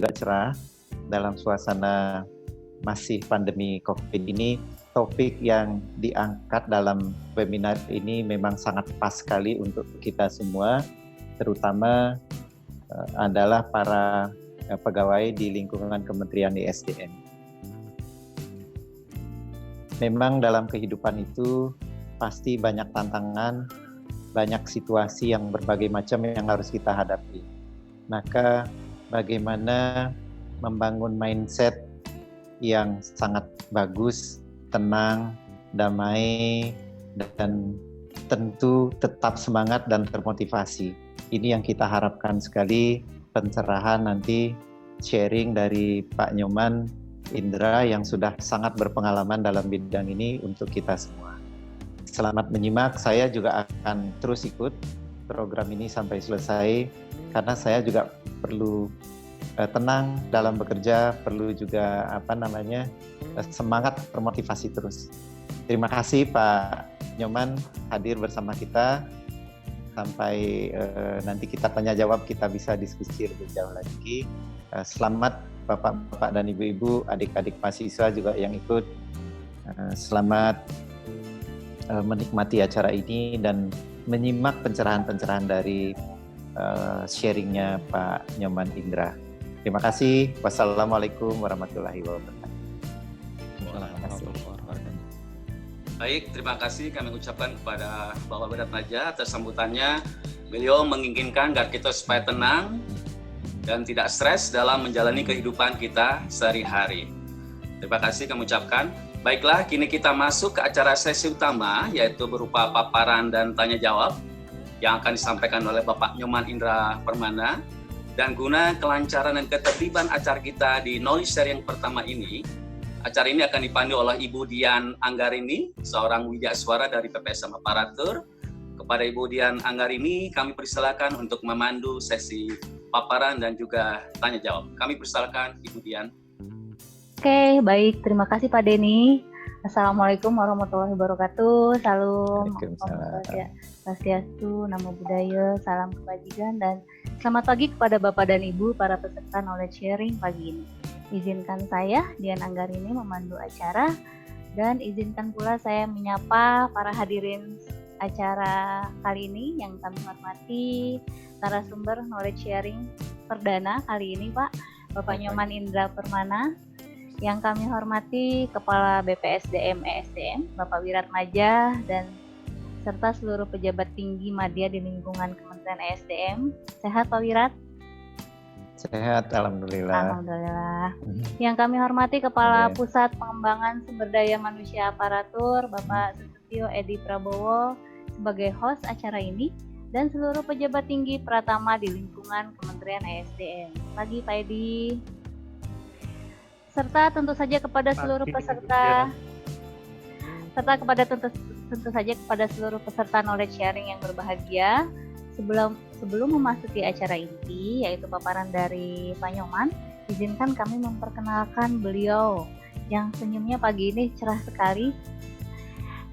juga cerah dalam suasana masih pandemi COVID ini. Topik yang diangkat dalam webinar ini memang sangat pas sekali untuk kita semua, terutama adalah para pegawai di lingkungan Kementerian ESDM. Memang dalam kehidupan itu pasti banyak tantangan, banyak situasi yang berbagai macam yang harus kita hadapi. Maka bagaimana membangun mindset yang sangat bagus, tenang, damai, dan tentu tetap semangat dan termotivasi. Ini yang kita harapkan sekali, pencerahan nanti sharing dari Pak Nyoman Indra yang sudah sangat berpengalaman dalam bidang ini untuk kita semua. Selamat menyimak, saya juga akan terus ikut program ini sampai selesai karena saya juga perlu tenang dalam bekerja, perlu juga semangat, termotivasi terus. Terima kasih Pak Nyoman hadir bersama kita. Sampai nanti kita tanya jawab, kita bisa diskusi lebih jauh lagi. Selamat Bapak-bapak dan Ibu-ibu, adik-adik mahasiswa juga yang ikut. Selamat menikmati acara ini dan menyimak pencerahan-pencerahan dari sharingnya Pak Nyoman Indra. Terima kasih. Wassalamualaikum warahmatullahi wabarakatuh. Baik, terima kasih kami ucapkan kepada Bapak Wirat Maja atas sambutannya. Beliau menginginkan agar kita supaya tenang dan tidak stres dalam menjalani kehidupan kita sehari-hari. Terima kasih kami ucapkan. Baiklah, kini kita masuk ke acara sesi utama, yaitu berupa paparan dan tanya jawab yang akan disampaikan oleh Bapak Nyoman Indra Permana. Dan guna kelancaran dan ketertiban acara kita di knowledge sharing pertama ini, acara ini akan dipandu oleh Ibu Dian Anggarini, seorang widyaswara dari PPSM Aparatur. Kepada Ibu Dian Anggarini, kami persilakan untuk memandu sesi paparan dan juga tanya jawab. Kami persilakan Ibu Dian. Oke, baik. Terima kasih Pak Denny. Assalamualaikum warahmatullahi wabarakatuh. Salam. Swastiastu, Namo Buddhaya, salam kebajikan, dan selamat pagi kepada Bapak dan Ibu para peserta knowledge sharing pagi ini. Izinkan saya, Dian Anggarini, memandu acara, dan izinkan pula saya menyapa para hadirin acara kali ini yang kami hormati, narasumber knowledge sharing perdana kali ini Pak, Bapak Nyoman Indra Permana, yang kami hormati Kepala BPSDM ESDM, Bapak Wirat Maja, dan serta seluruh pejabat tinggi madya di lingkungan Kementerian ESDM. Sehat Pak Wirat? Sehat, alhamdulillah. Alhamdulillah. Yang kami hormati Kepala Pusat Pengembangan Sumber Daya Manusia Aparatur, Bapak Susutio Edi Prabowo sebagai host acara ini, dan seluruh pejabat tinggi Pratama di lingkungan Kementerian ESDM. Pagi Pak Edi. Serta tentu saja kepada seluruh peserta, tentu saja kepada seluruh peserta knowledge sharing yang berbahagia. Sebelum memasuki acara inti, yaitu paparan dari Pak Nyoman, izinkan kami memperkenalkan beliau yang senyumnya pagi ini cerah sekali.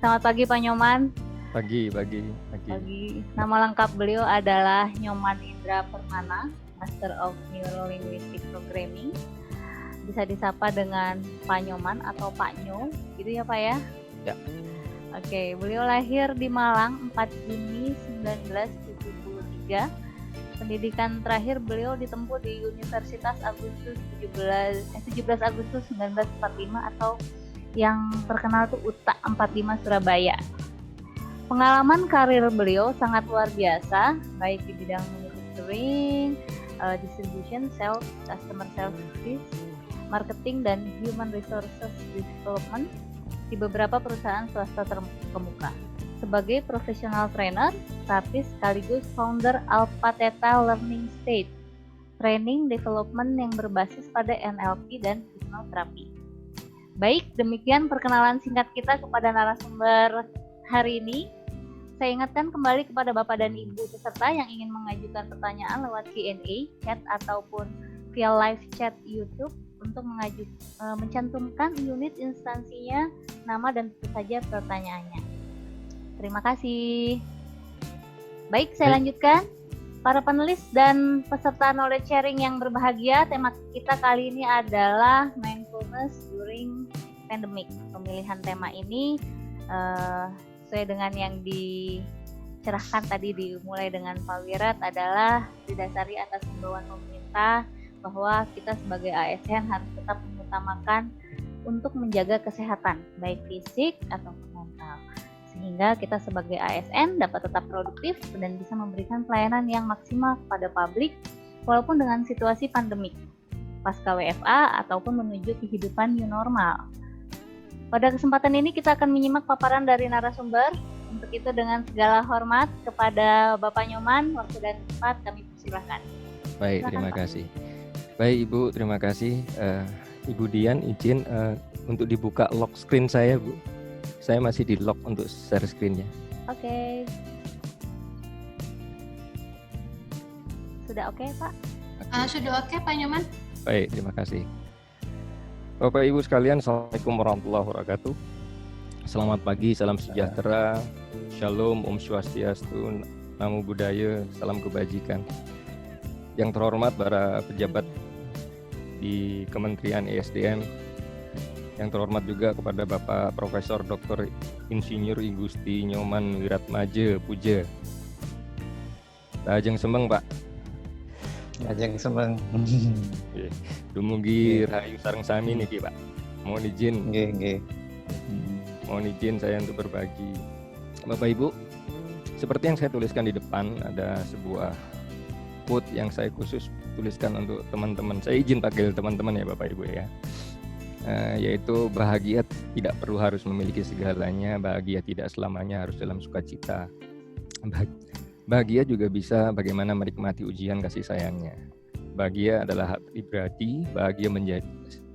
Selamat pagi Pak Nyoman. Pagi. Nama lengkap beliau adalah Nyoman Indra Permana, Master of Neuro Linguistic Programming. Bisa disapa dengan Pak Nyoman atau Pak Nyo, gitu ya Pak ya? Ya. Oke, beliau lahir di Malang 4 Juni 1973. Pendidikan terakhir beliau ditempuh di Universitas 17 Agustus 1945 atau yang terkenal tuh UTA 45 Surabaya. Pengalaman karir beliau sangat luar biasa, baik di bidang manufacturing, distribution, sales, customer service, marketing, dan human resources development di beberapa perusahaan swasta terkemuka. Sebagai professional trainer, tapi sekaligus founder Alpha Theta Learning State, training development yang berbasis pada NLP dan hipnoterapi. Baik, demikian perkenalan singkat kita kepada narasumber hari ini. Saya ingatkan kembali kepada Bapak dan Ibu peserta yang ingin mengajukan pertanyaan lewat Q&A, chat, ataupun via live chat YouTube untuk mencantumkan unit instansinya, nama, dan tentu saja pertanyaannya. Terima kasih. Baik, saya lanjutkan. Para panelis dan peserta knowledge sharing yang berbahagia, tema kita kali ini adalah mindfulness during pandemic. Pemilihan tema ini sesuai dengan yang dicerahkan tadi dimulai dengan Pak Wirat adalah didasari atas himbauan pemerintah bahwa kita sebagai ASN harus tetap mengutamakan untuk menjaga kesehatan baik fisik ataupun mental, sehingga kita sebagai ASN dapat tetap produktif dan bisa memberikan pelayanan yang maksimal kepada publik walaupun dengan situasi pandemik pasca WFA ataupun menuju kehidupan new normal. Pada kesempatan ini kita akan menyimak paparan dari narasumber. Untuk itu dengan segala hormat kepada Bapak Nyoman, waktu dan tempat kami persilahkan. Baik, Silakan, terima Pak. kasih. Baik Ibu, terima kasih. Ibu Dian izin untuk dibuka lock screen saya, Bu. Saya masih di lock untuk share screen-nya. Oke. Sudah oke, Pak? Sudah oke Pak Nyoman? Baik, terima kasih. Bapak Ibu sekalian, Assalamualaikum warahmatullahi wabarakatuh. Selamat pagi, salam sejahtera, Shalom, Om Swastiastu, Namo Buddhaya, salam kebajikan. Yang terhormat para pejabat di Kementerian ESDM, yang terhormat juga kepada Bapak Profesor Dr. Insinyur I Gusti Nyoman Wiratmaja Puja. Lajeng semeng Pak. Ajeng semeng. Dumugi rahayu sareng sami niki Pak. Mohon izin. Nggih. Mohon izin saya untuk berbagi. Bapak Ibu, seperti yang saya tuliskan di depan, ada sebuah quote yang saya khusus tuliskan untuk teman-teman. Saya izin panggil teman-teman ya Bapak Ibu ya. Yaitu bahagia tidak perlu harus memiliki segalanya, bahagia tidak selamanya harus dalam sukacita. Bahagia juga bisa bagaimana menikmati ujian kasih sayangnya. Bahagia adalah hak pribadi,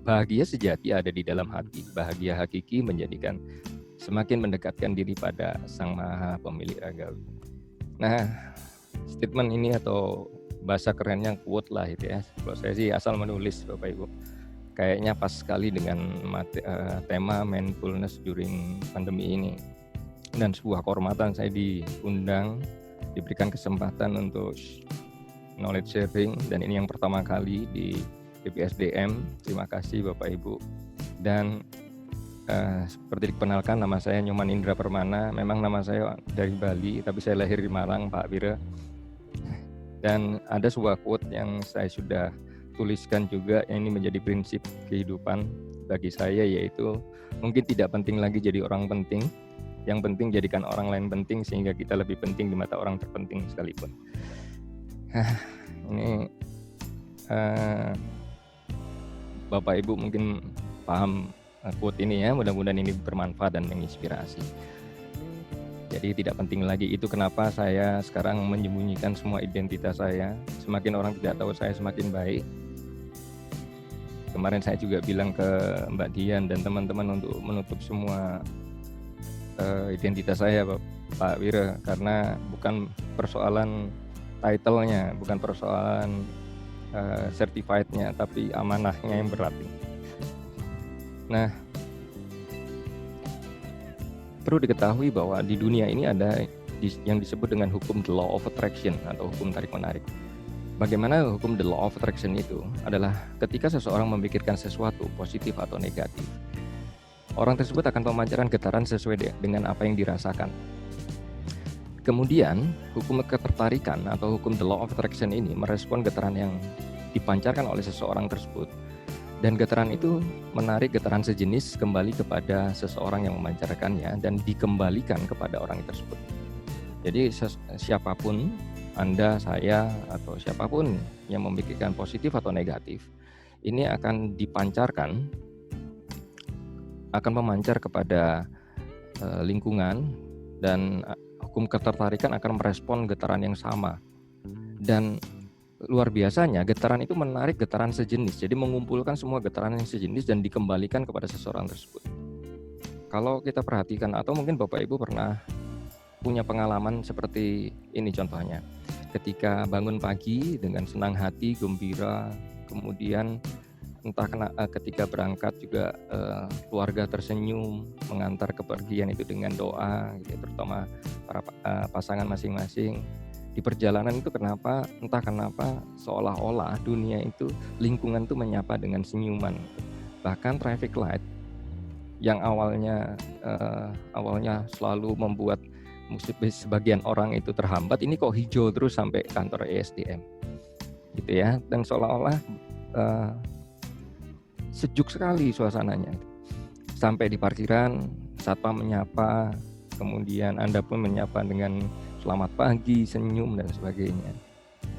bahagia sejati ada di dalam hati. Bahagia hakiki menjadikan semakin mendekatkan diri pada Sang Maha Pemilik Ragawi. Nah, statement ini atau bahasa kerennya quote lah itu ya. Kalau saya sih asal menulis Bapak Ibu. Kayaknya pas sekali dengan tema mindfulness during pandemi ini. Dan sebuah kehormatan saya diundang, diberikan kesempatan untuk knowledge sharing, dan ini yang pertama kali di BPSDM. Terima kasih Bapak Ibu. Dan seperti dikenalkan, nama saya Nyoman Indra Permana. Memang nama saya dari Bali, tapi saya lahir di Malang, Pak Wira. Dan ada sebuah quote yang saya sudah tuliskan juga, yang ini menjadi prinsip kehidupan bagi saya, yaitu mungkin tidak penting lagi jadi orang penting, yang penting jadikan orang lain penting sehingga kita lebih penting di mata orang terpenting sekalipun. Ini Bapak Ibu mungkin paham quote ini ya, mudah-mudahan ini bermanfaat dan menginspirasi. Jadi tidak penting lagi, itu kenapa saya sekarang menyembunyikan semua identitas saya. Semakin orang tidak tahu saya semakin baik. Kemarin saya juga bilang ke Mbak Dian dan teman-teman untuk menutup semua identitas saya Pak Wira, karena bukan persoalan title-nya, bukan persoalan certified-nya, tapi amanahnya yang berat. Nah, perlu diketahui bahwa di dunia ini ada yang disebut dengan hukum the law of attraction atau hukum tarik-menarik. Bagaimana hukum the law of attraction itu adalah ketika seseorang memikirkan sesuatu positif atau negatif, orang tersebut akan pemancaran getaran sesuai dengan apa yang dirasakan. Kemudian, hukum ketertarikan atau hukum the law of attraction ini merespon getaran yang dipancarkan oleh seseorang tersebut. Dan getaran itu menarik getaran sejenis kembali kepada seseorang yang memancarkannya dan dikembalikan kepada orang tersebut. Jadi siapapun, Anda, saya, atau siapapun yang memikirkan positif atau negatif, ini akan dipancarkan, akan memancar kepada lingkungan, dan hukum ketertarikan akan merespon getaran yang sama. Dan luar biasanya getaran itu menarik getaran sejenis, jadi mengumpulkan semua getaran yang sejenis dan dikembalikan kepada seseorang tersebut. Kalau kita perhatikan, atau mungkin Bapak Ibu pernah punya pengalaman seperti ini contohnya, ketika bangun pagi dengan senang hati, gembira, kemudian entah ketika berangkat juga keluarga tersenyum mengantar kepergian itu dengan doa, gitu, terutama para pasangan masing-masing. Di perjalanan itu entah kenapa seolah-olah dunia itu, lingkungan itu menyapa dengan senyuman. Bahkan traffic light yang awalnya selalu membuat sebagian orang itu terhambat, ini kok hijau terus sampai kantor ESDM gitu ya. Dan seolah-olah sejuk sekali suasananya. Sampai di parkiran, satpam menyapa, kemudian Anda pun menyapa dengan selamat pagi, senyum dan sebagainya.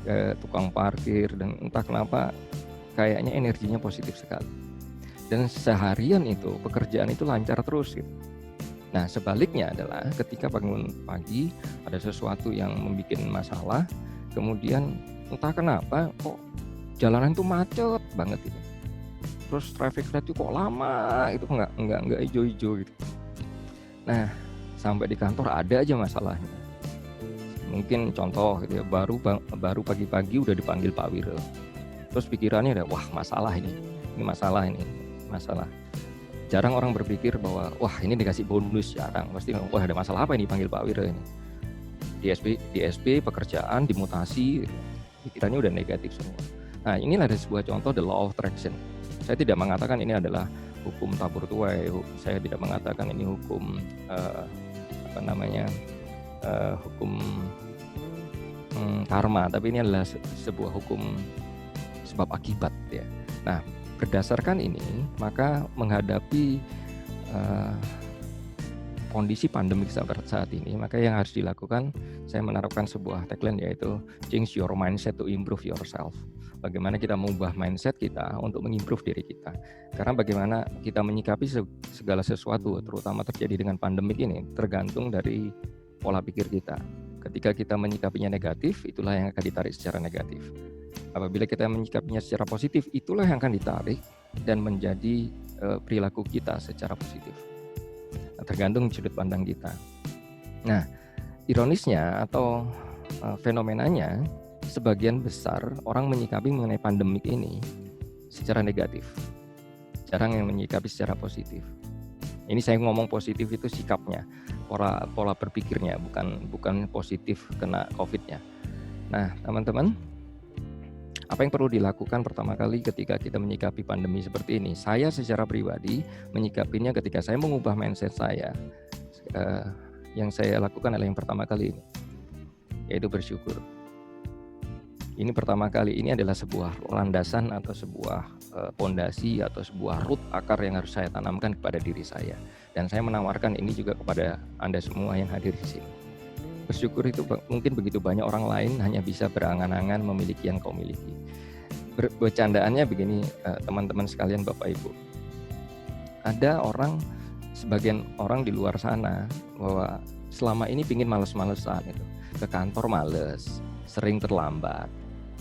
Ke tukang parkir, dan entah kenapa kayaknya energinya positif sekali. Dan seharian itu pekerjaan itu lancar terus gitu. Nah, sebaliknya adalah ketika bangun pagi ada sesuatu yang membuat masalah, kemudian entah kenapa kok jalanan itu macet banget gitu. Terus traffic light itu kok lama, itu nggak hijau-hijau gitu. Nah, sampai di kantor ada aja masalahnya. Mungkin contoh gitu ya, baru pagi-pagi udah dipanggil Pak Wiro. Terus pikirannya ada, wah masalah. Jarang orang berpikir bahwa wah ini dikasih bonus, jarang. Pasti wah ada masalah apa ini dipanggil Pak Wiro ini. DSP pekerjaan, dimutasi, pikirannya udah negatif semua. Nah, inilah ada sebuah contoh the law of attraction. Saya tidak mengatakan ini adalah hukum tabur tuai, saya tidak mengatakan ini hukum hukum karma, tapi ini adalah sebuah hukum sebab akibat ya. Nah, berdasarkan ini maka menghadapi kondisi pandemik saat ini, maka yang harus dilakukan, saya menaruhkan sebuah tagline yaitu change your mindset to improve yourself. Bagaimana kita mengubah mindset kita untuk mengimprove diri kita. Karena bagaimana kita menyikapi segala sesuatu, terutama terjadi dengan pandemik ini, tergantung dari pola pikir kita. Ketika kita menyikapinya negatif, itulah yang akan ditarik secara negatif. Apabila kita menyikapinya secara positif, itulah yang akan ditarik dan menjadi perilaku kita secara positif. Tergantung sudut pandang kita. Nah, ironisnya atau fenomenanya, sebagian besar orang menyikapi mengenai pandemik ini secara negatif. Jarang yang menyikapi secara positif. Ini saya ngomong positif itu sikapnya, pola berpikirnya, bukan positif kena COVID-nya. Nah, teman-teman, apa yang perlu dilakukan pertama kali ketika kita menyikapi pandemi seperti ini? Saya secara pribadi menyikapinya ketika saya mengubah mindset saya. Yang saya lakukan adalah yang pertama kali ini, yaitu bersyukur. Ini pertama kali, ini adalah sebuah landasan atau sebuah pondasi atau sebuah root akar yang harus saya tanamkan kepada diri saya. Dan saya menawarkan ini juga kepada Anda semua yang hadir di sini. Bersyukur itu mungkin begitu banyak orang lain hanya bisa berangan-angan memiliki yang kau miliki. Bercandaannya begini, teman-teman sekalian, Bapak Ibu. Ada sebagian orang di luar sana bahwa selama ini pingin males-malesan itu. Ke kantor males, sering terlambat.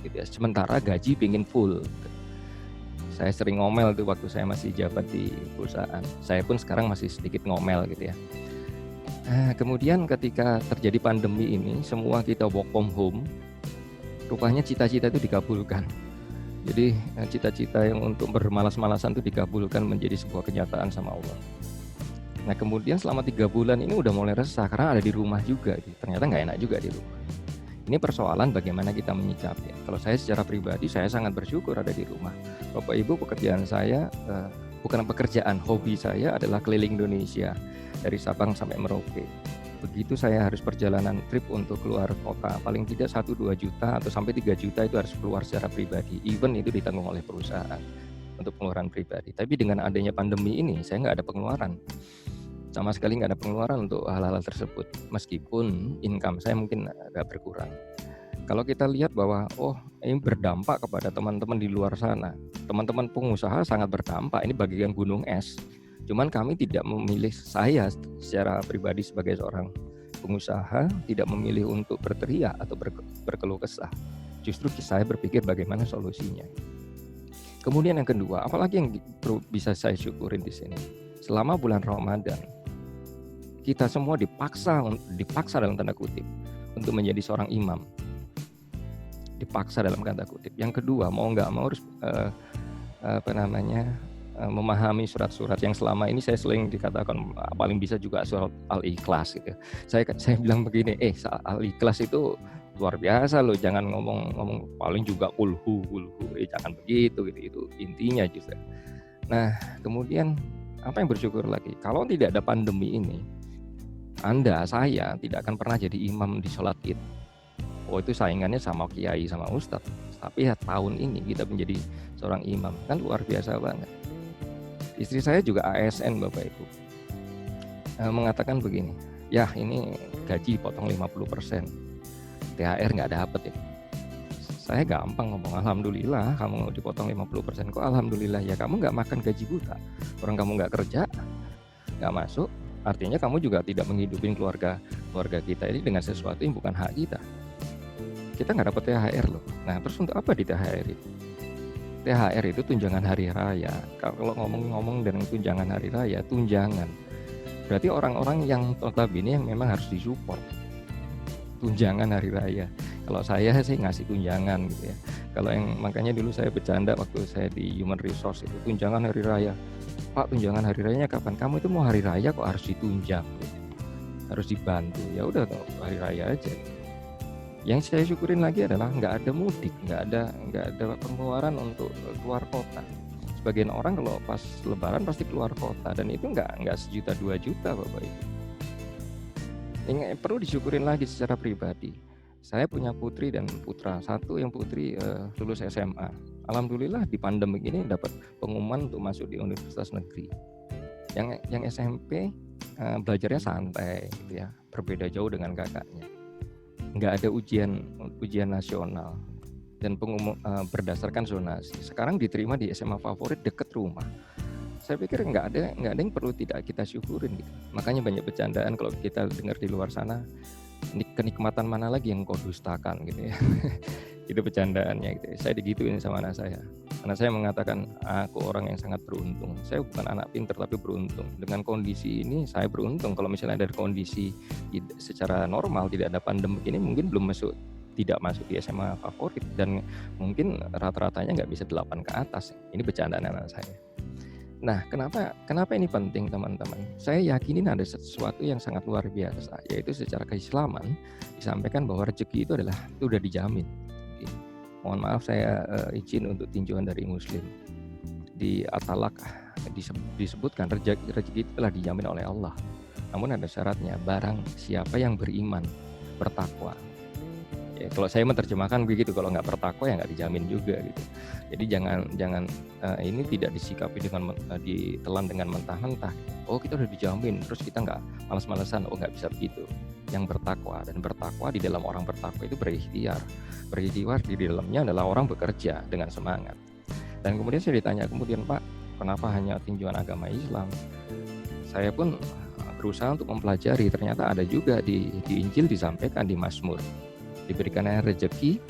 Gitu ya. Sementara gaji pingin full. Saya sering ngomel tuh waktu saya masih jabat di perusahaan. Saya pun sekarang masih sedikit ngomel gitu ya. Nah, kemudian ketika terjadi pandemi ini, semua kita work from home, rupanya cita-cita itu dikabulkan. Jadi cita-cita yang untuk bermalas-malasan itu dikabulkan menjadi sebuah kenyataan sama Allah. Nah, kemudian selama 3 bulan ini udah mulai resah karena ada di rumah juga. Ternyata nggak enak juga di rumah. Ini persoalan bagaimana kita menyikapi. Kalau saya secara pribadi, saya sangat bersyukur ada di rumah. Bapak Ibu, pekerjaan saya bukan pekerjaan, hobi saya adalah keliling Indonesia dari Sabang sampai Merauke. Begitu saya harus perjalanan trip untuk keluar kota, paling tidak 1-2 juta atau sampai 3 juta itu harus keluar secara pribadi. Even itu ditanggung oleh perusahaan untuk pengeluaran pribadi. Tapi dengan adanya pandemi ini, saya nggak ada pengeluaran. Sama sekali nggak ada pengeluaran untuk hal-hal tersebut, meskipun income saya mungkin agak berkurang. Kalau kita lihat bahwa ini berdampak kepada teman-teman di luar sana, teman-teman pengusaha sangat berdampak, ini bagaikan gunung es. Cuman kami tidak memilih, saya secara pribadi sebagai seorang pengusaha tidak memilih untuk berteriak atau berkeluh kesah. Justru saya berpikir bagaimana solusinya. Kemudian yang kedua, apalagi yang bisa saya syukurin di sini, selama bulan Ramadan kita semua dipaksa dalam tanda kutip untuk menjadi seorang imam. Dipaksa dalam tanda kutip. Yang kedua, mau nggak mau harus memahami surat-surat yang selama ini saya sering dikatakan paling bisa juga surat Al-Ikhlas gitu. Saya bilang begini, Al-Ikhlas itu luar biasa loh, jangan ngomong paling juga kulhu, jangan begitu gitu, itu intinya justru. Nah kemudian apa yang bersyukur lagi, kalau tidak ada pandemi ini, saya tidak akan pernah jadi imam di sholat id. Itu saingannya sama kiai sama ustadz, tapi ya tahun ini kita menjadi seorang imam, kan luar biasa banget. Istri saya juga ASN Bapak Ibu, mengatakan begini, ya ini gaji potong 50%, THR nggak dapet ya. Saya gampang ngomong, alhamdulillah kamu dipotong 50%, kok alhamdulillah, ya kamu nggak makan gaji buta, orang kamu nggak kerja, nggak masuk, artinya kamu juga tidak menghidupin keluarga kita ini dengan sesuatu yang bukan hak kita. Kita nggak dapat THR loh. Nah terus untuk apa di THR itu? THR itu tunjangan hari raya. Kalau ngomong dengan tunjangan hari raya, tunjangan berarti orang-orang yang notabene yang memang harus disupport. Tunjangan hari raya. Kalau saya sih ngasih tunjangan gitu ya. Kalau yang makanya dulu saya bercanda waktu saya di Human Resource itu, tunjangan hari raya. Pak, tunjangan hari rayanya kapan? Kamu itu mau hari raya kok harus ditunjang, gitu. Harus dibantu. Ya udah hari raya aja. Yang saya syukurin lagi adalah nggak ada mudik, nggak ada pengeluaran untuk keluar kota. Sebagian orang kalau pas Lebaran pasti keluar kota, dan itu nggak 1 juta 2 juta Bapak Ibu. Yang perlu disyukurin lagi secara pribadi, saya punya putri dan putra. Satu yang putri lulus SMA. Alhamdulillah di pandemi ini dapat pengumuman untuk masuk di universitas negeri. Yang SMP belajarnya santai, gitu ya, berbeda jauh dengan kakaknya. Nggak ada ujian nasional dan berdasarkan zonasi. Sekarang diterima di SMA favorit dekat rumah. Saya pikir nggak ada yang perlu tidak kita syukurin gitu. Makanya banyak bercandaan kalau kita dengar di luar sana, kenikmatan mana lagi yang kau dustakan gitu ya. Itu bercandaannya gitu. Saya digituin sama anak saya. Anak saya mengatakan, aku orang yang sangat beruntung. Saya bukan anak pintar tapi beruntung. Dengan kondisi ini saya beruntung. Kalau misalnya dari kondisi secara normal tidak ada pandemi ini, mungkin tidak masuk di SMA favorit, dan mungkin rata-ratanya nggak bisa 8 ke atas. Ini bercandaan anak saya. Nah, kenapa ini penting teman-teman? Saya yakinin ada sesuatu yang sangat luar biasa, yaitu secara keislaman disampaikan bahwa rezeki itu sudah dijamin. Mohon maaf saya izin untuk tinjauan dari Muslim. Di At-Talaq disebutkan rezeki itu telah dijamin oleh Allah. Namun ada syaratnya, barang siapa yang beriman, bertakwa. Ya, kalau saya menerjemahkan begitu, kalau nggak bertakwa ya nggak dijamin juga gitu. Jadi jangan ini tidak disikapi ditelan dengan mentah-mentah. Oh kita udah dijamin, terus kita nggak malas-malesan. Oh nggak bisa begitu. Yang bertakwa, dan bertakwa di dalam orang bertakwa itu berikhtiar di dalamnya adalah orang bekerja dengan semangat. Dan kemudian saya ditanya Pak, kenapa hanya tinjauan agama Islam? Saya pun berusaha untuk mempelajari. Ternyata ada juga di Injil disampaikan di Mazmur, diberikan rezeki,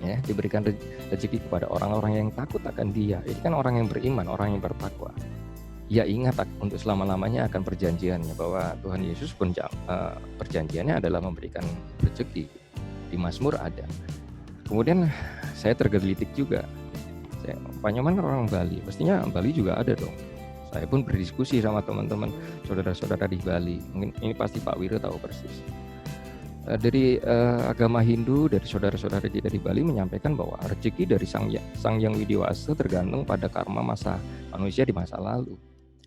ya, diberikan rezeki kepada orang-orang yang takut akan Dia. Ini kan orang yang beriman, orang yang bertakwa. Ya ingat untuk selama-lamanya akan perjanjiannya, bahwa Tuhan Yesus pun perjanjiannya adalah memberikan rezeki. Di Mazmur ada. Kemudian saya tergelitik juga. Pak Nyoman orang Bali, pastinya Bali juga ada dong. Saya pun berdiskusi sama teman-teman, saudara-saudara di Bali. Mungkin ini pasti Pak Wiro tahu persis. Dari agama Hindu, dari saudara-saudara kita di Bali menyampaikan bahwa rezeki dari Sang Yang Widiwasa tergantung pada karma manusia di masa lalu.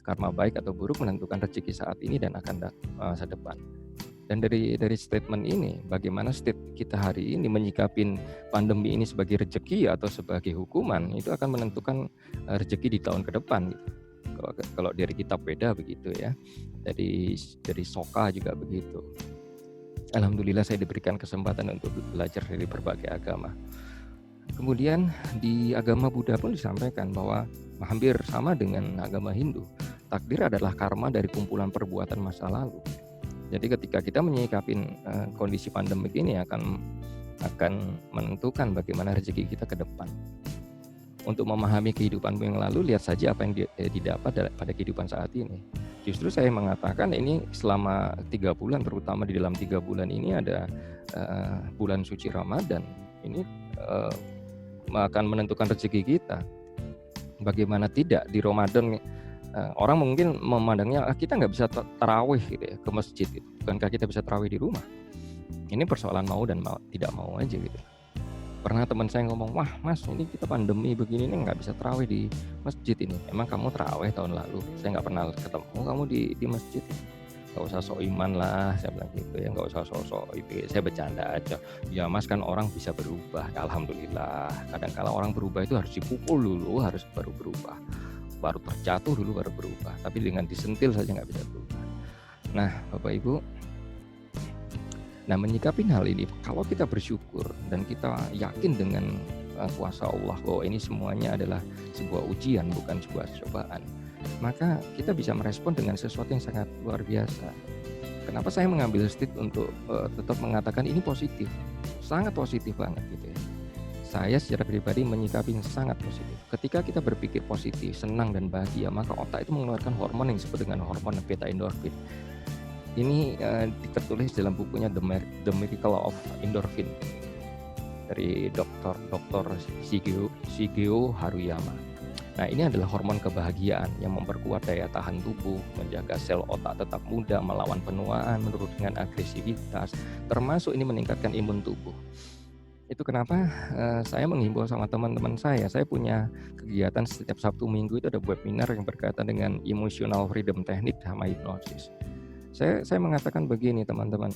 Karma baik atau buruk menentukan rezeki saat ini dan akan masa depan. Dan dari statement ini, bagaimana state kita hari ini menyikapin pandemi ini sebagai rezeki atau sebagai hukuman, itu akan menentukan rezeki di tahun ke depan. Gitu. Kalau dari kitab beda begitu ya, dari Soka juga begitu. Alhamdulillah saya diberikan kesempatan untuk belajar dari berbagai agama. Kemudian di agama Buddha pun disampaikan bahwa hampir sama dengan agama Hindu, takdir adalah karma dari kumpulan perbuatan masa lalu. Jadi ketika kita menyikapi kondisi pandemik ini akan menentukan bagaimana rezeki kita ke depan. Untuk memahami kehidupan yang lalu, lihat saja apa yang didapat pada kehidupan saat ini. Justru saya mengatakan ini selama 3 bulan, terutama di dalam 3 bulan ini ada bulan suci Ramadan. Ini akan menentukan rezeki kita. Bagaimana tidak di Ramadan, orang mungkin memandangnya kita nggak bisa tarawih gitu ya, ke masjid gitu. Bukankah kita bisa tarawih di rumah? Ini persoalan mau dan tidak mau aja gitu. Pernah teman saya ngomong, wah mas ini kita pandemi begini nih nggak bisa terawih di masjid ini. Emang kamu terawih tahun lalu? Saya nggak pernah ketemu kamu di masjid. Nggak usah sok iman lah, saya bilang gitu ya, nggak usah sok itu. Saya bercanda aja. Ya mas, kan orang bisa berubah. Alhamdulillah. Kadang-kala orang berubah itu harus dipukul dulu, harus baru berubah. Baru terjatuh dulu baru berubah. Tapi dengan disentil saja nggak bisa berubah. Nah Bapak Ibu, menyikapi hal ini, kalau kita bersyukur dan kita yakin dengan kuasa Allah bahwa ini semuanya adalah sebuah ujian, bukan sebuah cobaan, maka kita bisa merespon dengan sesuatu yang sangat luar biasa. Kenapa saya mengambil state untuk tetap mengatakan ini positif, sangat positif banget gitu ya. Saya secara pribadi menyikapi sangat positif. Ketika kita berpikir positif, senang dan bahagia, maka otak itu mengeluarkan hormon yang disebut dengan hormon beta endorfin. Ini tertulis dalam bukunya The Miracle of Endorphin dari Dr. Shigeo Haruyama. Nah, ini adalah hormon kebahagiaan yang memperkuat daya tahan tubuh, menjaga sel otak tetap muda, melawan penuaan, menurunkan agresivitas, termasuk ini meningkatkan imun tubuh. Itu kenapa saya menghimbau sama teman-teman saya punya kegiatan setiap Sabtu Minggu itu ada webinar yang berkaitan dengan emotional freedom technique sama hipnosis. Saya mengatakan begini teman-teman,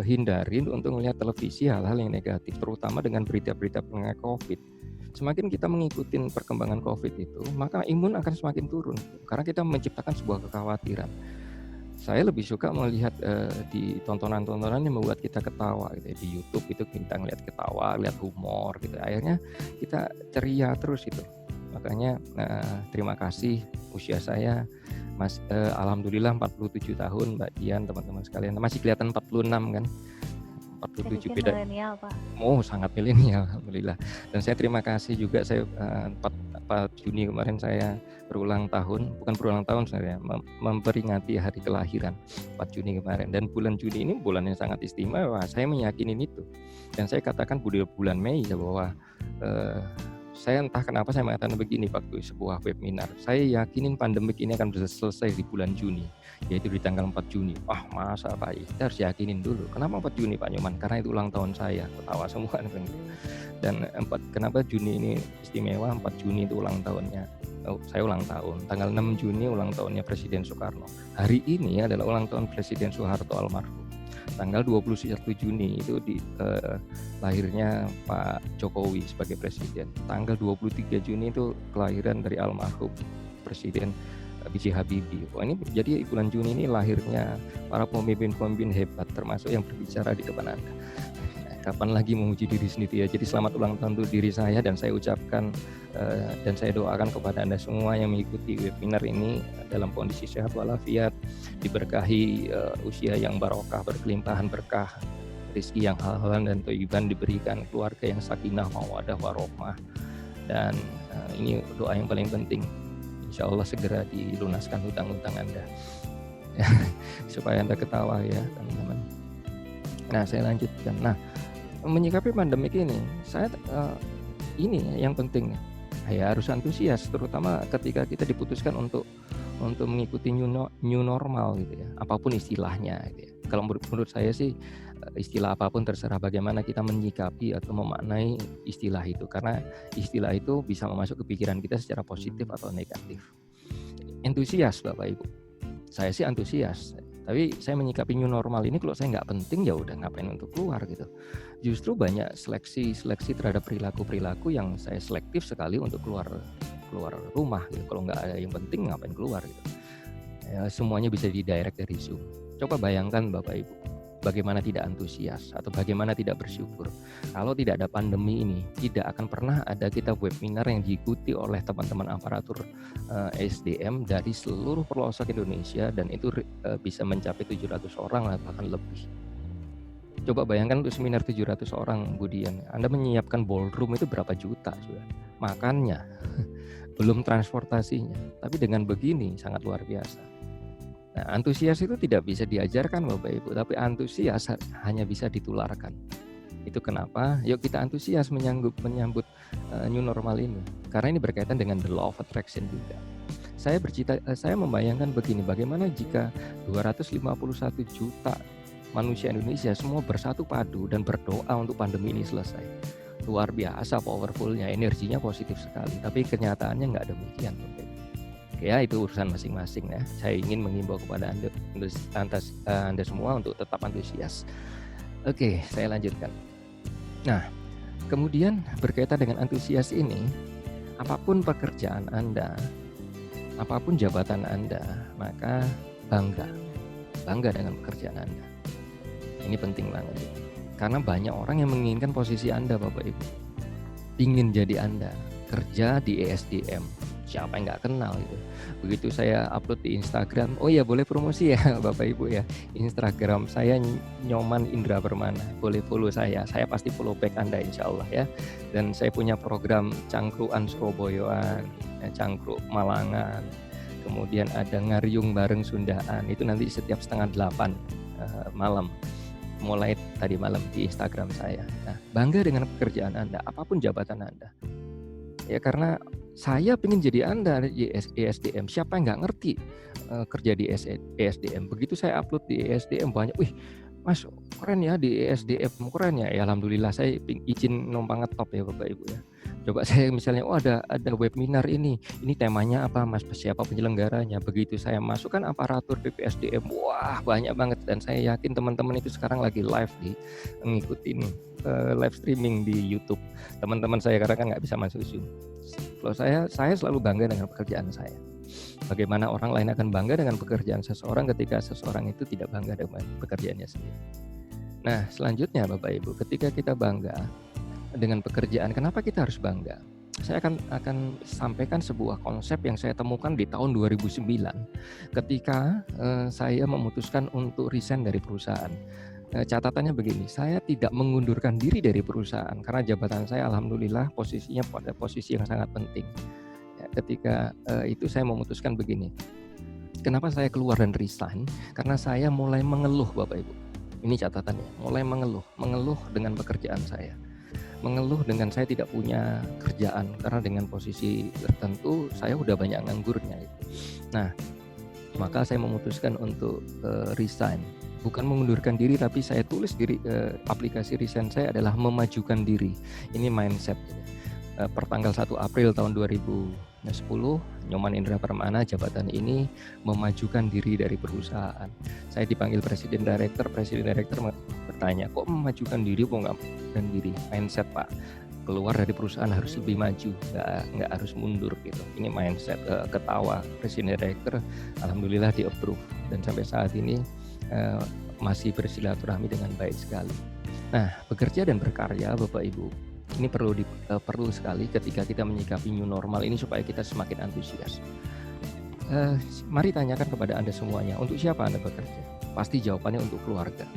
hindarin untuk melihat televisi hal-hal yang negatif, terutama dengan berita-berita mengenai COVID. Semakin kita mengikuti perkembangan COVID itu, maka imun akan semakin turun, karena kita menciptakan sebuah kekhawatiran. Saya lebih suka melihat di tontonan-tontonan yang membuat kita ketawa gitu. Di YouTube itu kita ngelihat ketawa, lihat humor gitu. Akhirnya kita ceria terus itu. Makanya terima kasih, usia saya alhamdulillah 47 tahun Mbak Dian, teman-teman sekalian. Masih kelihatan 46 kan? 47 beda. Milenial, Pak. Oh, sangat milenial, alhamdulillah. Dan saya terima kasih juga, saya 4 Juni kemarin saya berulang tahun, bukan berulang tahun saya, memperingati hari kelahiran 4 Juni kemarin. Dan bulan Juni ini bulan yang sangat istimewa, saya meyakini itu. Dan saya katakan bulan Mei bahwa saya entah kenapa saya mengatakan begini waktu sebuah webinar. Saya yakinin pandemik ini akan bisa selesai di bulan Juni, yaitu di tanggal 4 Juni. Masa Pak, kita harus yakinin dulu. Kenapa 4 Juni Pak Nyoman? Karena itu ulang tahun saya. Ketawa semua. Dan kenapa Juni ini istimewa? 4 Juni itu ulang tahunnya. Saya ulang tahun. Tanggal 6 Juni ulang tahunnya Presiden Soekarno. Hari ini adalah ulang tahun Presiden Soeharto almarhum. Tanggal 21 Juni itu lahirnya Pak Jokowi sebagai presiden. Tanggal 23 Juni itu kelahiran dari almarhum Presiden B.J. Habibie. Ini jadi bulan Juni ini lahirnya para pemimpin-pemimpin hebat, termasuk yang berbicara di depan Anda. Kapan lagi memuji diri sendiri ya. Jadi selamat ulang tahun untuk diri saya, dan saya ucapkan dan saya doakan kepada Anda semua yang mengikuti webinar ini dalam kondisi sehat walafiat, diberkahi usia yang barokah, berkelimpahan berkah, rezeki yang halal dan thayyiban diberikan, keluarga yang sakinah mawaddah warahmah, dan ini doa yang paling penting, insya Allah segera dilunaskan hutang-hutang Anda supaya Anda ketawa ya teman-teman. Nah, saya lanjutkan. Nah, menyikapi pandemik ini, saya ini yang penting ya, harus antusias, terutama ketika kita diputuskan untuk mengikuti new normal gitu ya, apapun istilahnya gitu ya. Kalau menurut saya sih istilah apapun terserah bagaimana kita menyikapi atau memaknai istilah itu, karena istilah itu bisa masuk ke pikiran kita secara positif atau negatif. Entusias Bapak Ibu, saya sih antusias. Tapi saya menyikapi new normal ini, kalau saya nggak penting ya udah ngapain untuk keluar gitu. Justru banyak seleksi terhadap perilaku yang saya selektif sekali untuk keluar rumah gitu. Kalau nggak ada yang penting ngapain keluar gitu. Ya, semuanya bisa didirect dari Zoom. Coba bayangkan Bapak Ibu, bagaimana tidak antusias atau bagaimana tidak bersyukur kalau tidak ada pandemi ini. Tidak akan pernah ada kita webinar yang diikuti oleh teman-teman aparatur SDM dari seluruh pelosok Indonesia, dan itu bisa mencapai 700 orang bahkan lebih. Coba bayangkan untuk seminar 700 orang, Budian, Anda menyiapkan ballroom itu berapa juta sudah, makannya belum transportasinya. Tapi dengan begini sangat luar biasa. Nah, antusias itu tidak bisa diajarkan Bapak Ibu, tapi antusias hanya bisa ditularkan. Itu kenapa yuk kita antusias menyambut new normal ini, karena ini berkaitan dengan the law of attraction juga. Saya membayangkan begini, bagaimana jika 251 juta manusia Indonesia semua bersatu padu dan berdoa untuk pandemi ini selesai. Luar biasa powerfulnya, energinya positif sekali. Tapi kenyataannya nggak demikian. Ya itu urusan masing-masing ya. Saya ingin mengimbau kepada anda semua untuk tetap antusias. Oke, saya lanjutkan. Nah, kemudian berkaitan dengan antusias ini, apapun pekerjaan Anda, apapun jabatan Anda, maka bangga dengan pekerjaan Anda. Ini penting banget ya. Karena banyak orang yang menginginkan posisi Anda, Bapak Ibu. Ingin jadi Anda, kerja di ESDM. Siapa yang nggak kenal gitu. Begitu saya upload di Instagram, oh ya boleh promosi ya Bapak Ibu ya. Instagram saya Nyoman Indra Permana, boleh follow saya pasti follow back Anda insya Allah ya. Dan saya punya program Cangkruan Surabayaan, Cangkruk Malangan, kemudian ada Ngariung bareng Sundaan, itu nanti setiap 7:30 malam, mulai tadi malam di Instagram saya. Nah, bangga dengan pekerjaan Anda, apapun jabatan Anda. Ya karena saya pengen jadi Anda di ESDM. Siapa yang nggak ngerti kerja di ESDM? Begitu saya upload di ESDM banyak, wih Mas keren ya di ESDM, keren ya. Ya alhamdulillah saya izin numpang ngetop ya Bapak Ibu ya. Coba saya misalnya, oh ada webinar ini temanya apa Mas, siapa penyelenggaranya. Begitu saya masukkan aparatur BPSDM, wah banyak banget. Dan saya yakin teman-teman itu sekarang lagi live ngikutin live streaming di YouTube. Teman-teman saya karena kan nggak bisa masuk Zoom. Kalau saya selalu bangga dengan pekerjaan saya. Bagaimana orang lain akan bangga dengan pekerjaan seseorang ketika seseorang itu tidak bangga dengan pekerjaannya sendiri. Nah selanjutnya Bapak Ibu, ketika kita bangga dengan pekerjaan, kenapa kita harus bangga? Saya akan sampaikan sebuah konsep yang saya temukan di tahun 2009 ketika saya memutuskan untuk resign dari perusahaan. Catatannya begini, saya tidak mengundurkan diri dari perusahaan karena jabatan saya alhamdulillah posisinya pada posisi yang sangat penting. Ya, ketika itu saya memutuskan begini, kenapa saya keluar dan resign? Karena saya mulai mengeluh Bapak Ibu. Ini catatannya, mulai mengeluh dengan pekerjaan saya. Mengeluh dengan saya tidak punya kerjaan karena dengan posisi tertentu saya udah banyak nganggurnya gitu. Nah, maka saya memutuskan untuk resign. Bukan mengundurkan diri, tapi saya tulis diri aplikasi resign saya adalah memajukan diri. Ini mindset. Pertanggal 1 April tahun 2010, Nyoman Indra Permana jabatan ini memajukan diri dari perusahaan. Saya dipanggil presiden direktur bertanya, kok memajukan diri, kok nggak memajukan diri? Mindset Pak, keluar dari perusahaan harus lebih maju, nggak harus mundur gitu. Ini mindset. Ketawa presiden direktur, alhamdulillah di approve dan sampai saat ini masih bersilaturahmi dengan baik sekali. Nah, bekerja dan berkarya Bapak Ibu, ini perlu sekali ketika kita menyikapi new normal ini supaya kita semakin antusias. Mari tanyakan kepada Anda semuanya, untuk siapa Anda bekerja? Pasti jawabannya untuk keluarga.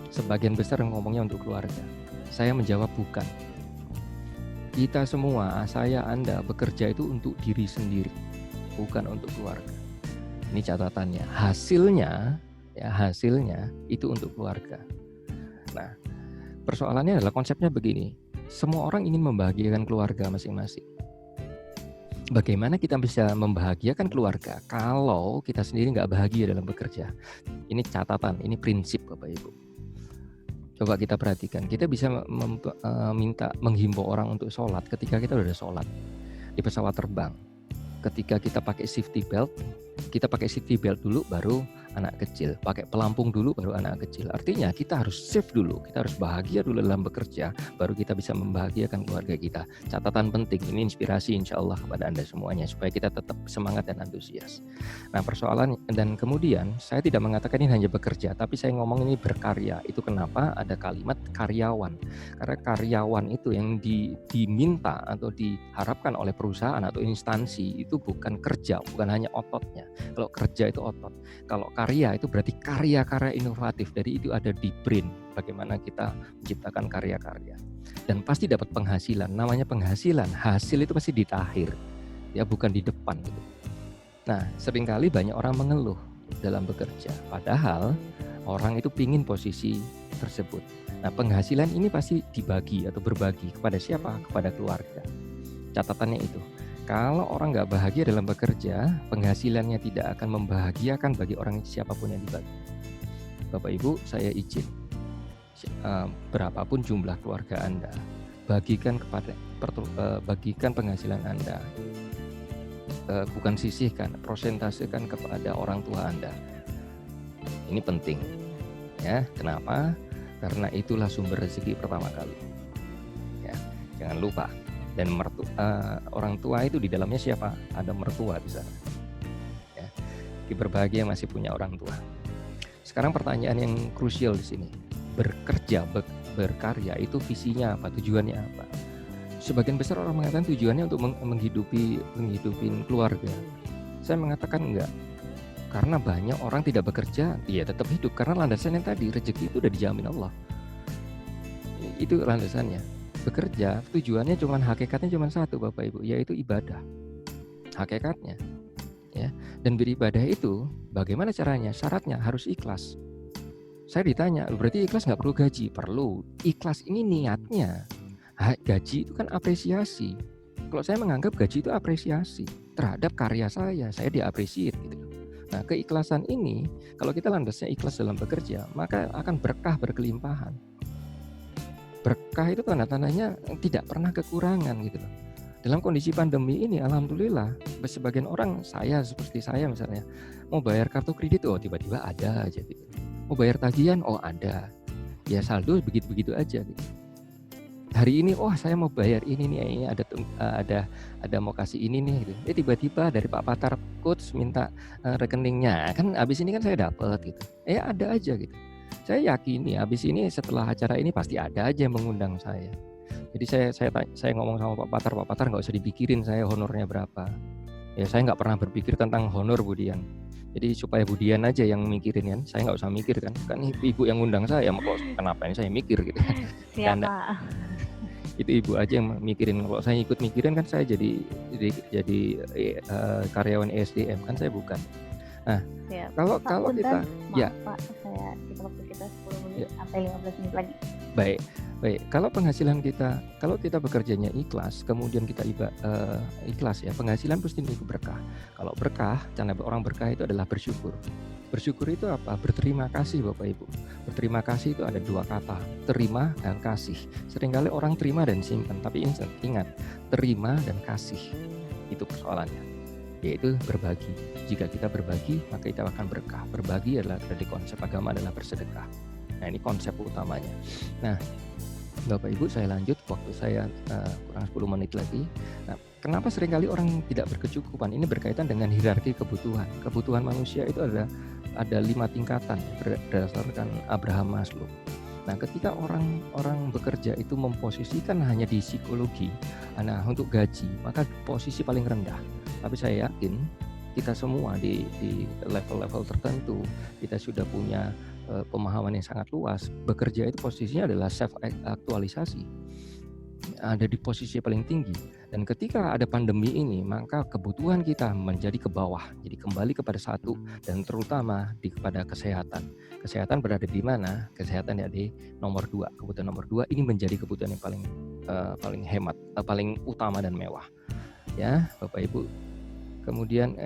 Sebagian besar ngomongnya untuk keluarga. Saya menjawab bukan. Kita semua, saya, Anda bekerja itu untuk diri sendiri, bukan untuk keluarga. Ini catatannya. Hasilnya itu untuk keluarga. Nah, persoalannya adalah konsepnya begini. Semua orang ingin membahagiakan keluarga masing-masing. Bagaimana kita bisa membahagiakan keluarga kalau kita sendiri nggak bahagia dalam bekerja? Ini catatan, ini prinsip Bapak Ibu. Coba kita perhatikan, kita bisa menghimbau orang untuk sholat ketika kita udah sholat di pesawat terbang. Ketika kita pakai safety belt, kita pakai safety belt dulu baru anak kecil, pakai pelampung dulu baru anak kecil. Artinya kita harus safe dulu, kita harus bahagia dulu dalam bekerja, baru kita bisa membahagiakan keluarga kita. Catatan penting, ini inspirasi insya Allah kepada Anda semuanya supaya kita tetap semangat dan antusias. Nah persoalan, dan kemudian saya tidak mengatakan ini hanya bekerja, tapi saya ngomong ini berkarya. Itu kenapa ada kalimat karyawan, karena karyawan itu yang diminta atau diharapkan oleh perusahaan atau instansi itu bukan kerja, bukan hanya ototnya. Kalau kerja itu otot, kalau karya itu berarti karya-karya inovatif. Jadi itu ada di brain, bagaimana kita menciptakan karya-karya. Dan pasti dapat penghasilan. Namanya penghasilan, hasil itu pasti di akhir, ya bukan di depan gitu. Nah, seringkali banyak orang mengeluh dalam bekerja, padahal orang itu pingin posisi tersebut. Nah, penghasilan ini pasti dibagi atau berbagi kepada siapa? Kepada keluarga. Catatannya itu. Kalau orang nggak bahagia dalam bekerja, penghasilannya tidak akan membahagiakan bagi orang siapapun yang dibagi. Bapak Ibu, saya izin berapapun jumlah keluarga Anda, bagikan penghasilan Anda, bukan sisihkan, prosentasekan kepada orang tua Anda. Ini penting, ya. Kenapa? Karena itulah sumber rezeki pertama kali. Ya, jangan lupa. Dan orang tua itu di dalamnya siapa? Ada mertua di sana. Ya, berbahagia masih punya orang tua. Sekarang pertanyaan yang krusial di sini, bekerja, berkarya itu visinya apa? Tujuannya apa? Sebagian besar orang mengatakan tujuannya untuk menghidupin keluarga. Saya mengatakan enggak, karena banyak orang tidak bekerja, dia tetap hidup karena landasannya tadi, rezeki itu udah dijamin Allah. Itu landasannya. Bekerja tujuannya hakikatnya cuma satu, Bapak Ibu, yaitu ibadah. Hakikatnya. Ya, dan beribadah itu bagaimana caranya? Syaratnya harus ikhlas. Saya ditanya, berarti ikhlas nggak perlu gaji? Perlu. Ikhlas ini niatnya. Gaji itu kan apresiasi. Kalau saya menganggap gaji itu apresiasi terhadap karya saya diapresiasi gitu. Nah, keikhlasan ini kalau kita landasnya ikhlas dalam bekerja, maka akan berkah berkelimpahan. Berkah itu tanda-tandanya tidak pernah kekurangan gitu loh. Dalam kondisi pandemi ini, alhamdulillah, sebagian orang, seperti saya misalnya, mau bayar kartu kredit, tiba-tiba ada aja gitu. Mau bayar tagihan, ada. Ya saldo begitu-begitu aja gitu. Hari ini, saya mau bayar ini nih, ada mau kasih ini nih gitu. Tiba-tiba dari Pak Patar Coach minta rekeningnya, kan abis ini kan saya dapat gitu. Ada aja gitu. Saya yakini abis ini setelah acara ini pasti ada aja yang mengundang saya. Jadi saya ngomong sama Pak Patar nggak usah dipikirin saya honornya berapa. Ya saya nggak pernah berpikir tentang honor Budian. Jadi supaya Budian aja yang mikirin kan, saya nggak usah mikir kan ibu yang ngundang saya, kenapa ini saya mikir gitu. Siapa? Itu ibu aja yang mikirin. Kalau saya ikut mikirin kan saya jadi karyawan ESDM kan saya bukan. Nah, Siap. kalau kita Pak, waktu kita 10 menit sampai 15 menit lagi. Baik. Kalau penghasilan kalau kita bekerjanya ikhlas, kemudian kita ikhlas ya, penghasilan pasti berkah. Kalau berkah, cara orang berkah itu adalah bersyukur. Bersyukur itu apa? Berterima kasih, Bapak Ibu. Berterima kasih itu ada dua kata, terima dan kasih. Seringkali orang terima dan simpan, tapi ingat, terima dan kasih. Itu persoalannya, yaitu berbagi. Jika kita berbagi, maka kita akan berkah. Berbagi adalah dari konsep agama adalah bersedekah. Nah, ini konsep utamanya. Nah, Bapak Ibu, saya lanjut waktu saya kurang 10 menit lagi. Nah, kenapa seringkali orang tidak berkecukupan? Ini berkaitan dengan hierarki kebutuhan. Kebutuhan manusia itu ada 5 tingkatan berdasarkan Abraham Maslow. Nah, ketika orang bekerja itu memposisikan hanya di psikologi, untuk gaji, maka posisi paling rendah. Tapi saya yakin kita semua di level-level tertentu, kita sudah punya pemahaman yang sangat luas. Bekerja itu posisinya adalah self aktualisasi, ada di posisi paling tinggi. Dan ketika ada pandemi ini, maka kebutuhan kita menjadi ke bawah, jadi kembali kepada satu, dan terutama kepada kesehatan. Kesehatan berada di mana? Kesehatan ada di nomor 2. Kebutuhan nomor 2 ini menjadi kebutuhan yang paling hemat, paling utama dan mewah. Ya, Bapak Ibu. Kemudian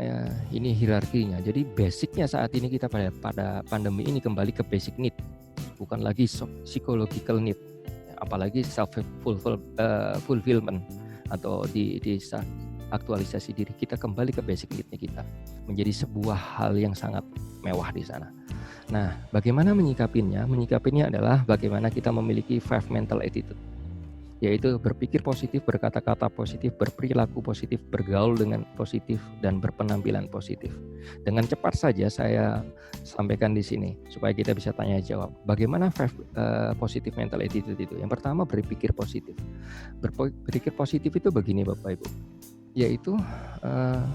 ini hierarkinya. Jadi basicnya saat ini kita pada pandemi ini kembali ke basic need, bukan lagi psychological need, apalagi self fulfillment atau di aktualisasi diri. Kita kembali ke basic need-nya kita, menjadi sebuah hal yang sangat mewah di sana. Nah, bagaimana menyikapinya? Menyikapinya adalah bagaimana kita memiliki 5 mental attitude, yaitu berpikir positif, berkata-kata positif, berperilaku positif, bergaul dengan positif, dan berpenampilan positif. Dengan cepat saja saya sampaikan di sini supaya kita bisa tanya jawab. Bagaimana positive mental attitude itu? Yang pertama, berpikir positif. Berpikir positif itu begini, Bapak Ibu, yaitu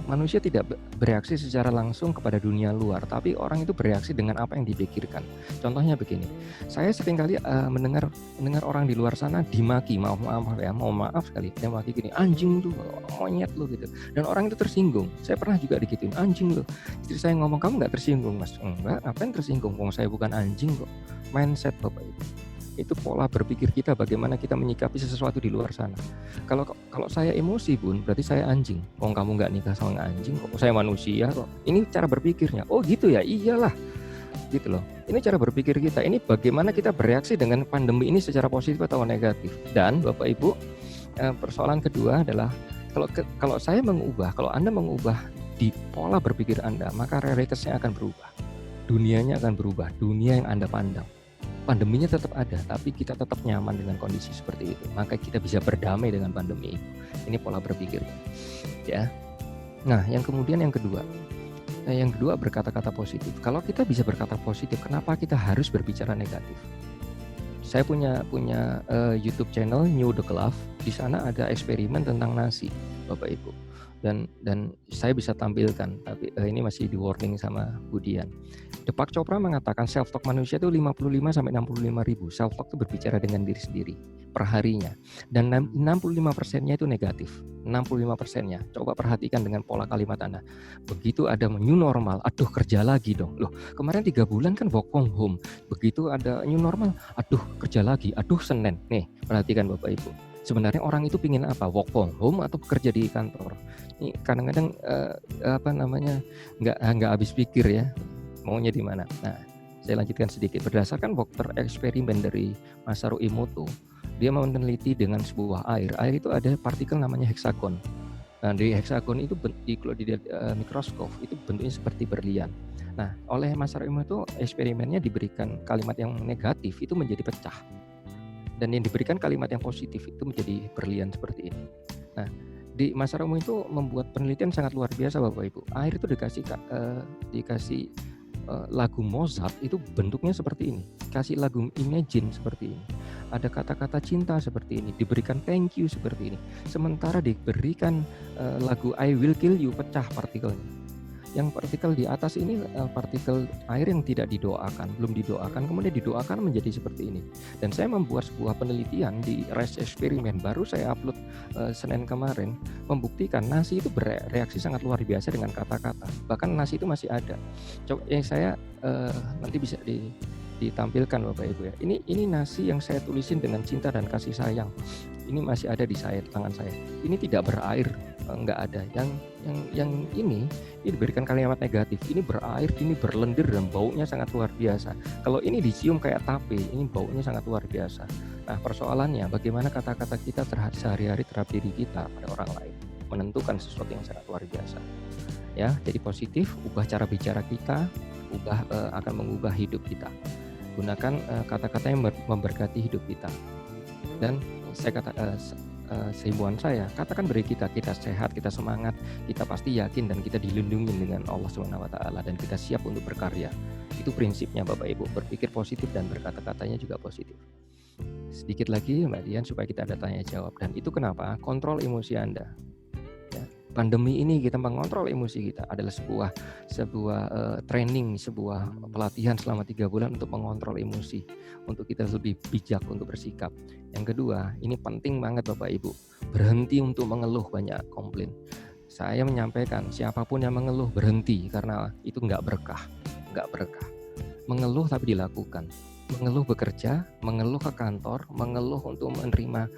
manusia tidak bereaksi secara langsung kepada dunia luar, tapi orang itu bereaksi dengan apa yang dipikirkan. Contohnya begini, saya seringkali mendengar orang di luar sana dimaki, maaf sekali, dia maki gini, anjing tuh, monyet lu gitu, dan orang itu tersinggung. Saya pernah juga digituin, anjing lu. Istri saya ngomong, kamu nggak tersinggung, Mas? Enggak, ngapain tersinggung? Wong saya bukan anjing kok. Mindset, Bapak Ibu. Itu pola berpikir kita, bagaimana kita menyikapi sesuatu di luar sana. Kalau saya emosi, Bun, berarti saya anjing. Kok kamu nggak nikah sama anjing? Kok saya manusia kok? Ini cara berpikirnya. Oh gitu ya, iyalah. gitu loh. Ini cara berpikir kita. Ini bagaimana kita bereaksi dengan pandemi ini secara positif atau negatif. Dan Bapak Ibu, persoalan kedua adalah kalau saya mengubah, kalau Anda mengubah di pola berpikir Anda, maka realitasnya akan berubah. Dunianya akan berubah, dunia yang Anda pandang. Pandeminya tetap ada, tapi kita tetap nyaman dengan kondisi seperti itu. Maka kita bisa berdamai dengan pandemi itu. Ini pola berpikir, ya. Nah, yang kedua berkata-kata positif. Kalau kita bisa berkata positif, kenapa kita harus berbicara negatif? Saya punya YouTube channel New The Glove. Di sana ada eksperimen tentang nasi, Bapak Ibu. Dan saya bisa tampilkan, tapi ini masih di warning sama Budian. Deepak Chopra mengatakan self-talk manusia itu 55-65 ribu. Self-talk itu berbicara dengan diri sendiri per harinya. Dan 65%-nya itu negatif. 65%-nya. Coba perhatikan dengan pola kalimat Anda. Begitu ada new normal, aduh kerja lagi dong. Loh, kemarin 3 bulan kan work from home. Begitu ada new normal, aduh kerja lagi, aduh Senin. Nih, perhatikan Bapak Ibu. Sebenarnya orang itu pingin apa? Work from home atau bekerja di kantor? Ini kadang-kadang nggak habis pikir ya, maunya di mana. Nah, saya lanjutkan sedikit. Berdasarkan dokter eksperimen dari Masaru Emoto, dia meneliti dengan sebuah air. Air itu ada partikel namanya heksagon. Nah, di heksagon itu kalau di mikroskop itu bentuknya seperti berlian. Nah, oleh Masaru Emoto eksperimennya diberikan kalimat yang negatif itu menjadi pecah. Dan yang diberikan kalimat yang positif itu menjadi berlian seperti ini. Nah, di Masaru itu membuat penelitian sangat luar biasa Bapak Ibu. Air itu dikasih lagu Mozart itu bentuknya seperti ini. Kasih lagu Imagine seperti ini. Ada kata-kata cinta seperti ini. Diberikan thank you seperti ini. Sementara diberikan lagu I Will Kill You, pecah partikelnya. Yang partikel di atas ini partikel air yang tidak didoakan, belum didoakan, kemudian didoakan menjadi seperti ini. Dan saya membuat sebuah penelitian di rice eksperimen, baru saya upload Senin kemarin, membuktikan nasi itu bereaksi sangat luar biasa dengan kata-kata. Bahkan nasi itu masih ada. Coba saya nanti bisa ditampilkan Bapak Ibu ya. Ini nasi yang saya tulisin dengan cinta dan kasih sayang. Ini masih ada di tangan saya. Ini tidak berair, enggak ada. Yang ini diberikan kalimat negatif. Ini berair, ini berlendir dan baunya sangat luar biasa. Kalau ini dicium kayak tape, ini baunya sangat luar biasa. Nah, persoalannya bagaimana kata-kata kita sehari-hari terhadap diri kita pada orang lain menentukan sesuatu yang sangat luar biasa. Ya, jadi positif, ubah cara bicara kita, akan mengubah hidup kita. Gunakan kata-kata yang memberkati hidup kita. Dan seimbuhan saya, katakan beri kita sehat, kita semangat, kita pasti yakin dan kita dilindungi dengan Allah SWT dan kita siap untuk berkarya. Itu prinsipnya Bapak Ibu, berpikir positif dan berkata-katanya juga positif. Sedikit lagi Mbak Dian supaya kita ada tanya jawab, dan itu kenapa? Kontrol emosi Anda. Pandemi ini kita mengontrol emosi kita adalah sebuah training, sebuah pelatihan selama 3 bulan untuk mengontrol emosi, untuk kita lebih bijak untuk bersikap. Yang kedua, ini penting banget Bapak Ibu, berhenti untuk mengeluh banyak komplain. Saya menyampaikan siapapun yang mengeluh berhenti, karena itu nggak berkah. Mengeluh tapi dilakukan. Mengeluh bekerja, mengeluh ke kantor, mengeluh untuk menerima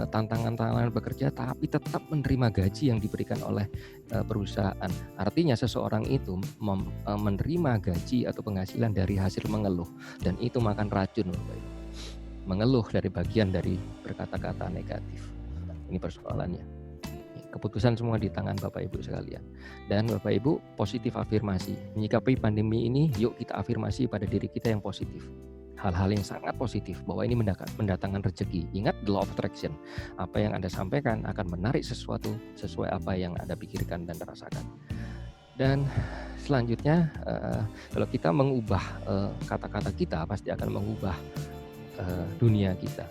tantangan-tantangan bekerja, tapi tetap menerima gaji yang diberikan oleh perusahaan. Artinya seseorang itu menerima gaji atau penghasilan dari hasil mengeluh, dan itu makan racun. Mengeluh dari bagian dari berkata-kata negatif. Ini persoalannya. Keputusan semua di tangan Bapak Ibu sekalian. Dan Bapak Ibu, positif afirmasi. Menyikapi pandemi ini, yuk kita afirmasi pada diri kita yang positif. Hal-hal yang sangat positif, bahwa ini mendatangkan rezeki. Ingat the law of attraction. Apa yang Anda sampaikan akan menarik sesuatu sesuai apa yang Anda pikirkan dan rasakan. Dan selanjutnya, kalau kita mengubah kata-kata kita, pasti akan mengubah dunia kita.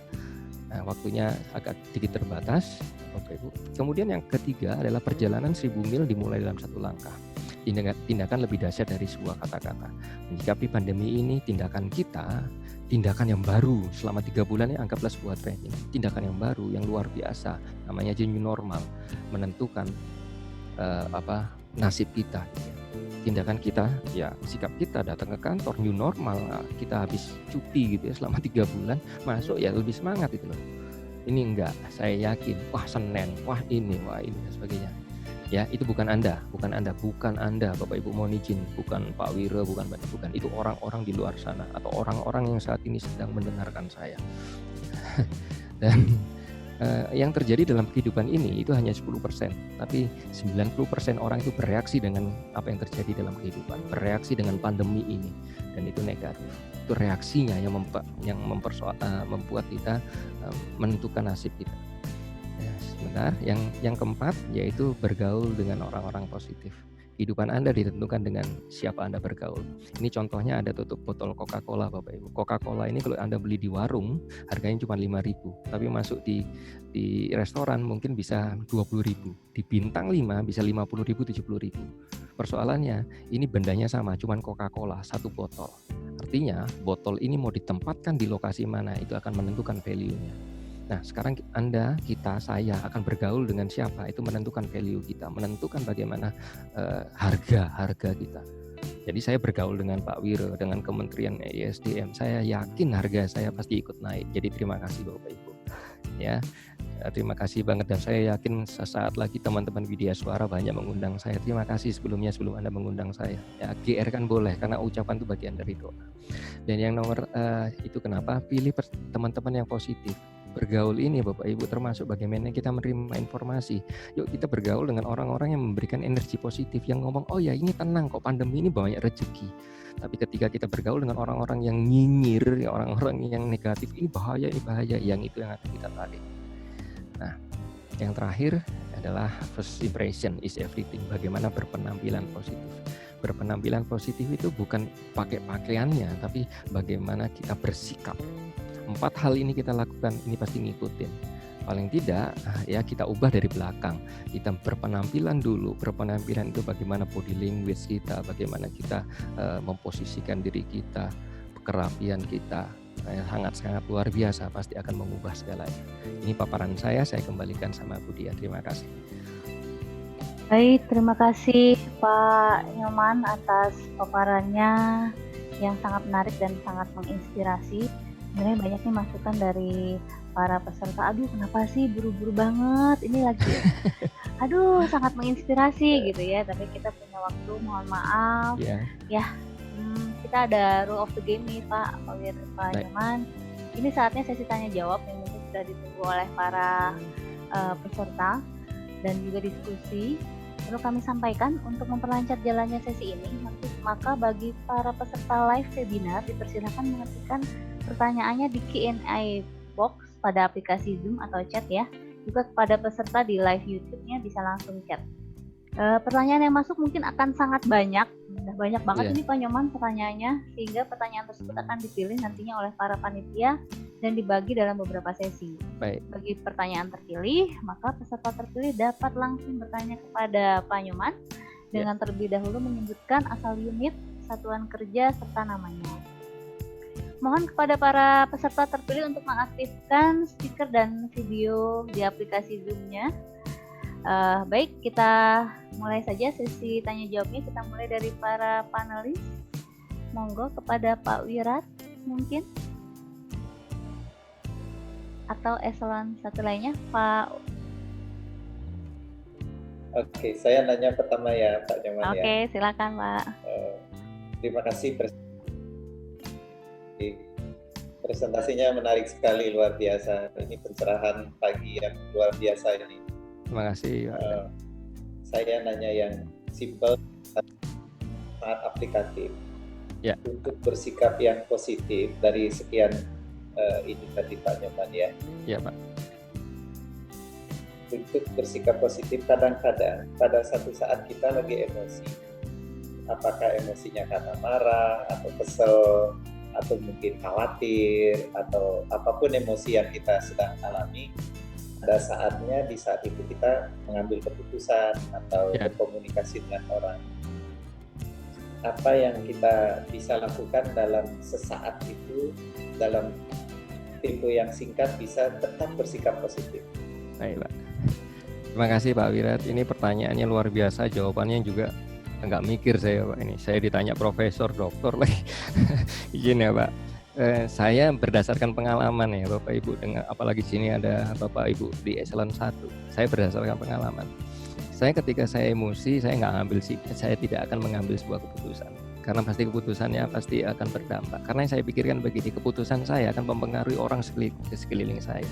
Nah, waktunya agak sedikit terbatas, Bapak Ibu. Kemudian yang ketiga adalah perjalanan 1000 mil dimulai dalam 1 langkah. Tindakan lebih dahsyat dari sebuah kata-kata. Menyikapi pandemi ini, tindakan yang baru selama 3 bulan ini anggaplah sebuah training. Tindakan yang baru, yang luar biasa, namanya new normal, menentukan nasib kita. Tindakan kita, ya sikap kita datang ke kantor new normal, kita habis cuti gitu ya selama 3 bulan, masuk ya lebih semangat gitu loh. Ini enggak, saya yakin, wah Senin, wah ini dan sebagainya. Ya, itu bukan Anda, bukan Anda, Bapak Ibu mohon izin, bukan Pak Wira, bukan. Itu orang-orang di luar sana atau orang-orang yang saat ini sedang mendengarkan saya. Dan yang terjadi dalam kehidupan ini itu hanya 10%, tapi 90% orang itu bereaksi dengan apa yang terjadi dalam kehidupan, bereaksi dengan pandemi ini, dan itu negatif. Itu reaksinya yang membuat kita menentukan nasib kita. Ya, sebentar, yang keempat yaitu bergaul dengan orang-orang positif. Kehidupan Anda ditentukan dengan siapa Anda bergaul. Ini contohnya ada tutup botol Coca-Cola, Bapak Ibu. Coca-Cola ini kalau Anda beli di warung harganya cuma 5.000, tapi masuk di restoran mungkin bisa 20.000. Di bintang 5 bisa 50.000, 70.000. Persoalannya ini bendanya sama, cuma Coca-Cola satu botol. Artinya botol ini mau ditempatkan di lokasi mana itu akan menentukan value-nya. Nah, sekarang Anda, kita, saya akan bergaul dengan siapa, itu menentukan value kita, menentukan bagaimana harga kita. Jadi saya bergaul dengan Pak Wira, dengan Kementerian ESDM, saya yakin harga saya pasti ikut naik. Jadi terima kasih Bapak Ibu. Ya, terima kasih banget, dan saya yakin sesaat lagi teman-teman Widya Suara banyak mengundang saya. Terima kasih sebelum Anda mengundang saya. Ya, GR kan boleh karena ucapan itu bagian dari doa. Dan yang nomor itu kenapa pilih teman-teman yang positif. Bergaul ini Bapak Ibu termasuk bagaimana kita menerima informasi. Yuk kita bergaul dengan orang-orang yang memberikan energi positif, yang ngomong, oh ya ini tenang kok, pandemi ini banyak rezeki. Tapi ketika kita bergaul dengan orang-orang yang nyinyir, ya, orang-orang yang negatif, ini bahaya, yang itu yang akan kita tarik. Nah, yang terakhir adalah first impression is everything. Bagaimana berpenampilan positif. Berpenampilan positif itu bukan pakai pakaiannya, tapi bagaimana kita bersikap. 4 hal ini kita lakukan, ini pasti ngikutin. Paling tidak ya kita ubah dari belakang. Kita berpenampilan dulu. Berpenampilan itu bagaimana body language kita, bagaimana kita memposisikan diri kita, kerapian kita. Sangat-sangat luar biasa, pasti akan mengubah segalanya. Ini paparan saya kembalikan sama Bu Dia. Terima kasih. Baik, terima kasih Pak Nyoman atas paparannya yang sangat menarik dan sangat menginspirasi. Sebenarnya banyak nih masukan dari para peserta. Aduh, kenapa sih buru-buru banget? Ini lagi, aduh, sangat menginspirasi gitu ya. Tapi kita punya waktu, mohon maaf. Ya, kita ada rule of the game nih Pak Nyoman. Ini saatnya sesi tanya jawab yang mungkin sudah ditunggu oleh para peserta dan juga diskusi. Perlu kami sampaikan untuk memperlancar jalannya sesi ini, maka bagi para peserta live webinar dipersilakan mengetikkan pertanyaannya di Q&A box pada aplikasi Zoom atau chat ya. Juga kepada peserta di live YouTube-nya bisa langsung chat. Pertanyaan yang masuk mungkin akan sangat banyak. Udah banyak banget ini Pak Nyoman pertanyaannya, sehingga pertanyaan tersebut akan dipilih nantinya oleh para panitia dan dibagi dalam beberapa sesi. Baik. Bagi pertanyaan terpilih, maka peserta terpilih dapat langsung bertanya kepada Pak Nyoman dengan terlebih dahulu menyebutkan asal unit, satuan kerja, serta namanya. Mohon kepada para peserta terpilih untuk mengaktifkan speaker dan video di aplikasi Zoom-nya. Baik, kita mulai saja sesi tanya jawabnya. Kita mulai dari para panelis. Monggo kepada Pak Wirat mungkin, atau eselon satu lainnya, Pak. Oke, saya nanya pertama ya Pak Nyoman. Oke, silakan Pak. Terima kasih presentasinya menarik sekali, luar biasa. Ini pencerahan pagi yang luar biasa ini. Terima kasih. Saya nanya yang simple, sangat aplikatif. Ya. Untuk bersikap yang positif dari sekian ini tadi Pak Nyoman ya. Ya Pak. Untuk bersikap positif, kadang-kadang pada satu saat kita lagi emosi. Apakah emosinya karena marah atau kesel, atau mungkin khawatir, atau apapun emosi yang kita sedang alami, ada saatnya di saat itu kita mengambil keputusan atau berkomunikasi dengan orang. Apa yang kita bisa lakukan dalam sesaat itu, dalam tempo yang singkat, bisa tetap bersikap positif? Baik Pak. Terima kasih Pak Wirat. Ini pertanyaannya luar biasa, jawabannya juga nggak mikir saya Pak. Ini saya ditanya profesor, doktor lagi. Izin ya Pak. Saya berdasarkan pengalaman ya Bapak Ibu, dengan apalagi sini ada Bapak Ibu di eselon 1. Saya berdasarkan pengalaman. Saya ketika saya emosi, saya tidak akan mengambil sebuah keputusan. Karena pasti keputusannya pasti akan berdampak. Karena yang saya pikirkan begini, keputusan saya akan mempengaruhi orang sekeliling saya.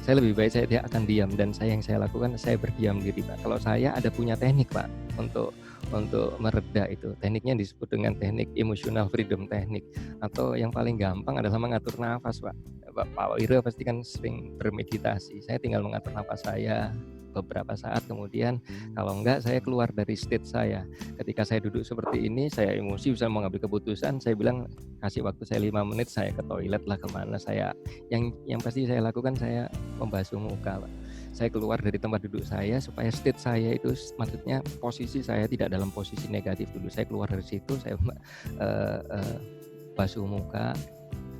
Saya lebih baik saya tidak akan diam, dan yang saya lakukan, saya berdiam diri, Pak. Kalau saya ada punya teknik, Pak, untuk mereda itu. Tekniknya disebut dengan teknik emotional freedom technique, atau yang paling gampang adalah mengatur nafas, Pak. Pak Wira pasti kan sering bermeditasi. Saya tinggal mengatur nafas saya beberapa saat, kemudian kalau enggak saya keluar dari state saya. Ketika saya duduk seperti ini, saya emosi, bisa mengambil keputusan, saya bilang kasih waktu saya 5 menit, saya ke toilet lah kemana, saya yang pasti saya lakukan, saya membasuh muka, Pak. Saya keluar dari tempat duduk saya supaya state saya itu, maksudnya posisi saya tidak dalam posisi negatif dulu. Saya keluar dari situ, saya basuh muka.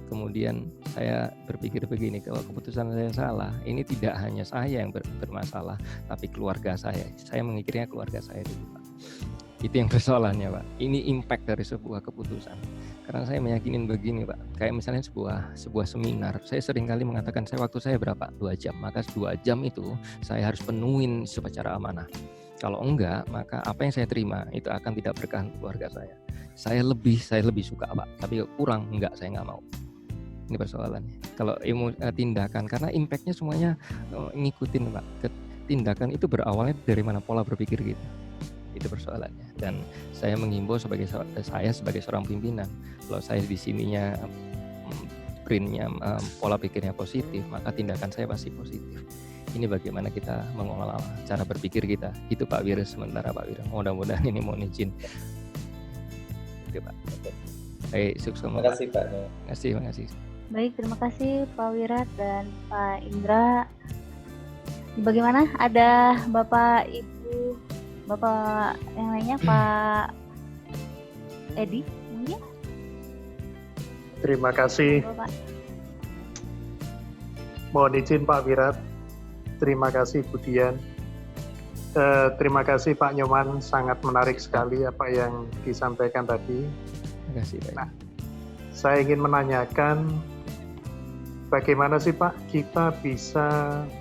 Kemudian saya berpikir begini, kalau keputusan saya salah, ini tidak hanya saya yang bermasalah, tapi keluarga saya. Saya memikirnya keluarga saya dulu, Pak. Itu yang persoalannya, Pak. Ini impact dari sebuah keputusan. Karena saya meyakinin begini, Pak. Kayak misalnya sebuah seminar, saya sering kali mengatakan waktu saya berapa? 2 jam. Maka 2 jam itu saya harus penuhin secara amanah. Kalau enggak, maka apa yang saya terima itu akan tidak berkah untuk keluarga saya. Saya lebih suka, Pak. Tapi kurang, enggak, saya enggak mau. Ini persoalannya. Kalau tindakan, karena impactnya semuanya ngikutin, Pak. Tindakan itu berawalnya dari mana, pola berpikir kita. Itu persoalannya. Dan saya menghimbau sebagai seorang pimpinan, kalau saya di sininya printnya pola pikirnya positif, maka tindakan saya pasti positif. Ini bagaimana kita mengolah cara berpikir kita. Itu Pak Wira sementara, Pak Wira. Mudah-mudahan ini mohon izin. Oke, Pak. Baik, sukses. Terima kasih, Pak. Terima kasih. Baik, terima kasih Pak Wirat dan Pak Indra. Bagaimana? Ada Bapak Ibu, Bapak yang lainnya, Pak Edi mungkin? Terima kasih. Bapak. Mohon izin Pak Wirat. Terima kasih Bu Dian. Terima kasih Pak Nyoman, sangat menarik sekali apa yang disampaikan tadi. Terima kasih, Pak. Nah, saya ingin menanyakan, bagaimana sih Pak kita bisa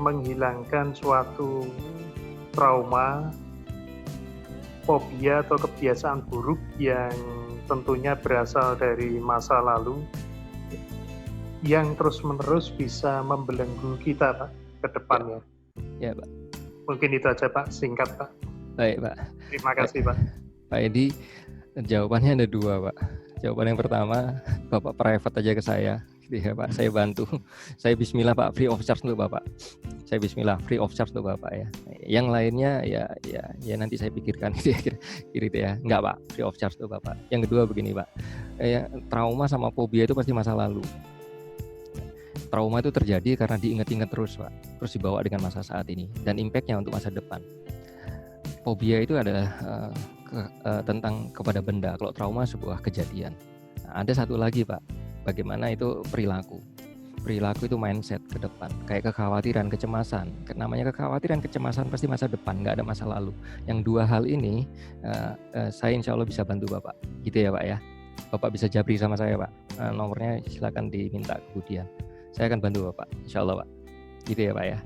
menghilangkan suatu trauma, fobia atau kebiasaan buruk yang tentunya berasal dari masa lalu yang terus-menerus bisa membelenggu kita, Pak, ke depannya. Ya, Pak. Mungkin itu aja, Pak, singkat, Pak. Baik, Pak. Terima kasih, Pak. Pak Edi, jawabannya ada 2, Pak. Jawaban yang pertama, Bapak private aja ke saya. Gitu ya, Pak. Saya bantu. Saya bismillah, Pak, free of charge untuk Bapak. Saya bismillah, free of charge untuk Bapak ya. Yang lainnya ya nanti saya pikirkan gitu ya. Enggak, Pak, free of charge untuk Bapak. Yang kedua begini, Pak. Trauma sama fobia itu pasti masa lalu. Trauma itu terjadi karena diingat-ingat terus, Pak. Terus dibawa dengan masa saat ini dan impact-nya untuk masa depan. Fobia itu adalah tentang kepada benda. Kalau trauma sebuah kejadian. Nah, ada satu lagi, Pak. Bagaimana itu perilaku. Perilaku itu mindset ke depan. Kayak kekhawatiran, kecemasan. Namanya kekhawatiran, kecemasan pasti masa depan, nggak ada masa lalu. Yang 2 hal ini saya insya Allah bisa bantu Bapak. Gitu ya, Pak ya. Bapak bisa jabri sama saya, Pak. Nomornya silakan diminta kemudian. Saya akan bantu Bapak, insya Allah, Pak. Gitu ya, Pak ya.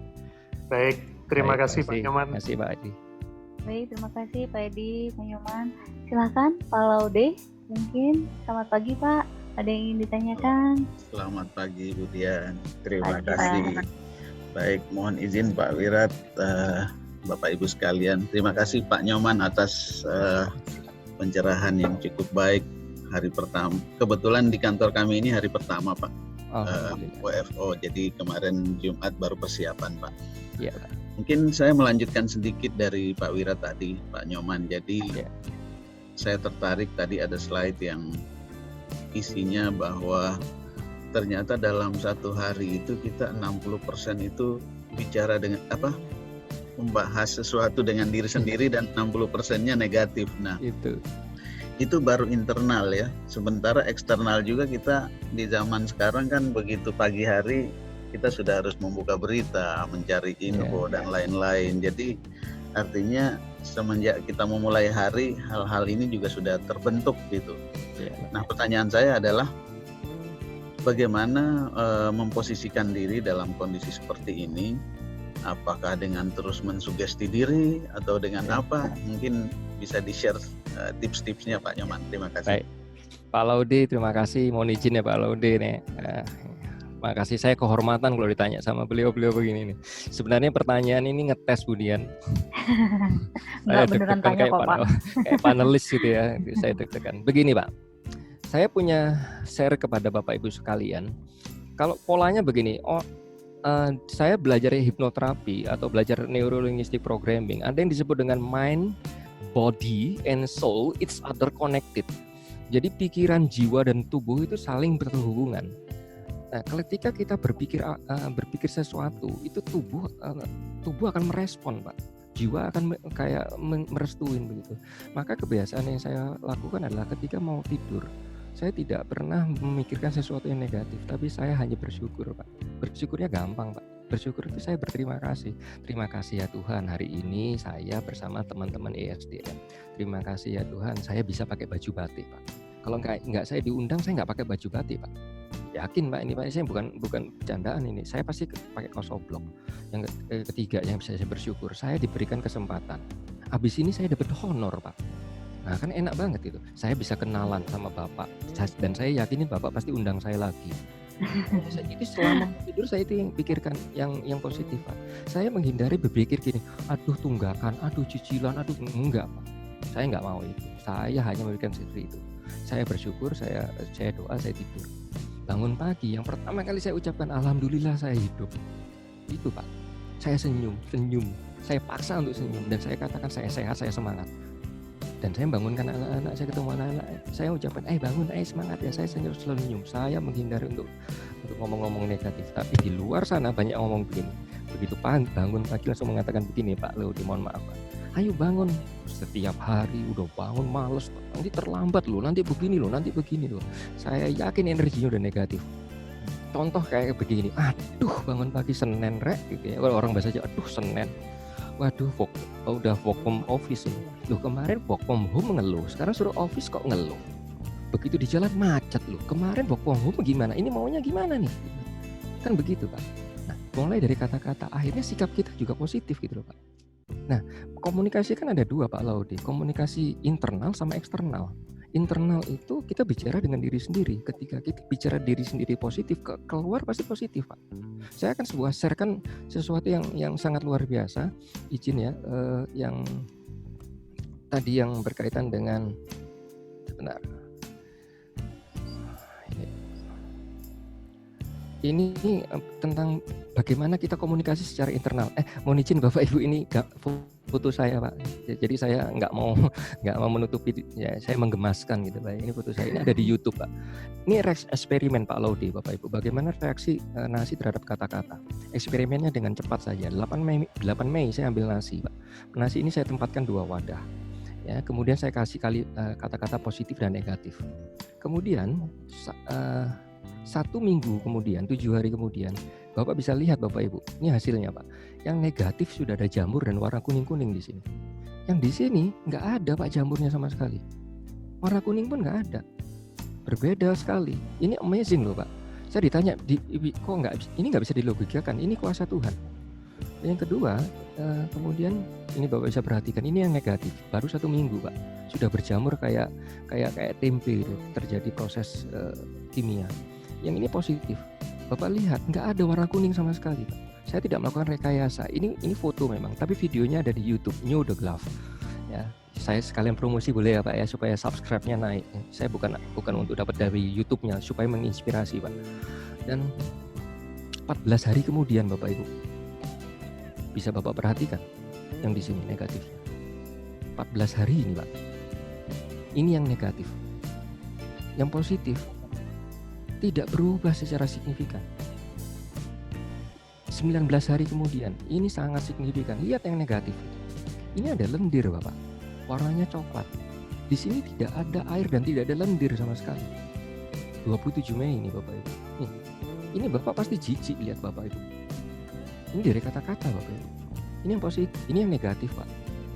Baik, terima kasih Pak Nyoman. Terima kasih, Pak Edi. Baik, terima kasih Pak Edi, Pak Nyoman. Silakan Pak Laude, mungkin. Selamat pagi, Pak. Ada yang ingin ditanyakan? Selamat pagi, Bu Dian. Terima Pagi, kasih. Pak. Baik, mohon izin Pak Wirat, Bapak Ibu sekalian. Terima kasih Pak Nyoman atas pencerahan yang cukup baik hari pertama. Kebetulan di kantor kami ini hari pertama, Pak. WFO, jadi kemarin Jumat baru persiapan, Pak. Iya, Pak. Mungkin saya melanjutkan sedikit dari Pak Wirat tadi, Pak Nyoman. Jadi saya tertarik tadi ada slide yang isinya bahwa ternyata dalam satu hari itu kita 60% itu bicara dengan membahas sesuatu dengan diri sendiri dan 60%-nya negatif. Nah, itu baru internal ya. Sementara eksternal juga kita di zaman sekarang kan begitu pagi hari kita sudah harus membuka berita, mencari info dan lain-lain. Jadi artinya semenjak kita memulai hari, hal-hal ini juga sudah terbentuk gitu. Nah, pertanyaan saya adalah bagaimana memposisikan diri dalam kondisi seperti ini Apakah dengan terus mensugesti diri atau dengan apa? Mungkin bisa di-share tips-tipsnya Pak Nyoman. Terima kasih. Baik. Pak Laude, terima kasih. Mohon izin ya Pak Laude nih. Makasih, saya kehormatan kalau ditanya sama beliau-beliau begini nih. Sebenarnya pertanyaan ini ngetes Budian. Enggak beneran tanya kok Pak. Kayak panelis gitu ya, saya deg-degan. Begini Pak, saya punya share kepada Bapak Ibu sekalian. Kalau polanya begini, saya belajar hipnoterapi atau belajar neurolinguistic programming. Ada yang disebut dengan mind, body, and soul, it's other connected. Jadi pikiran, jiwa, dan tubuh itu saling berhubungan. Nah, ketika kita berpikir sesuatu, itu tubuh akan merespon, Pak. Jiwa akan kayak merestuin begitu. Maka kebiasaan yang saya lakukan adalah ketika mau tidur, saya tidak pernah memikirkan sesuatu yang negatif, tapi saya hanya bersyukur, Pak. Bersyukurnya gampang, Pak. Bersyukur itu saya berterima kasih. Terima kasih ya Tuhan, hari ini saya bersama teman-teman ESDM. Terima kasih ya Tuhan, saya bisa pakai baju batik, Pak. Kalau nggak saya diundang, saya nggak pakai baju batik, Pak. Yakin Pak, ini Pak, saya bukan bercandaan ini. Saya pasti pakai kaos oblong. Yang ketiga yang bisa saya bersyukur, saya diberikan kesempatan. Habis ini saya dapat honor, Pak. Nah kan enak banget itu. Saya bisa kenalan sama Bapak. Dan saya yakinin Bapak pasti undang saya lagi. Jadi selama tidur saya itu yang pikirkan yang positif, Pak. Saya menghindari berpikir gini, aduh tunggakan, aduh cicilan, aduh enggak, Pak. Saya enggak mau itu. Saya hanya memberikan seperti itu. Saya bersyukur, saya doa, saya tidur. Bangun pagi, yang pertama kali saya ucapkan alhamdulillah saya hidup. Itu Pak. Saya senyum. Saya paksa untuk senyum dan saya katakan saya sehat, saya semangat. Dan saya bangunkan anak-anak, saya ketemu anak-anak, saya ucapkan, bangun, semangat ya, saya senyum. Saya menghindari untuk ngomong-ngomong negatif. Tapi di luar sana banyak ngomong begini. Begitu bangun pagi langsung mengatakan begini, Pak Laude, mohon maaf Pak. Ayo bangun, setiap hari udah bangun males, nanti terlambat loh, nanti begini loh. Saya yakin energinya udah negatif. Contoh kayak begini, aduh bangun pagi Senin rek gitu ya. Kalau orang bahasa Jawa, aduh Senin. Waduh, udah work from office ini. Loh kemarin work from home ngeluh, sekarang suruh office kok ngeluh. Begitu di jalan macet loh. Kemarin work from home gimana? Ini maunya gimana nih? Kan begitu Pak. Nah, mulai dari kata-kata, akhirnya sikap kita juga positif gitu loh Pak. Nah, komunikasi kan ada dua Pak Laude, komunikasi internal sama eksternal. Internal itu kita bicara dengan diri sendiri. Ketika kita bicara diri sendiri positif, keluar pasti positif Pak. Saya akan sharekan sesuatu yang sangat luar biasa. Izin ya, yang tadi yang berkaitan dengan sebentar. Ini tentang bagaimana kita komunikasi secara internal. Mohon izin Bapak Ibu, ini foto saya Pak. Jadi saya nggak mau menutupi, ya saya menggemaskan gitu Pak. Ini foto saya, ini ada di YouTube Pak. Ini eksperimen Pak Laude Bapak Ibu. Bagaimana reaksi nasi terhadap kata-kata. Eksperimennya dengan cepat saja. 8 Mei saya ambil nasi Pak. Nasi ini saya tempatkan 2 wadah. Ya, kemudian saya kasih kata-kata positif dan negatif. Kemudian 1 minggu kemudian, 7 hari kemudian, Bapak bisa lihat Bapak Ibu, ini hasilnya Pak. Yang negatif sudah ada jamur dan warna kuning-kuning di sini. Yang di sini nggak ada Pak jamurnya sama sekali. Warna kuning pun nggak ada. Berbeda sekali. Ini amazing loh Pak. Saya ditanya, kok ini nggak bisa dilogikakan? Ini kuasa Tuhan. Yang kedua, kemudian ini Bapak bisa perhatikan, ini yang negatif. Baru 1 minggu Pak, sudah berjamur kayak tempe itu, terjadi proses kimia. Yang ini positif. Bapak lihat nggak ada warna kuning sama sekali Pak. Saya tidak melakukan rekayasa. Ini foto memang, tapi videonya ada di YouTube New The Glove. Ya, saya sekalian promosi boleh ya Pak ya, supaya subscribe-nya naik. Saya bukan untuk dapat dari YouTube-nya, supaya menginspirasi Pak. Dan 14 hari kemudian Bapak Ibu, bisa Bapak perhatikan yang di sini negatifnya. 14 hari ini Pak. Ini yang negatif. Yang positif tidak berubah secara signifikan. 19 hari kemudian, ini sangat signifikan. Lihat yang negatif. Ini ada lendir Bapak. Warnanya coklat. Di sini tidak ada air dan tidak ada lendir sama sekali. 27 Mei ini Bapak Ibu. Ini Bapak pasti jijik lihat Bapak Ibu. Ini dari kata-kata Bapak Ibu. Ini yang positif, ini yang negatif Pak.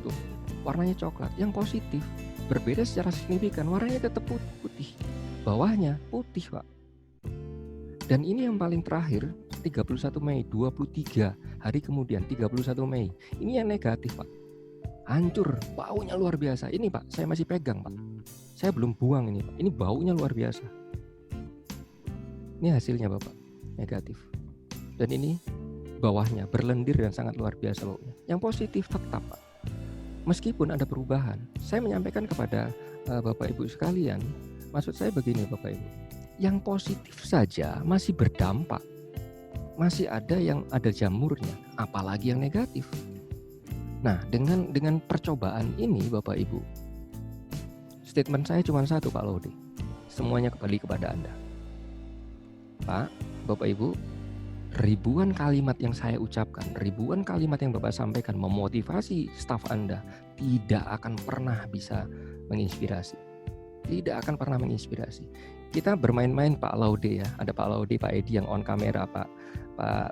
Tuh, warnanya coklat. Yang positif berbeda secara signifikan. Warnanya tetap putih. Bawahnya putih Pak. Dan ini yang paling terakhir, 31 Mei, 23 hari kemudian 31 Mei. Ini yang negatif, Pak. Hancur, baunya luar biasa. Ini Pak, saya masih pegang Pak. Saya belum buang ini Pak. Ini baunya luar biasa. Ini hasilnya Bapak, negatif. Dan ini bawahnya berlendir dan sangat luar biasa baunya. Yang positif tetap Pak. Meskipun ada perubahan, saya menyampaikan kepada Bapak Ibu sekalian, maksud saya begini Bapak Ibu, yang positif saja masih berdampak, masih ada yang ada jamurnya, apalagi yang negatif. Nah, dengan percobaan ini Bapak Ibu, statement saya cuma satu Pak Laude, semuanya kembali kepada Anda. Pak, Bapak Ibu, ribuan kalimat yang saya ucapkan, ribuan kalimat yang Bapak sampaikan memotivasi staf Anda tidak akan pernah bisa menginspirasi. Tidak akan pernah menginspirasi. Kita bermain-main Pak Laude ya, ada Pak Laude, Pak Edi yang on kamera, Pak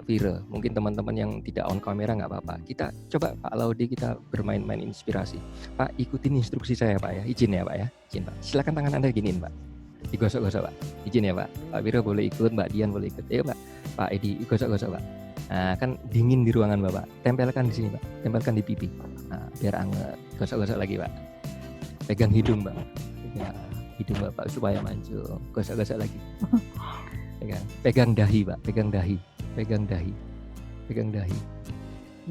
Vira. Mungkin teman-teman yang tidak on kamera nggak apa-apa. Kita coba Pak Laude kita bermain-main inspirasi. Pak, ikutin instruksi saya Pak ya, izin ya Pak ya, izin Pak. Silakan tangan Anda giniin Pak. Digosok-gosok Pak, izin ya Pak. Pak Vira boleh ikut, Mbak Dian boleh ikut. Ayo Pak. Pak Edi, gosok-gosok Pak. Nah, kan dingin di ruangan Bapak. Tempelkan di sini Pak. Tempelkan di pipi. Nah, biar anget. Gosok-gosok lagi Pak. Pegang hidung Pak. Ya, hidung Bapak supaya mancung. Gosok-gosok lagi. Pegang dahi Pak. Pegang dahi. Pegang dahi. Pegang dahi.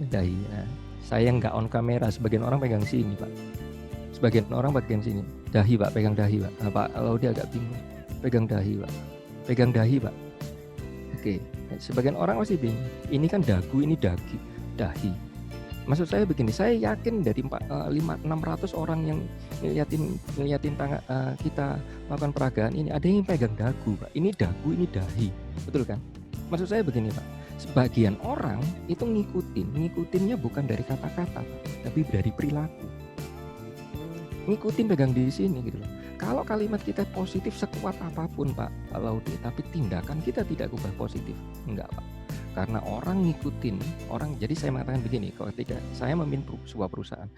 Dahi. Nah, saya nggak on kamera. Sebagian orang pegang sini Pak. Sebagian orang bagian sini. Dahi Pak. Pegang dahi Pak. Nah, Pak kalau dia agak bingung. Pegang dahi Pak. Pegang dahi Pak. Oke, sebagian orang masih bingung. Ini kan dagu, ini dahi. Maksud saya begini, saya yakin dari 500-600 orang yang ngeliatin tangan kita melakukan peragaan ini, ada yang pegang dagu, Pak. Ini dagu, ini dahi, betul kan? Maksud saya begini, Pak. Sebagian orang itu ngikutinnya bukan dari kata-kata, tapi dari perilaku. Ngikutin pegang di sini gitu loh. Kalau kalimat kita positif sekuat apapun Pak Laude, tapi tindakan kita tidak ubah positif, enggak Pak. Karena orang ngikutin, jadi saya mengatakan begini, ketika saya memimpin sebuah perusahaan,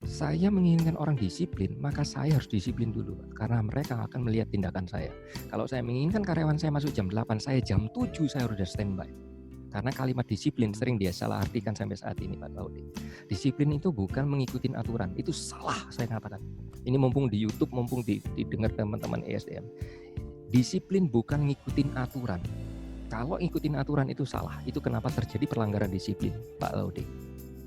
saya menginginkan orang disiplin, maka saya harus disiplin dulu Pak, karena mereka akan melihat tindakan saya. Kalau saya menginginkan karyawan saya masuk jam 8, saya jam 7 saya harus sudah standby. Karena kalimat disiplin sering dia salah artikan sampai saat ini Pak Laude. Disiplin itu bukan mengikuti aturan, itu salah saya katakan. Ini mumpung di YouTube, mumpung didengar teman-teman ESDM. Disiplin bukan ngikutin aturan. Kalau ngikutin aturan itu salah. Itu kenapa terjadi pelanggaran disiplin Pak Laude,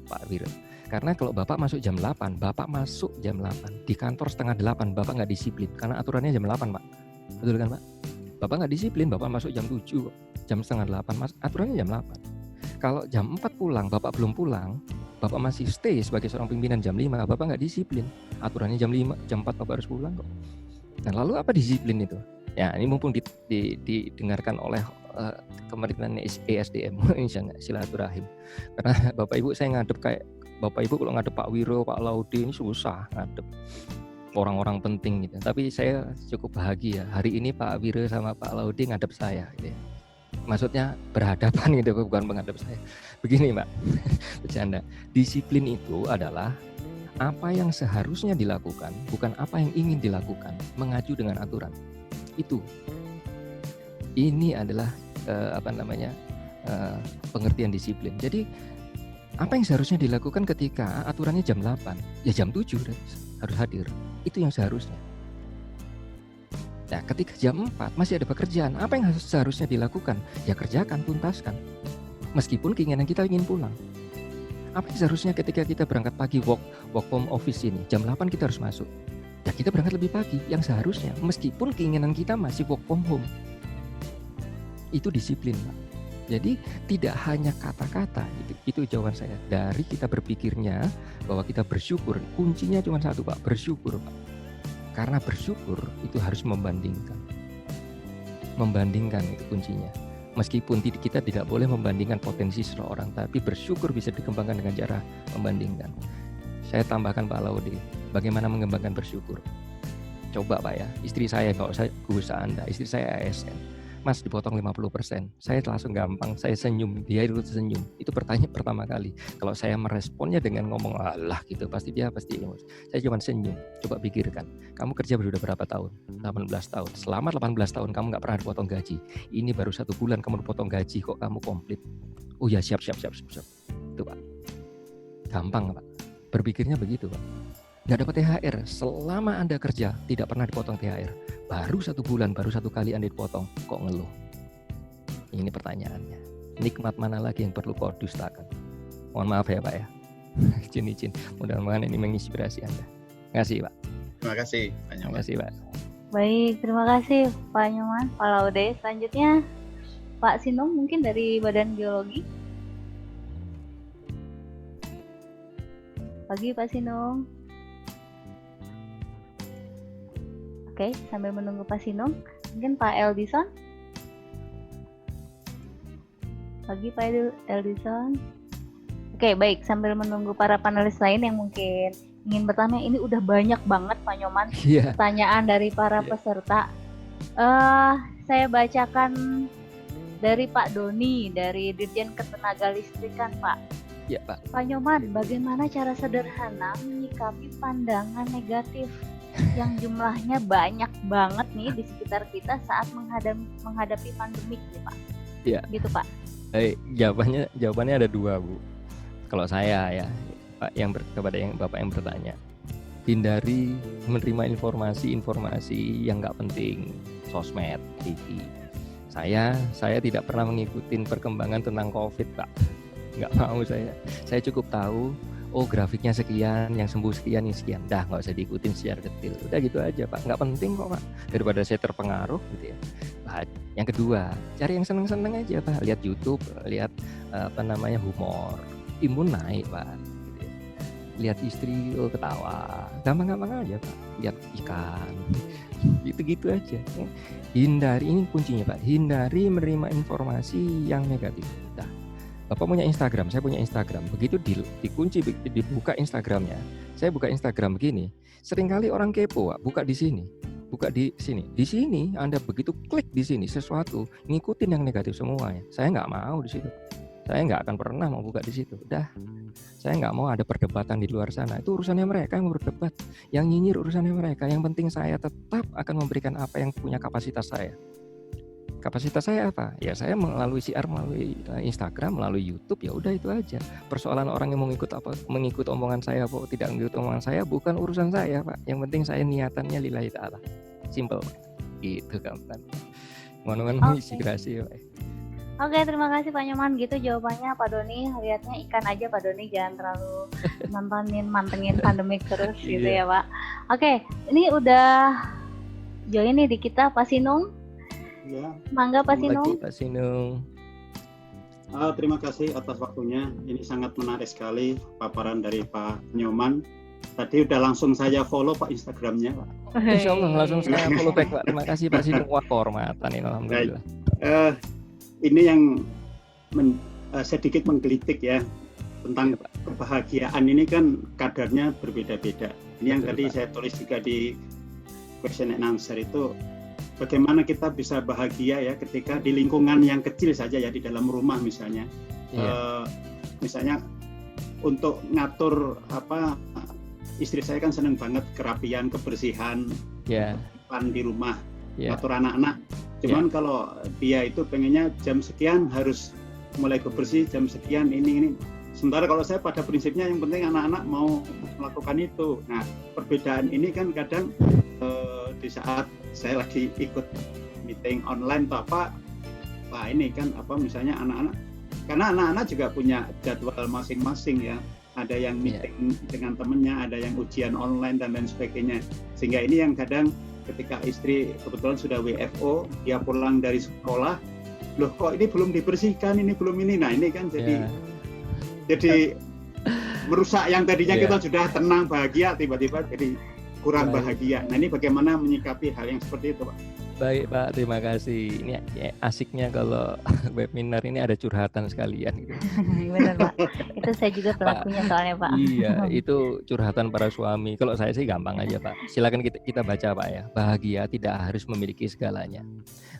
Pak Vira. Karena kalau Bapak masuk jam 8, Bapak masuk jam 8, di kantor setengah 8, Bapak nggak disiplin. Karena aturannya jam 8 Pak. Betul kan Pak? Bapak nggak disiplin, Bapak masuk jam 7, jam setengah 8, aturannya jam 8. Kalau jam 4 pulang, Bapak belum pulang, Bapak masih stay sebagai seorang pimpinan jam 5, Bapak nggak disiplin. Aturannya jam 5, jam 4 Bapak harus pulang kok. Nah lalu apa disiplin itu? Ya ini mumpung didengarkan oleh Kementerian ESDM, insya Allah silaturahim. Karena Bapak Ibu saya ngadep kayak, Bapak Ibu kalau ngadep Pak Wiro, Pak Laude ini susah ngadep orang-orang penting gitu. Tapi saya cukup bahagia hari ini Pak Wiro sama Pak Laude ngadep saya gitu. Maksudnya berhadapan gitu, bukan menghadap saya. Begini Mbak, bercanda. Disiplin itu adalah apa yang seharusnya dilakukan, bukan apa yang ingin dilakukan, mengacu dengan aturan. Itu. Ini adalah pengertian disiplin. Jadi apa yang seharusnya dilakukan ketika aturannya jam 8, ya jam 7 harus hadir. Itu yang seharusnya. Nah, ketika jam 4 masih ada pekerjaan, apa yang seharusnya dilakukan? Ya kerjakan, tuntaskan. Meskipun keinginan kita ingin pulang. Apa yang seharusnya ketika kita berangkat pagi work from office ini, jam 8 kita harus masuk. Ya kita berangkat lebih pagi, yang seharusnya. Meskipun keinginan kita masih work from home. Itu disiplin, Pak. Jadi tidak hanya kata-kata, itu jawaban saya. Dari kita berpikirnya bahwa kita bersyukur, kuncinya cuma satu Pak, bersyukur Pak. Karena bersyukur itu harus membandingkan. Membandingkan itu kuncinya. Meskipun kita tidak boleh membandingkan potensi seseorang, tapi bersyukur bisa dikembangkan dengan cara membandingkan. Saya tambahkan Pak Laude, bagaimana mengembangkan bersyukur. Coba Pak ya, istri saya, kalau saya guru Anda, istri saya ASN. Mas dipotong 50%. Saya langsung gampang, saya senyum, dia itu senyum. Itu pertanyaan pertama kali. Kalau saya meresponnya dengan ngomong alah gitu, pasti emosi. Saya cuma senyum. Coba pikirkan, kamu kerja sudah berapa tahun? 18 tahun. Selama 18 tahun kamu nggak pernah dipotong gaji. Ini baru 1 bulan kamu dipotong gaji, kok kamu komplit? Oh ya, siap. Itu Pak. Gampang Pak. Berpikirnya begitu Pak. Nggak dapat THR selama Anda kerja, tidak pernah dipotong THR. Baru 1 bulan, baru 1 kali Anda dipotong, kok ngeluh? Ini pertanyaannya. Nikmat mana lagi yang perlu kau dustakan? Mohon maaf ya Pak ya. Izin. Mudah-mudahan ini menginspirasi Anda. Terima kasih Pak. Terima kasih Pak Nyoman. Terima kasih Pak. Baik, terima kasih Pak Nyoman, Pak Laude. Selanjutnya Pak Sinung mungkin dari Badan Geologi. Pagi Pak Sinung. Oke, sambil menunggu Pak Sinung, mungkin Pak Eldison. Pagi Pak Eldison. Oke, baik, sambil menunggu para panelis lain yang mungkin ingin bertanya, ini udah banyak banget Pak Nyoman pertanyaan dari para peserta. Saya bacakan dari Pak Doni, dari Dirjen Ketenagalistrikan Pak. Ya Pak. Pak Nyoman, bagaimana cara sederhana menyikapi pandangan negatif yang jumlahnya banyak banget nih di sekitar kita saat menghadapi pandemik nih Pak? Iya. Gitu Pak. Jawabannya ada 2 Bu. Kalau saya ya Pak, kepada Bapak yang bertanya, hindari menerima informasi yang nggak penting, sosmed, TV. Saya tidak pernah mengikuti perkembangan tentang COVID Pak. Nggak mau saya. Saya cukup tahu, oh grafiknya sekian, yang sembuh sekian, yang sekian. Dah nggak usah diikutin secara detail. Udah gitu aja Pak. Nggak penting kok Pak. Daripada saya terpengaruh gitu ya. Nah, yang kedua, cari yang seneng-seneng aja Pak. Lihat YouTube, lihat humor. Imun naik Pak. Gitu ya. Lihat istri ketawa. Gampang-gampang aja Pak. Lihat ikan. Gitu-gitu aja. Hindari, ini kuncinya Pak. Hindari menerima informasi yang negatif. Nah, Bapak punya Instagram, saya punya Instagram. Begitu dikunci, dibuka Instagramnya. Saya buka Instagram begini. Seringkali orang kepo, Pak, buka di sini, buka di sini. Di sini Anda begitu klik di sini sesuatu, ngikutin yang negatif semuanya. Saya nggak mau di situ. Saya nggak akan pernah mau buka di situ. Udah, saya nggak mau ada perdebatan di luar sana. Itu urusannya mereka yang berdebat. Yang nyinyir urusannya mereka. Yang penting saya tetap akan memberikan apa yang punya kapasitas saya. Kapasitas saya apa? Ya saya melalui siar, melalui Instagram, melalui YouTube, ya udah itu aja. Persoalan orang yang mengikut omongan saya atau tidak mengikut omongan saya bukan urusan saya Pak. Yang penting saya niatannya lillahi ta'ala. Simple Pak. Gitu gampang. Mohon menginspirasi Pak. Oke, terima kasih Pak Nyoman. Gitu jawabannya Pak Doni. Lihatnya ikan aja Pak Doni, jangan terlalu mantengin pandemik terus gitu ya Pak. Oke, ini udah join nih di kita Pak Sinung. Ya. Mangga Pak Sinung. Pak Sinung. Terima kasih atas waktunya. Ini sangat menarik sekali paparan dari Pak Nyoman. Tadi udah langsung saya follow Pak Instagramnya Pak. Insya Allah langsung saya follow back Pak. Terima kasih Pak Sinung. Wah, kehormatan ini alhamdulillah. Ini yang sedikit menggelitik ya tentang kebahagiaan ini kan kadarnya berbeda-beda. Ini yang tadi saya tulis juga di question and answer itu. Bagaimana kita bisa bahagia ya ketika di lingkungan yang kecil saja ya, di dalam rumah misalnya. Misalnya untuk ngatur istri saya kan seneng banget kerapian, kebersihan, di rumah, ngatur anak-anak. Cuman kalau dia itu pengennya jam sekian harus mulai bebersih, jam sekian ini. Sementara kalau saya pada prinsipnya yang penting anak-anak mau melakukan itu. Nah, perbedaan ini kan kadang di saat saya lagi ikut meeting online atau ini kan misalnya anak-anak, karena anak-anak juga punya jadwal masing-masing ya, ada yang meeting dengan temennya, ada yang ujian online dan lain sebagainya, sehingga ini yang kadang ketika istri kebetulan sudah WFO, dia pulang dari sekolah, loh kok ini belum dibersihkan, ini belum ini, nah ini kan jadi merusak yang tadinya kita sudah tenang bahagia, tiba-tiba jadi kurang bahagia. Nah ini bagaimana menyikapi hal yang seperti itu Pak? Baik Pak, terima kasih. Ini ya, asiknya kalau webinar ini ada curhatan sekalian. Gitu. Benar Pak, itu saya juga pelakunya soalnya Pak. Iya, itu curhatan para suami. Kalau saya sih gampang aja Pak. Silakan kita baca Pak ya. Bahagia tidak harus memiliki segalanya.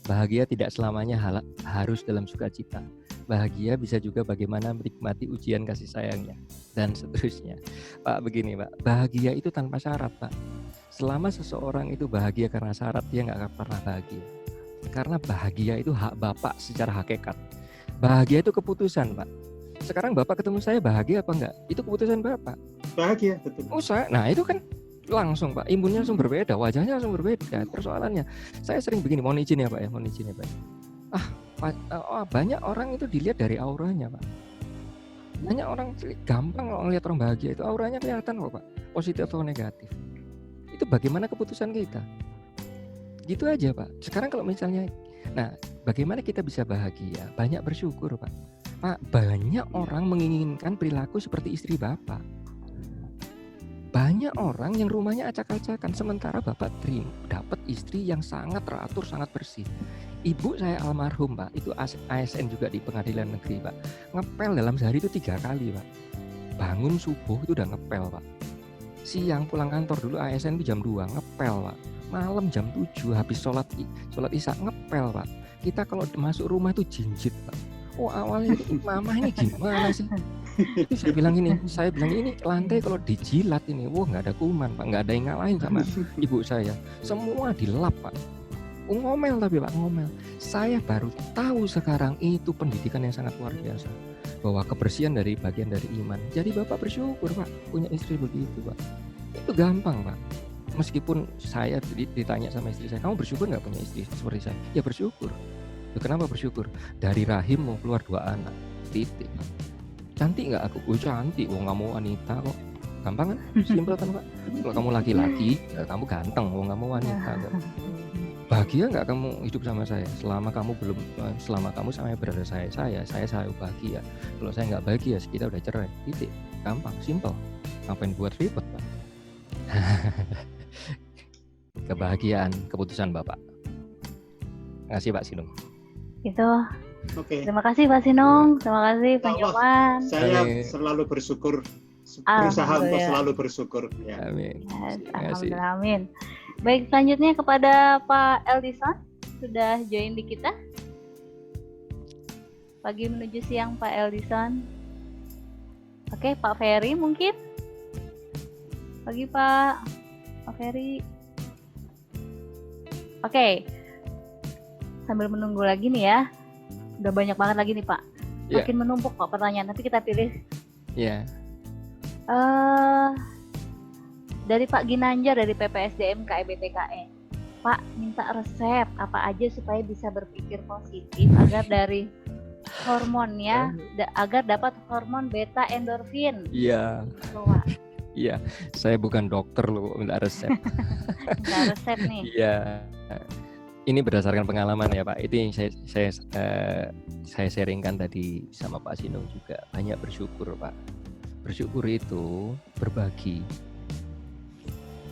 Bahagia tidak selamanya harus dalam sukacita. Bahagia bisa juga bagaimana menikmati ujian kasih sayangnya dan seterusnya. Pak begini Pak, bahagia itu tanpa syarat Pak. Selama seseorang itu bahagia karena syarat, dia nggak akan pernah bahagia. Karena bahagia itu hak Bapak secara hakikat. Bahagia itu keputusan Pak. Sekarang Bapak ketemu saya bahagia apa enggak? Itu keputusan Bapak. Bahagia, betul. Nah itu kan langsung Pak, imunnya langsung berbeda, wajahnya langsung berbeda. Persoalannya, saya sering begini, mohon izin ya Pak ya, mohon izin ya Pak. Banyak orang itu dilihat dari auranya Pak. Banyak orang gampang kalau ngelihat orang bahagia itu auranya kelihatan kok Pak, positif atau negatif. Itu bagaimana keputusan kita. Gitu aja Pak. Sekarang kalau misalnya, nah bagaimana kita bisa bahagia? Banyak bersyukur Pak. Pak, banyak orang menginginkan perilaku seperti istri Bapak. Banyak orang yang rumahnya acak-acakan, sementara Bapak dapat istri yang sangat teratur, sangat bersih. Ibu saya almarhum Pak, itu ASN juga di pengadilan negeri Pak. Ngepel dalam sehari itu 3 kali Pak. Bangun subuh itu udah ngepel Pak. Siang pulang kantor dulu ASN itu jam 2 ngepel Pak. Malam jam 7 habis sholat isya ngepel Pak. Kita kalau masuk rumah itu jinjit Pak. Oh awalnya itu mama ini gimana sih? Itu saya bilang ini lantai kalau dijilat ini, wah nggak ada kuman Pak, nggak ada yang ngalahin sama ibu saya. Semua dilap Pak. Ngomel tapi Pak, ngomel. Saya baru tahu sekarang itu pendidikan yang sangat luar biasa. Bahwa kebersihan dari bagian dari iman. Jadi Bapak bersyukur Pak, punya istri begitu Pak. Itu gampang Pak. Meskipun saya ditanya sama istri saya, kamu bersyukur nggak punya istri seperti saya? Ya bersyukur. Kenapa bersyukur? Dari rahim mau keluar 2 anak. Titik Pak. Cantik nggak aku? Oh cantik. Oh nggak mau wanita kok. Gampang kan? Simpel kan Pak? Kalau kamu laki-laki, ya kamu ganteng. Oh nggak mau wanita kok. Bahagia nggak kamu hidup sama saya? Selama kamu sama berada saya selalu bahagia. Kalau saya nggak bahagia, kita udah cerai. Titik. Gampang, simpel. Ngapain buat ribet Pak? Kebahagiaan, keputusan Bapak. Terima kasih Pak Sinung. Itu. Oke. Terima kasih Pak Sinung, terima kasih Pak Nyoman. Saya selalu bersyukur, berusaha untuk selalu bersyukur. Ya. Amin. Alhamdulillah, amin. Baik, selanjutnya kepada Pak Eldison, sudah join di kita. Pagi menuju siang Pak Eldison. Oke, Pak Ferry mungkin. Pagi Pak Ferry. Oke. Sambil menunggu lagi nih ya. Udah banyak banget lagi nih Pak. Makin menumpuk Pak pertanyaan, nanti kita pilih. Iya. Dari Pak Ginanjar dari PPSDM KEBTKE. Pak, minta resep apa aja supaya bisa berpikir positif agar dari hormonnya agar dapat hormon beta endorfin. Iya. Iya, saya bukan dokter loh, minta resep. Minta resep nih. Iya. Ini berdasarkan pengalaman ya Pak. Itu yang saya sharingkan tadi sama Pak Sinung juga. Banyak bersyukur Pak. Bersyukur itu berbagi.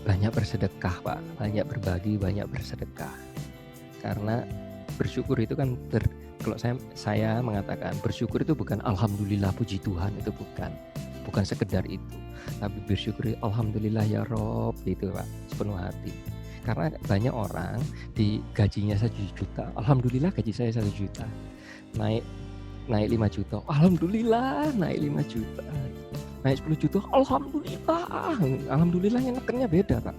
Banyak bersedekah Pak. Banyak berbagi, banyak bersedekah. Karena bersyukur itu kan kalau saya mengatakan bersyukur itu bukan alhamdulillah puji Tuhan, itu bukan sekedar itu. Tapi bersyukur alhamdulillah ya Rob gitu Pak, sepenuh hati. Karena banyak orang di gajinya 1 juta, alhamdulillah gaji saya 1 juta, naik 5 juta, alhamdulillah naik 5 juta, naik 10 juta, alhamdulillahnya nekennya beda Pak.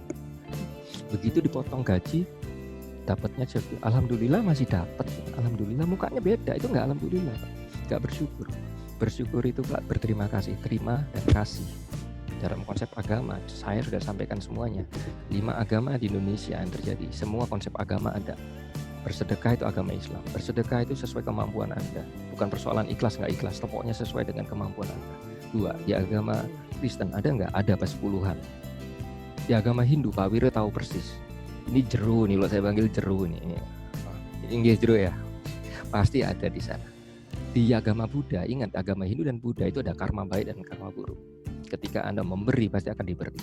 Begitu dipotong gaji, dapatnya alhamdulillah masih dapat, alhamdulillah mukanya beda, itu nggak alhamdulillah Pak, nggak bersyukur. Bersyukur itu Pak berterima kasih, terima dan kasih. Dalam konsep agama, saya sudah sampaikan semuanya. 5 agama di Indonesia yang terjadi, semua konsep agama ada. Bersedekah itu agama Islam. Bersedekah itu sesuai kemampuan Anda. Bukan persoalan ikhlas nggak ikhlas, pokoknya sesuai dengan kemampuan Anda. 2, di agama Kristen ada nggak? Ada pas 10-an. Di agama Hindu, Pak Wiro tahu persis. Ini jeru nih, kalau saya panggil jeru nih. Ini jeru ya, pasti ada di sana. Di agama Buddha, ingat agama Hindu dan Buddha itu ada karma baik dan karma buruk. Ketika Anda memberi pasti akan diberi.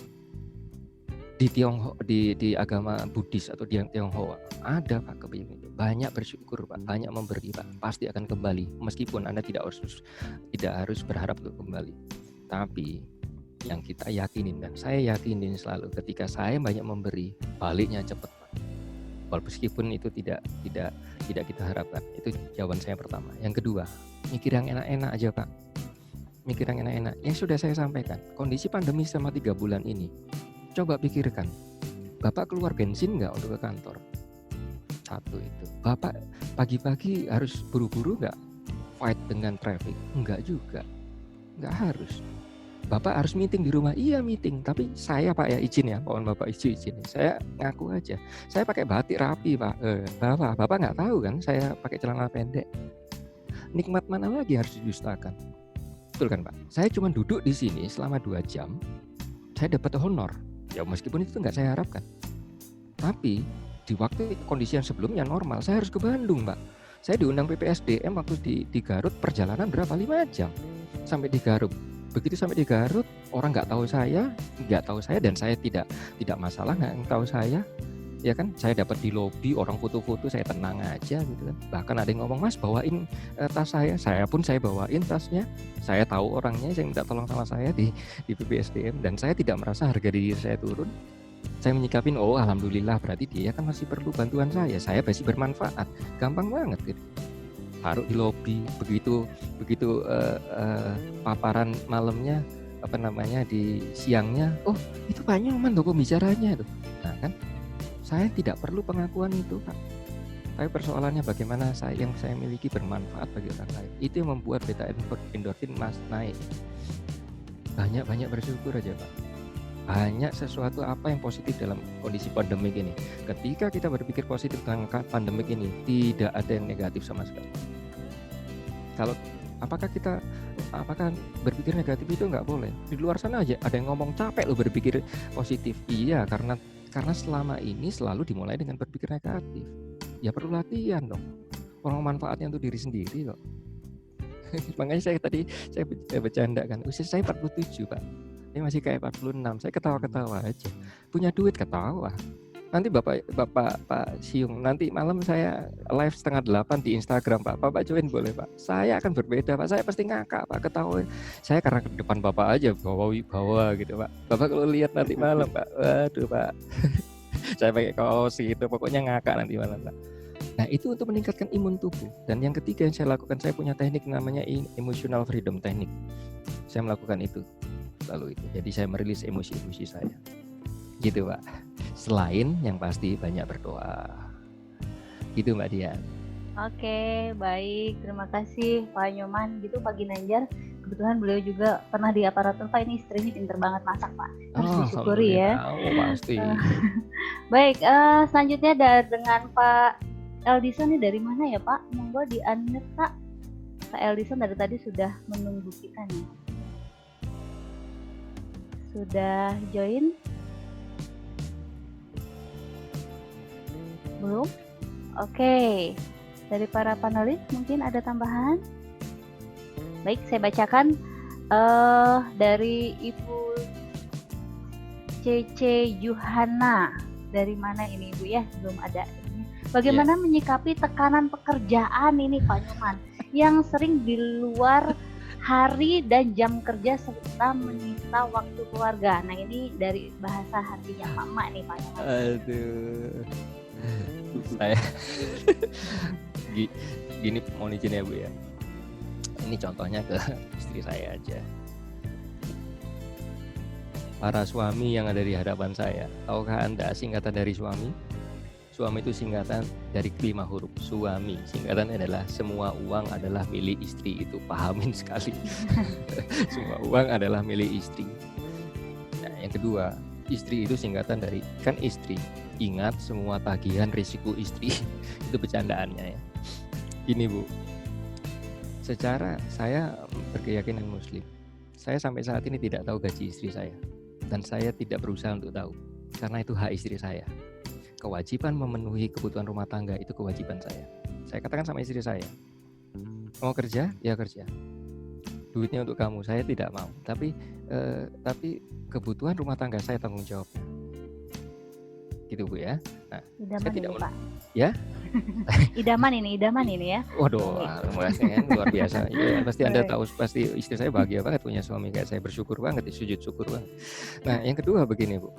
Di agama Buddhis atau di Tionghoa Ada Pak kepingin itu. Banyak bersyukur Pak, banyak memberi Pak. Pasti akan kembali. Meskipun Anda tidak harus berharap untuk kembali. Tapi yang kita yakinin dan saya yakinin selalu ketika saya banyak memberi, baliknya cepat Pak. Meskipun itu tidak kita harapkan. Itu jawaban saya pertama. Yang kedua, mikir yang enak-enak aja Pak. Mikir yang enak-enak. Yang sudah saya sampaikan, kondisi pandemi selama 3 bulan ini. Coba pikirkan, Bapak keluar bensin nggak untuk ke kantor? Satu itu. Bapak pagi-pagi harus buru-buru nggak? Fight dengan traffic? Enggak juga. Nggak harus. Bapak harus meeting di rumah? Iya meeting. Tapi saya Pak ya izin ya. Mohon Bapak izin. Saya ngaku aja. Saya pakai batik rapi Pak. Bapak nggak tahu kan saya pakai celana pendek. Nikmat mana lagi harus didustakan? Betul kan Pak? Saya cuma duduk di sini selama 2 jam. Saya dapat honor. Ya meskipun itu nggak saya harapkan. Tapi di waktu kondisi yang sebelumnya normal, saya harus ke Bandung, Pak. Saya diundang PPSDM waktu di Garut, perjalanan berapa? 5 jam sampai di Garut. Begitu sampai di Garut, orang nggak tahu saya dan saya tidak masalah nggak tahu saya. Ya kan, saya dapat di lobi, orang foto-foto, saya tenang aja gitu kan. Bahkan ada yang ngomong, Mas bawain tas saya bawain tasnya. Saya tahu orangnya, saya minta tolong sama saya di PPSDM dan saya tidak merasa harga diri saya turun. Saya menyikapin, oh alhamdulillah berarti dia kan masih perlu bantuan saya masih bermanfaat, gampang banget gitu. Taruh di lobi, begitu paparan malamnya di siangnya, oh itu Pak Nyoman loh pembicaranya tuh. Nah kan, saya tidak perlu pengakuan itu Pak. Tapi persoalannya bagaimana yang saya miliki bermanfaat bagi orang lain. Itu yang membuat beta endorfin naik. Banyak bersyukur aja Pak. Banyak sesuatu apa yang positif dalam kondisi pandemik ini. Ketika kita berpikir positif tentang pandemik ini, tidak ada yang negatif sama sekali. Apakah berpikir negatif itu nggak boleh? Di luar sana aja ada yang ngomong capek lo berpikir positif. Iya, karena selama ini selalu dimulai dengan berpikir negatif. Ya perlu latihan dong. Orang manfaatnya untuk diri sendiri kok. Makanya saya bercanda kan. Usia saya 47 Pak. Ini masih kayak 46. Saya ketawa-ketawa aja. Punya duit ketawa. Nanti Bapak Siung, nanti malam saya live 7:30 di Instagram Pak. Bapak join boleh Pak. Saya akan berbeda Pak. Saya pasti ngakak Pak, ketawa. Saya karena ke depan Bapak aja bawa gitu Pak. Bapak kalau lihat nanti malam Pak. Waduh Pak. Saya pakai kaos gitu. Pokoknya ngakak nanti malam Pak. Nah itu untuk meningkatkan imun tubuh. Dan yang ketiga yang saya lakukan, saya punya teknik namanya emotional freedom technique. Saya melakukan itu. Lalu itu, jadi saya merilis emosi-emosi saya, gitu Pak. Selain yang pasti banyak berdoa, gitu Mbak Dian. Oke, baik, terima kasih Pak Nyoman. Gitu Pak Ginanjar, kebetulan beliau juga pernah di aparatur Pak. Ini istrinya pinter banget masak Pak, harus disyukuri ya. Oh pasti. Baik, selanjutnya dengan Pak Eldison nih, dari mana ya Pak? Monggo di-unmute Pak. Pak Eldison dari tadi sudah menunggu kita nih. Sudah join? Belum? Oke. Dari para panelis mungkin ada tambahan? Baik, saya bacakan dari Ibu Cece Yuhana. Dari mana ini Ibu ya? Belum ada. Bagaimana menyikapi tekanan pekerjaan ini Pak Nyoman yang sering di luar hari dan jam kerja serta menyita waktu keluarga. Nah ini dari bahasa hatinya Mama nih Pak Nyoman. Aduh, saya gini mohon izin ya Bu ya. Ini contohnya ke istri saya aja. Para suami yang ada di hadapan saya, tahukah Anda singkatan dari suami? Suami itu singkatan dari 5 huruf. Suami, singkatan adalah semua uang adalah milik istri. Itu pahamin sekali. Semua uang adalah milik istri. Nah, yang kedua, istri itu singkatan dari kan istri. Ingat semua tagihan risiko istri. Itu bercandaannya ya. Gini Bu, secara saya berkeyakinan Muslim. Saya sampai saat ini tidak tahu gaji istri saya. Dan saya tidak berusaha untuk tahu. Karena itu hak istri saya. Kewajiban memenuhi kebutuhan rumah tangga itu kewajiban saya. Saya katakan sama istri saya, mau kerja, ya kerja. Duitnya untuk kamu, saya tidak mau. Tapi kebutuhan rumah tangga saya tanggung jawab. gitu Bu ya. Nah, Idaman saya tidak ini, Pak. ya. Idaman ini ya. Waduh, kan luar biasa. Ya, pasti Anda Baik. tahu, pasti istri saya bahagia banget punya suami kayak saya, bersyukur banget, sujud syukur banget. Nah, yang kedua begini Bu.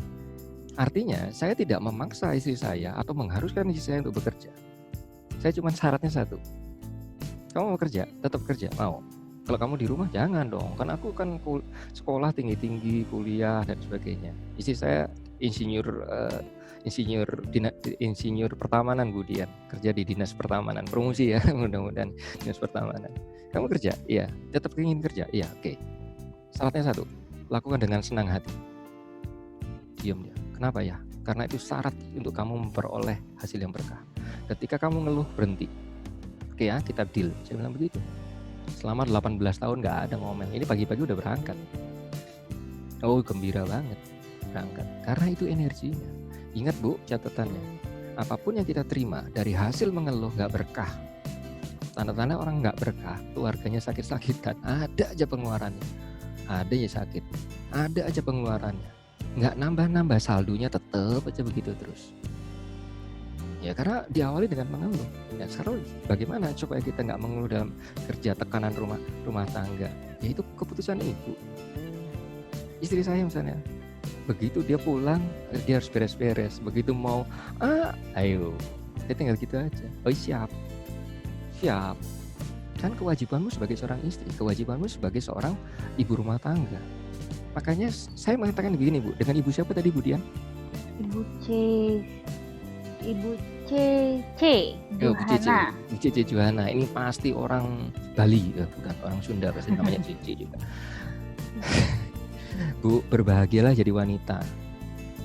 Artinya saya tidak memaksa istri saya atau mengharuskan istri saya untuk bekerja. Saya cuma syaratnya satu. Kamu mau kerja, tetap kerja, mau. Kalau kamu di rumah jangan dong. Kan aku kan sekolah tinggi-tinggi, kuliah dan sebagainya. Istri saya insinyur pertamanan Bu Dian, kerja di dinas pertamanan, promosi ya mudah-mudahan dinas pertamanan. Kamu kerja? Iya. Tetap ingin kerja? Iya, oke. Syaratnya satu, lakukan dengan senang hati. Diam dia. Kenapa ya? Karena itu syarat untuk kamu memperoleh hasil yang berkah. Ketika kamu ngeluh, berhenti. Oke ya, kita deal. Saya bilang begitu. Selama 18 tahun nggak ada ngomel. Ini pagi-pagi udah berangkat. Oh, gembira banget berangkat. Karena itu energinya. Ingat Bu, catatannya. Apapun yang kita terima dari hasil mengeluh nggak berkah. Tanda-tanda orang nggak berkah, keluarganya sakit-sakitan. Ada aja pengeluarannya. Ada ya sakit. Ada aja pengeluarannya. Nggak nambah-nambah, saldonya tetap aja begitu terus. Ya karena diawali dengan mengeluh. Ya sekarang bagaimana supaya kita nggak mengeluh dalam kerja, tekanan rumah tangga? Ya itu keputusan ibu. Istri saya misalnya, begitu dia pulang dia harus beres-beres. Begitu mau ayo, dia tinggal gitu aja. Oh siap. Kan kewajibanmu sebagai seorang istri, kewajibanmu sebagai seorang ibu rumah tangga. Makanya saya mengatakan begini Bu, dengan ibu siapa tadi Bu Dian? Ibu Johana. Bu Cece Johana. Ini pasti orang Bali, bukan orang Sunda, pasti namanya Cece juga. Bu, berbahagialah jadi wanita.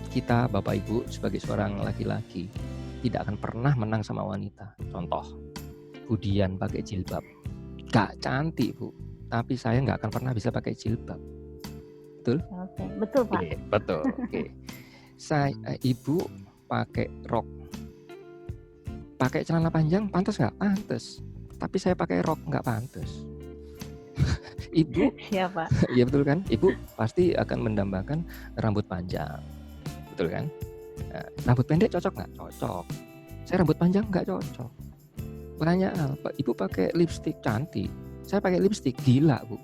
Kita Bapak Ibu sebagai seorang laki-laki tidak akan pernah menang sama wanita. Contoh, Bu Dian pakai jilbab, gak cantik Bu, tapi saya gak akan pernah bisa pakai jilbab. Betul? Oke, betul Pak. Betul. Oke. Ibu pakai rok, pakai celana panjang pantas nggak? Pantas. Tapi saya pakai rok nggak pantas. Ibu, siapa? Iya betul kan? Ibu pasti akan mendambakan rambut panjang, betul kan? Nah, rambut pendek cocok nggak? Cocok. Saya rambut panjang nggak cocok. Pertanyaan, Ibu pakai lipstik cantik, saya pakai lipstik gila Bu.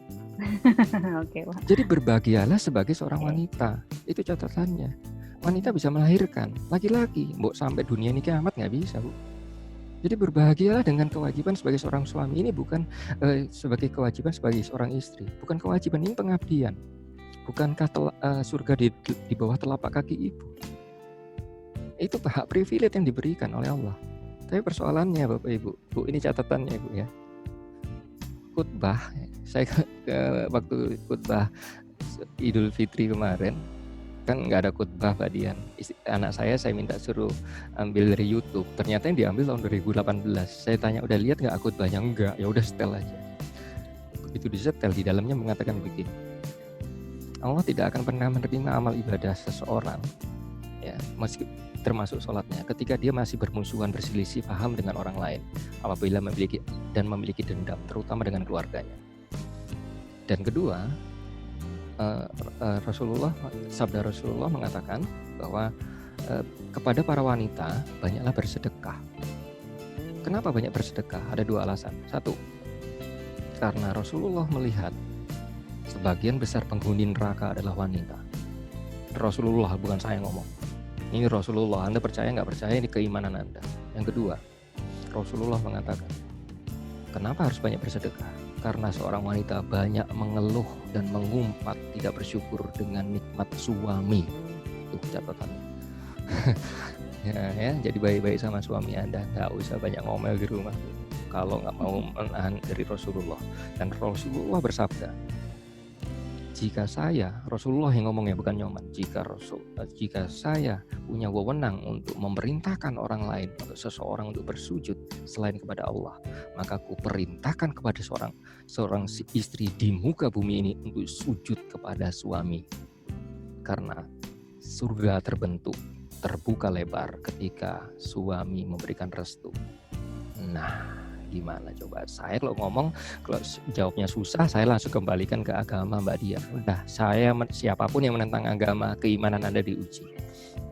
Oke, Pak. Jadi berbahagialah sebagai seorang wanita. Itu catatannya. Wanita bisa melahirkan laki-laki, mbok sampai dunia ini kiamat nggak bisa Bu. Jadi berbahagialah dengan kewajiban sebagai seorang suami. Ini bukan sebagai kewajiban sebagai seorang istri, bukan kewajiban, ini pengabdian. Bukankah surga di bawah telapak kaki ibu? Itu hak privilege yang diberikan oleh Allah. Tapi persoalannya Bapak Ibu, Bu, ini catatannya Bu ya. Khutbah, saya waktu khutbah Idul Fitri kemarin kan nggak ada khutbah Mbak Dian. Anak saya minta suruh ambil dari YouTube, ternyata yang diambil tahun 2018. Saya tanya, udah lihat nggak khutbahnya? Enggak, ya udah setel aja. Begitu disetel, di dalamnya mengatakan begini, Allah tidak akan pernah menerima amal ibadah seseorang, ya meski termasuk sholatnya, ketika dia masih bermusuhan, berselisih paham dengan orang lain, apabila memiliki dendam, terutama dengan keluarganya. Dan kedua, sabda Rasulullah mengatakan bahwa kepada para wanita banyaklah bersedekah. Kenapa banyak bersedekah? Ada dua alasan. Satu, karena Rasulullah melihat sebagian besar penghuni neraka adalah wanita. Rasulullah, bukan saya ngomong. Ini Rasulullah, Anda percaya nggak percaya, ini keimanan Anda. Yang kedua, Rasulullah mengatakan, kenapa harus banyak bersedekah? Karena seorang wanita banyak mengeluh dan mengumpat, tidak bersyukur dengan nikmat suami. Itu catatannya. ya, jadi baik-baik sama suami Anda, nggak usah banyak ngomel di rumah. Kalau nggak mau menahan dari Rasulullah. Dan Rasulullah bersabda, jika saya, Rasulullah yang ngomongnya bukan Nyoman, jika saya punya wewenang untuk memerintahkan orang lain atau seseorang untuk bersujud selain kepada Allah, maka aku perintahkan kepada seorang istri di muka bumi ini untuk sujud kepada suami. Karena surga terbuka lebar ketika suami memberikan restu. Nah, gimana coba? Saya kalau ngomong, kalau jawabnya susah, saya langsung kembalikan ke agama Mbak Dia. Udah, siapapun yang menentang agama, keimanan Anda diuji.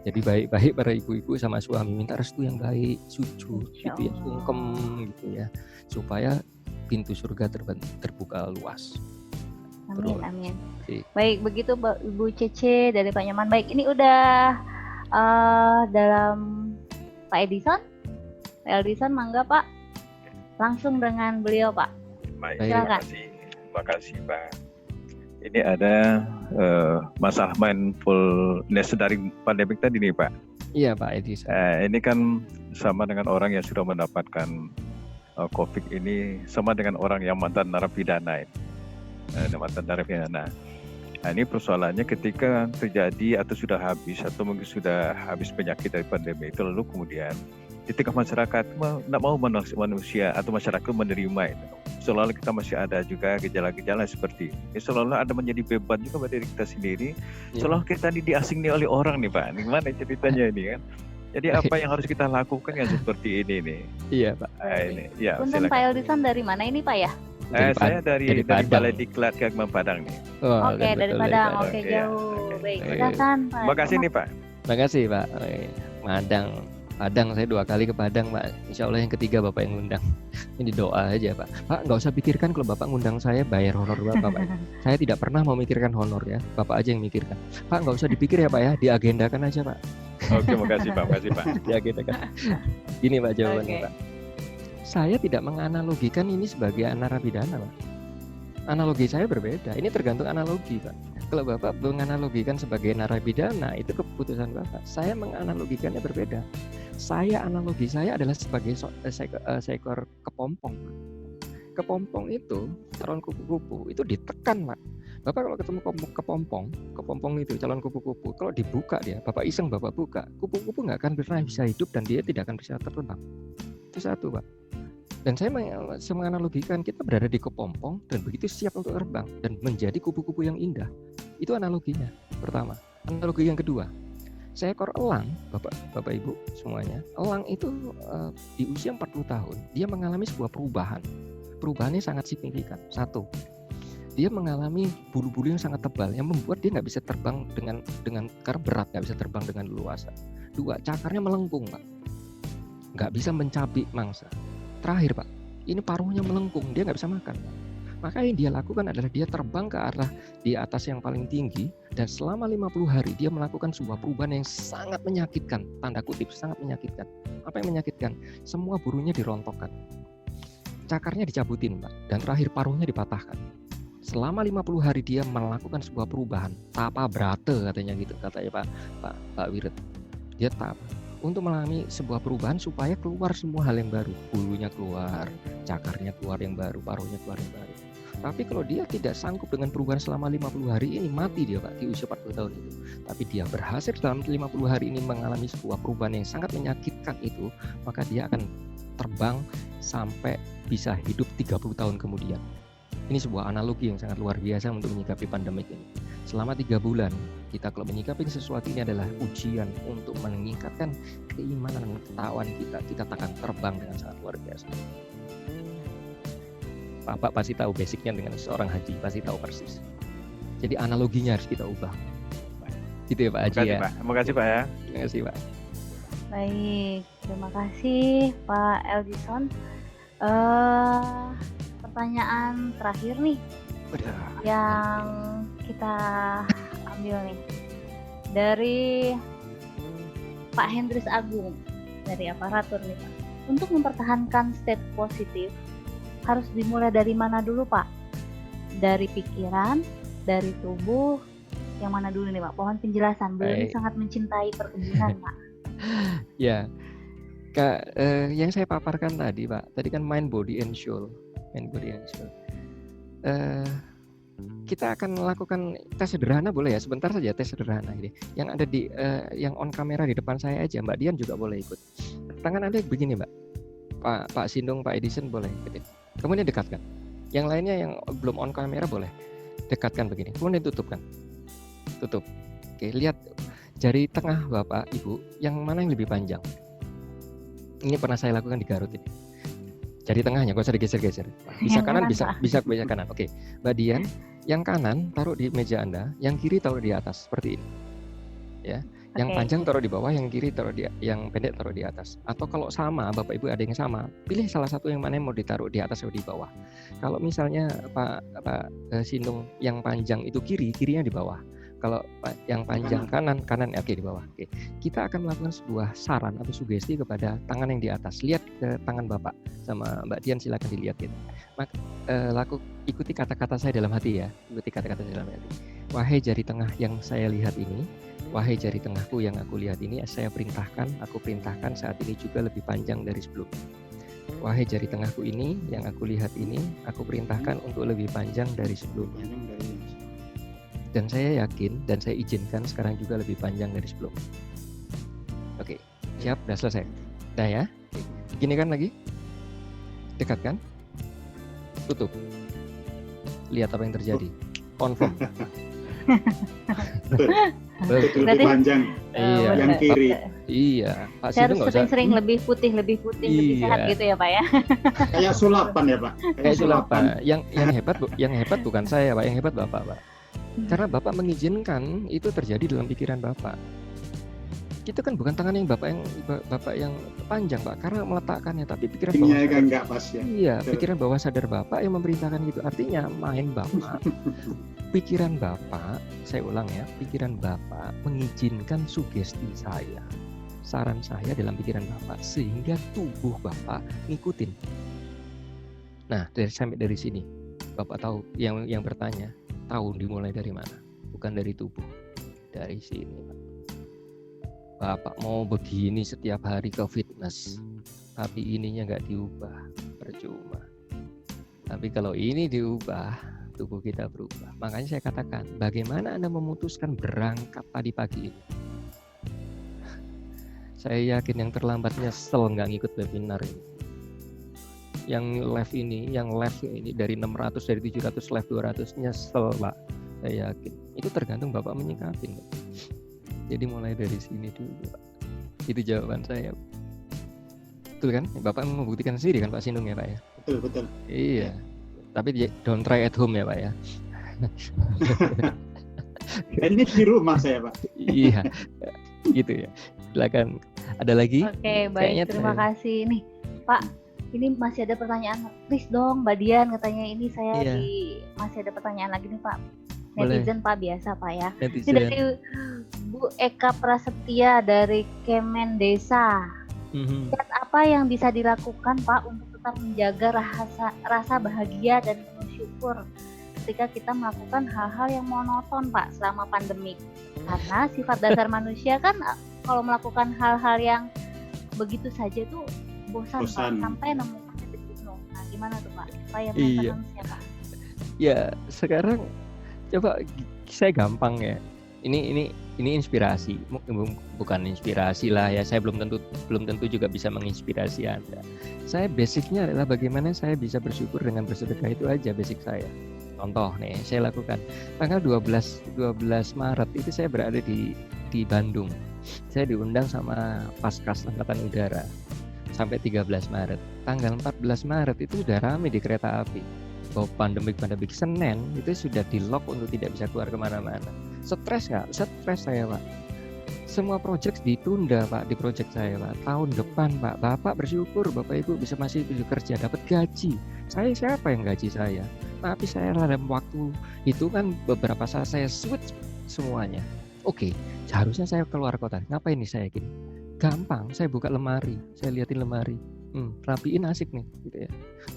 Jadi baik-baik para ibu-ibu sama suami minta restu yang baik, sujud gitu ya, sungkem gitu ya, supaya pintu surga terbuka luas. Amin, amin. Baik, begitu Ibu Cece dari Pak Nyoman. Baik, ini udah dalam Pak Edison. Pak Edison, mangga Pak. Langsung dengan beliau Pak. Baik, terima kasih Pak. Ini ada masalah mindfulness dari pandemik tadi nih Pak. Iya Pak Edison. Ini kan sama dengan orang yang sudah mendapatkan COVID ini, sama dengan orang yang mantan narapidana ini. Nah, ini persoalannya ketika terjadi atau sudah habis atau mungkin sudah habis penyakit dari pandemi itu, lalu kemudian di tengah masyarakat tidak mau manusia atau masyarakat menerima itu. Seolah-olah kita masih ada juga gejala-gejala seperti ini. Seolah-olah ada menjadi beban juga pada diri kita sendiri. Seolah kita diasingni oleh orang nih Pak. Ini gimana ceritanya ini kan? Jadi apa yang harus kita lakukan yang seperti ini nih? Iya Pak. Ini, ya, Punten Pak Edison dari mana ini Pak ya? Saya dari Balai Diklat Kagman Padang nih. Oh, Oke, dari Padang. Oke, jauh. Baik, silakan Pak. Terima kasih nih Pak. Terima kasih Pak. Padang saya 2 kali ke Padang Pak. Insya Allah yang ketiga Bapak yang ngundang. Ini doa aja Pak. Pak nggak usah pikirkan kalau Bapak ngundang saya bayar honor Bapak Pak. Saya tidak pernah mau mikirkan honor ya. Bapak aja yang mikirkan. Pak nggak usah dipikir ya Pak ya. Diagendakan aja Pak. Oke, makasih Pak. Makasih Pak. Diagendakan. Gini Pak jawabannya Pak. Saya tidak menganalogikan ini sebagai narapidana Pak. Analogi saya berbeda. Ini tergantung analogi Pak. Kalau Bapak menganalogikan sebagai narapidana, itu keputusan Bapak. Saya menganalogikannya berbeda. Analogi saya adalah sebagai seekor kepompong. Kepompong itu, calon kupu-kupu, itu ditekan Pak. Bapak kalau ketemu kepompong itu, calon kupu-kupu, kalau dibuka dia, Bapak iseng Bapak buka, kupu-kupu nggak akan pernah bisa hidup dan dia tidak akan bisa terbang. Itu satu Pak. Dan saya menganalogikan kita berada di kepompong dan begitu siap untuk terbang dan menjadi kupu-kupu yang indah. Itu analoginya pertama. Analogi yang kedua, seekor elang, Bapak Ibu semuanya, elang itu di usia 40 tahun, dia mengalami sebuah perubahan. Perubahannya sangat signifikan. Satu, dia mengalami bulu-bulu yang sangat tebal yang membuat dia nggak bisa terbang dengan karena berat, nggak bisa terbang dengan leluasa. Dua, cakarnya melengkung Pak, nggak bisa mencabik mangsa. Terakhir Pak, ini paruhnya melengkung, dia nggak bisa makan. Maka yang dia lakukan adalah dia terbang ke arah di atas yang paling tinggi dan selama 50 hari dia melakukan sebuah perubahan yang sangat menyakitkan, tanda kutip sangat menyakitkan. Apa yang menyakitkan? Semua burunya dirontokkan, cakarnya dicabutin Pak, dan terakhir paruhnya dipatahkan. Selama 50 hari dia melakukan sebuah perubahan, tapa brate katanya gitu, katanya Pak Wiret. Dia tapa untuk mengalami sebuah perubahan supaya keluar semua hal yang baru, bulunya keluar, cakarnya keluar yang baru, paruhnya keluar yang baru. Tapi kalau dia tidak sanggup dengan perubahan selama 50 hari ini, mati dia Pak di usia 40 tahun itu. Tapi dia berhasil dalam 50 hari ini mengalami sebuah perubahan yang sangat menyakitkan itu, maka dia akan terbang sampai bisa hidup 30 tahun kemudian. Ini sebuah analogi yang sangat luar biasa untuk menyikapi pandemik ini. Selama 3 bulan, kita kalau menyikapi sesuatu ini adalah ujian untuk meningkatkan keimanan dan ketakwaan kita akan terbang dengan sangat luar biasa. Bapak pasti tahu basicnya dengan seorang haji, pasti tahu persis. Jadi analoginya harus kita ubah. Gitu ya Pak Haji ya. Terima kasih Pak ya. Terima kasih Pak. Baik, terima kasih Pak Edison. Pertanyaan terakhir nih yang kita ambil nih dari Pak Hendris Agung dari aparatur nih Pak. Untuk mempertahankan state positif harus dimulai dari mana dulu Pak? Dari pikiran, dari tubuh, yang mana dulu nih Pak? Mohon penjelasan. Beliau ini sangat mencintai perkebunan Pak. Ya, yang saya paparkan tadi Pak, tadi kan mind, body, and soul. Kita akan melakukan tes sederhana boleh ya, sebentar saja tes sederhana ini. Yang ada di yang on kamera di depan saya aja, Mbak Dian juga boleh ikut. Tangan Anda begini Mbak, Pak Sindung, Pak Edison boleh ikutin. Kemudian dekatkan. Yang lainnya yang belum on kamera boleh dekatkan begini. Kemudian tutupkan. Tutup. Oke, lihat jari tengah Bapak Ibu, yang mana yang lebih panjang? Ini pernah saya lakukan di Garut ini. Jari tengahnya, gak usah digeser-geser. Bisa kanan, bisa kanan. Oke, Mbak Dian, yang kanan taruh di meja Anda, yang kiri taruh di atas seperti ini. Ya, Yang Oke. panjang taruh di bawah, yang kiri taruh yang pendek taruh di atas. Atau kalau sama, Bapak Ibu ada yang sama, pilih salah satu yang mana yang mau ditaruh di atas atau di bawah. Kalau misalnya Pak Sinung yang panjang itu kirinya di bawah. Kalau yang panjang kanan oke di bawah. Oke. Kita akan melakukan sebuah saran atau sugesti kepada tangan yang di atas. Lihat ke tangan Bapak sama Mbak Dian, silakan dilihat gitu. Ikuti kata-kata saya dalam hati ya. Ikuti kata-kata saya dalam hati. Wahai jari tengah yang saya lihat ini, wahai jari tengahku yang aku lihat ini, aku perintahkan saat ini juga lebih panjang dari sebelumnya. Wahai jari tengahku ini yang aku lihat ini, aku perintahkan untuk lebih panjang dari sebelumnya. Dan saya yakin dan saya izinkan sekarang juga lebih panjang dari sebelumnya. Oke, siap, udah selesai. Nah ya, gini kan lagi, dekat kan, tutup, lihat apa yang terjadi, confirm. Betul, lebih panjang. Iya, yang kiri. Iya, Pak Saya Sinung harus sering-sering lebih putih, lebih sehat gitu ya Pak ya. Kayak sulapan ya Pak. Kayak sulapan. Yang hebat bukan saya Pak, yang hebat Bapak Pak. Karena Bapak mengizinkan itu terjadi dalam pikiran Bapak. Itu kan bukan tangan yang Bapak yang panjang Pak, karena meletakkannya, tapi pikiran bawah sadar. Enggak pas ya. Iya, pikiran bawah sadar Bapak yang memerintahkan itu. Artinya main Bapak. Pikiran Bapak, saya ulang ya, pikiran Bapak mengizinkan sugesti saya, saran saya dalam pikiran Bapak, sehingga tubuh Bapak ngikutin. Nah, sampai dari sini, Bapak tahu, yang bertanya, tahu dimulai dari mana? Bukan dari tubuh, dari sini Pak. Bapak mau begini setiap hari ke fitness, tapi ininya nggak diubah, percuma. Tapi kalau ini diubah, tubuh kita berubah. Makanya saya katakan, bagaimana Anda memutuskan berangkat tadi pagi ini? Saya yakin yang terlambat nyesel nggak ngikut webinar ini. Yang live ini dari 600, dari 700 live 200 nyesel Pak. Saya yakin. Itu tergantung Bapak menyikapi. Jadi mulai dari sini dulu Pak. Itu jawaban saya. Betul kan? Bapak membuktikan sendiri kan Pak Sinung ya Pak ya? Betul. Iya. Tapi don't try at home ya Pak ya. Ini di rumah saya Pak. Iya. Gitu ya. Silakan. Ada lagi? Oke, baik. Terima kasih nih Pak. Ini masih ada pertanyaan, please dong Mbak Dian, katanya ini saya masih ada pertanyaan lagi nih Pak. Netizen Pak, biasa Pak ya. Ini dari Bu Eka Prasetya dari Kemen Desa. Apa yang bisa dilakukan Pak untuk tetap menjaga rasa bahagia dan penuh syukur ketika kita melakukan hal-hal yang monoton Pak selama pandemi? Karena sifat dasar manusia kan kalau melakukan hal-hal yang begitu saja itu bosan. Pak, sampai nemukan titik jenuh. Nah, gimana tuh Pak? Supaya maintenance ya Pak? Ya, sekarang coba saya gampang ya. Ini inspirasi, bukan inspirasi lah ya. Saya belum tentu juga bisa menginspirasi Anda. Saya basicnya adalah bagaimana saya bisa bersyukur dengan bersedekah, itu aja basic saya. Contoh nih, saya lakukan tanggal 12 Maret itu saya berada di Bandung. Saya diundang sama Paskas Angkatan Udara sampai 13 Maret. Tanggal 14 Maret itu sudah ramai di kereta api. Bahwa pandemik Senin itu sudah di lock untuk tidak bisa keluar kemana-mana. Stres nggak? Stres saya Pak. Semua project ditunda Pak, di project saya Pak. Tahun depan Pak, Bapak bersyukur Bapak Ibu masih bisa kerja, dapat gaji. Saya siapa yang gaji saya? Tapi saya dalam waktu itu kan beberapa saat saya switch semuanya. Oke, seharusnya saya keluar kota. Ngapain nih saya gini? Gampang, saya buka lemari, saya liatin lemari. Rapiin asik nih gitu ya.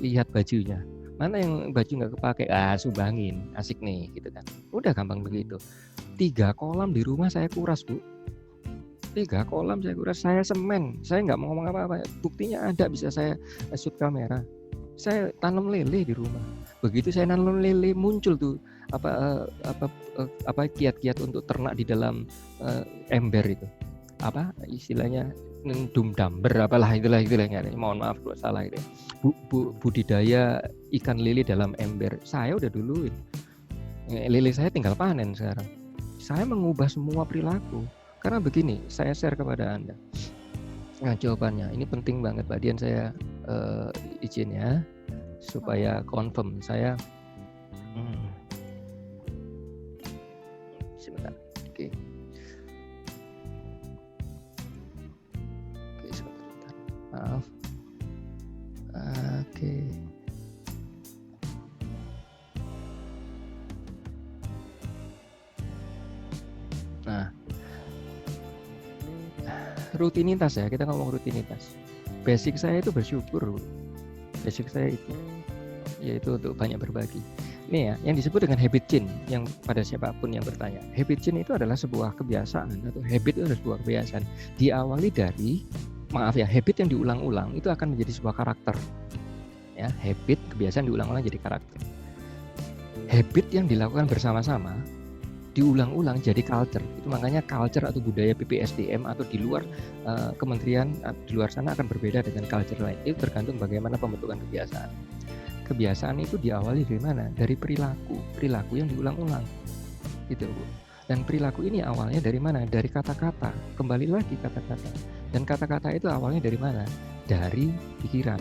Lihat bajunya. Mana yang baju nggak kepake, sumbangin, asik nih gitu kan. Udah gampang begitu. 3 kolam di rumah saya kuras Bu. 3 kolam saya kuras, saya semen, saya nggak mau ngomong apa-apa. Buktinya ada, bisa saya shoot kamera. Saya tanam lele di rumah. Begitu saya nanam lele, muncul tuh apa kiat-kiat untuk ternak di dalam ember itu. Apa istilahnya, dumdamber apalah itulah mohon maaf kalau salah itu. Budidaya ikan lele dalam ember. Saya udah duluin. Lele saya tinggal panen sekarang. Saya mengubah semua perilaku. Karena begini, saya share kepada Anda. Nah, jawabannya ini penting banget Pak Dian, saya izin ya supaya confirm saya. Sebentar. Oke. Maaf. Oke. Nah, rutinitas ya, kita ngomong rutinitas. Basic saya itu bersyukur. Basic saya itu yaitu untuk banyak berbagi. Ini ya, yang disebut dengan habit change, yang pada siapapun yang bertanya. Habit change itu adalah sebuah kebiasaan, atau habit itu adalah sebuah kebiasaan. Diawali dari, habit yang diulang-ulang itu akan menjadi sebuah karakter. Ya, habit, kebiasaan diulang-ulang jadi karakter. Habit yang dilakukan bersama-sama, diulang-ulang jadi culture. Itu makanya culture atau budaya PPSDM atau di luar kementerian, di luar sana akan berbeda dengan culture lain. Itu tergantung bagaimana pembentukan kebiasaan. Kebiasaan itu diawali dari mana? Dari perilaku yang diulang-ulang, gitu Bu. Dan perilaku ini awalnya dari mana? Dari kata-kata. Kembali lagi kata-kata. Dan kata-kata itu awalnya dari mana? Dari pikiran.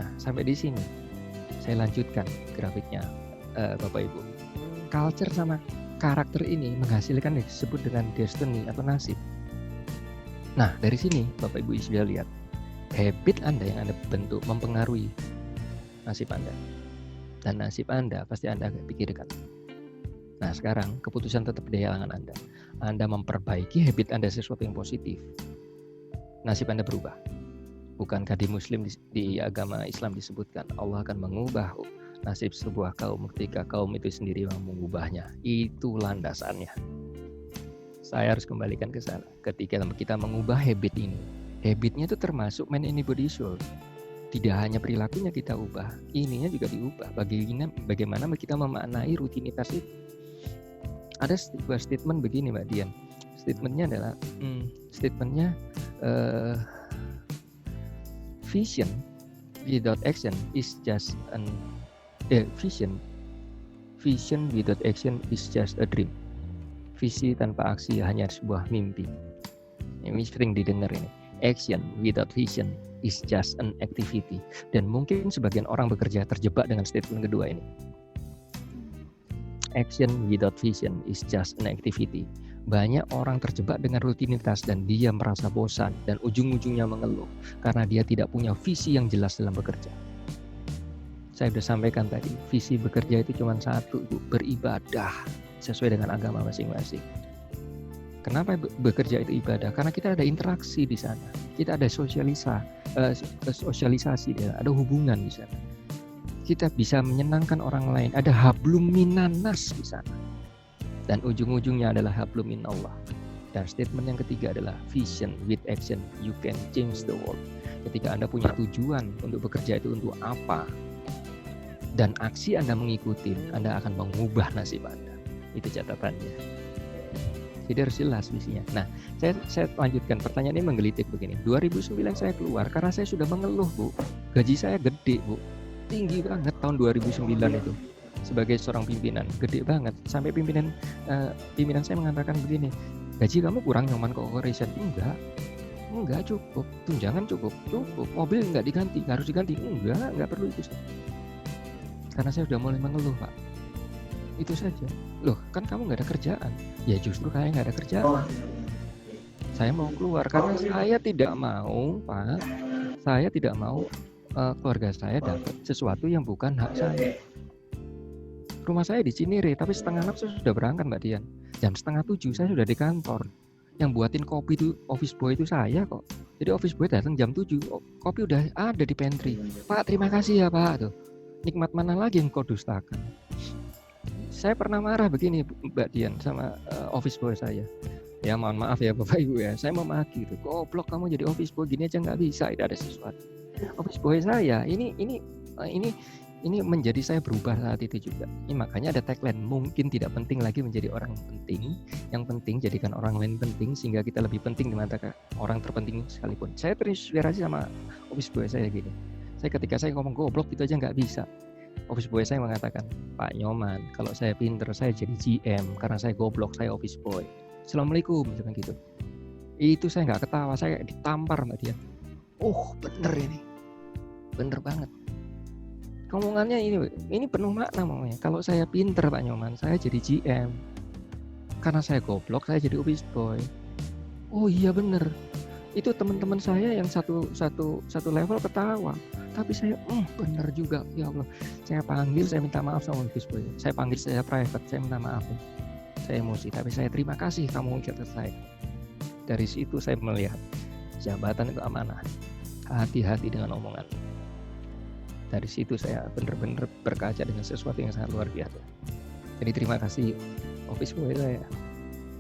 Nah, sampai di sini saya lanjutkan grafiknya, Bapak Ibu. Culture sama karakter ini menghasilkan yang disebut dengan destiny atau nasib. Nah, dari sini Bapak Ibu sudah lihat habit Anda yang Anda bentuk mempengaruhi nasib Anda, dan nasib Anda pasti Anda pikirkan. Nah, sekarang keputusan tetap di tangan Anda. Anda memperbaiki habit Anda sesuatu yang positif, nasib Anda berubah. Bukankah di Muslim, di agama Islam disebutkan Allah akan mengubah nasib sebuah kaum ketika kaum itu sendiri yang mengubahnya. Itu landasannya. Saya harus kembalikan ke sana. Ketika kita mengubah habit ini, habitnya itu termasuk man anybody soul. Tidak hanya perilakunya kita ubah, ininya juga diubah. Bagaimana kita memaknai rutinitas itu? Ada sebuah statement begini, Mbak Dian. Statementnya adalah, vision without action is just vision without action is just a dream. Visi tanpa aksi hanya sebuah mimpi. Ini sering didengar ini. Action without vision is just an activity. Dan mungkin sebagian orang bekerja terjebak dengan statement kedua ini. Action without vision is just an activity. Banyak orang terjebak dengan rutinitas dan dia merasa bosan dan ujung-ujungnya mengeluh karena dia tidak punya visi yang jelas dalam bekerja. Saya sudah sampaikan tadi, visi bekerja itu cuma satu, beribadah sesuai dengan agama masing-masing. Kenapa bekerja itu ibadah? Karena kita ada interaksi di sana, kita ada sosialisasi, ada hubungan di sana. Kita bisa menyenangkan orang lain, ada hablum minannas di sana. Dan ujung-ujungnya adalah hablum minallah. Dan statement yang ketiga adalah vision with action, you can change the world. Ketika Anda punya tujuan untuk bekerja itu untuk apa, dan aksi Anda mengikuti, Anda akan mengubah nasib Anda. Itu catatannya. Jadi harus jelas visinya. Nah, saya lanjutkan, pertanyaan ini menggelitik begini. 2009 saya keluar karena saya sudah mengeluh, Bu. Gaji saya gede, Bu. Tinggi banget tahun 2009 itu. Sebagai seorang pimpinan, gede banget. Sampai pimpinan saya mengatakan begini, gaji kamu kurang Nyoman Corporation. Enggak cukup. Tunjangan cukup. Mobil enggak diganti, harus diganti. Enggak perlu itu. Karena saya sudah mulai mengeluh, Pak. Itu saja. Loh, kan kamu nggak ada kerjaan. Ya justru saya nggak ada kerjaan. Saya mau keluar karena saya tidak mau, Pak. Saya tidak mau keluarga saya dapat sesuatu yang bukan hak saya. Rumah saya di Cinere, tapi 5:30 saya sudah berangkat, Mbak Dian. Jam 6:30 saya sudah di kantor. Yang buatin kopi itu office boy itu saya kok. Jadi office boy datang jam 7, kopi udah ada di pantry. Pak, terima kasih ya Pak. Tuh. Nikmat mana lagi yang kau dustakan? Saya pernah marah begini Mbak Dian sama office boy saya. Ya mohon maaf ya Bapak Ibu ya, saya memaki itu. Goblok kamu jadi office boy gini aja nggak bisa, tidak ada sesuatu. Office boy saya ini menjadi saya berubah saat itu juga. Ini makanya ada tagline, mungkin tidak penting lagi menjadi orang penting, yang penting jadikan orang lain penting sehingga kita lebih penting di mata orang terpenting sekalipun. Saya terinspirasi sama office boy saya gini. Ketika saya ngomong goblok itu aja nggak bisa. Office boy saya mengatakan, Pak Nyoman, kalau saya pinter saya jadi GM, karena saya goblok saya office boy. Assalamualaikum, misalkan gitu. Itu saya nggak ketawa, saya ditampar Mbak Dian. Oh bener ini, bener banget. Omongannya ini penuh makna namanya. Kalau saya pinter Pak Nyoman, saya jadi GM. Karena saya goblok, saya jadi office boy. Oh iya bener. Itu teman-teman saya yang satu level ketawa. Tapi saya, benar juga, ya Allah. Saya panggil, saya minta maaf sama Gus Boy. Saya panggil, saya private, saya minta maaf. Saya emosi, tapi saya terima kasih kamu catat saya. Dari situ saya melihat jabatan itu amanah. Hati-hati dengan omongan. Dari situ saya benar-benar berkaca dengan sesuatu yang sangat luar biasa. Jadi terima kasih Office Boy saya.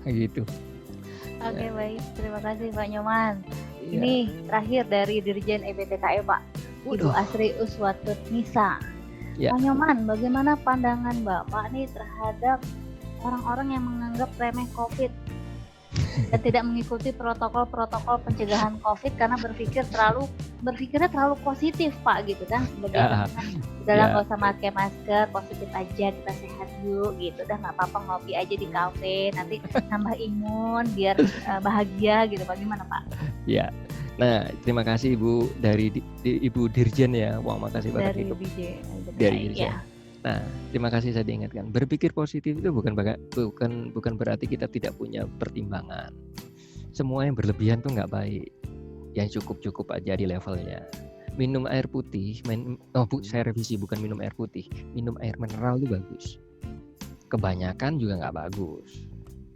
Gitu. Oke, baik, terima kasih Pak Nyoman. Iya. Ini terakhir dari Dirjen EBTKE Pak, Ibu Asri Uswatut Nisa. Ya. Pak Nyoman, bagaimana pandangan Bapak nih terhadap orang-orang yang menganggap remeh COVID dan tidak mengikuti protokol-protokol pencegahan COVID karena berpikirnya terlalu positif Pak gitu kan, sebagai udahlah nggak usah pakai masker, positif aja, kita sehat yuk gitu, udah nggak apa-apa ngopi aja di kafe, nanti nambah imun biar bahagia gitu. Bagaimana Pak? Ya, nah terima kasih Ibu dari Ibu Dirjen ya, wah makasih banget itu dari Dirjen. Ya. Nah, terima kasih saya diingatkan. Berpikir positif itu bukan berarti kita tidak punya pertimbangan. Semua yang berlebihan tuh nggak baik. Yang cukup aja di levelnya. Minum air putih, saya revisi, bukan minum air putih. Minum air mineral itu bagus. Kebanyakan juga nggak bagus.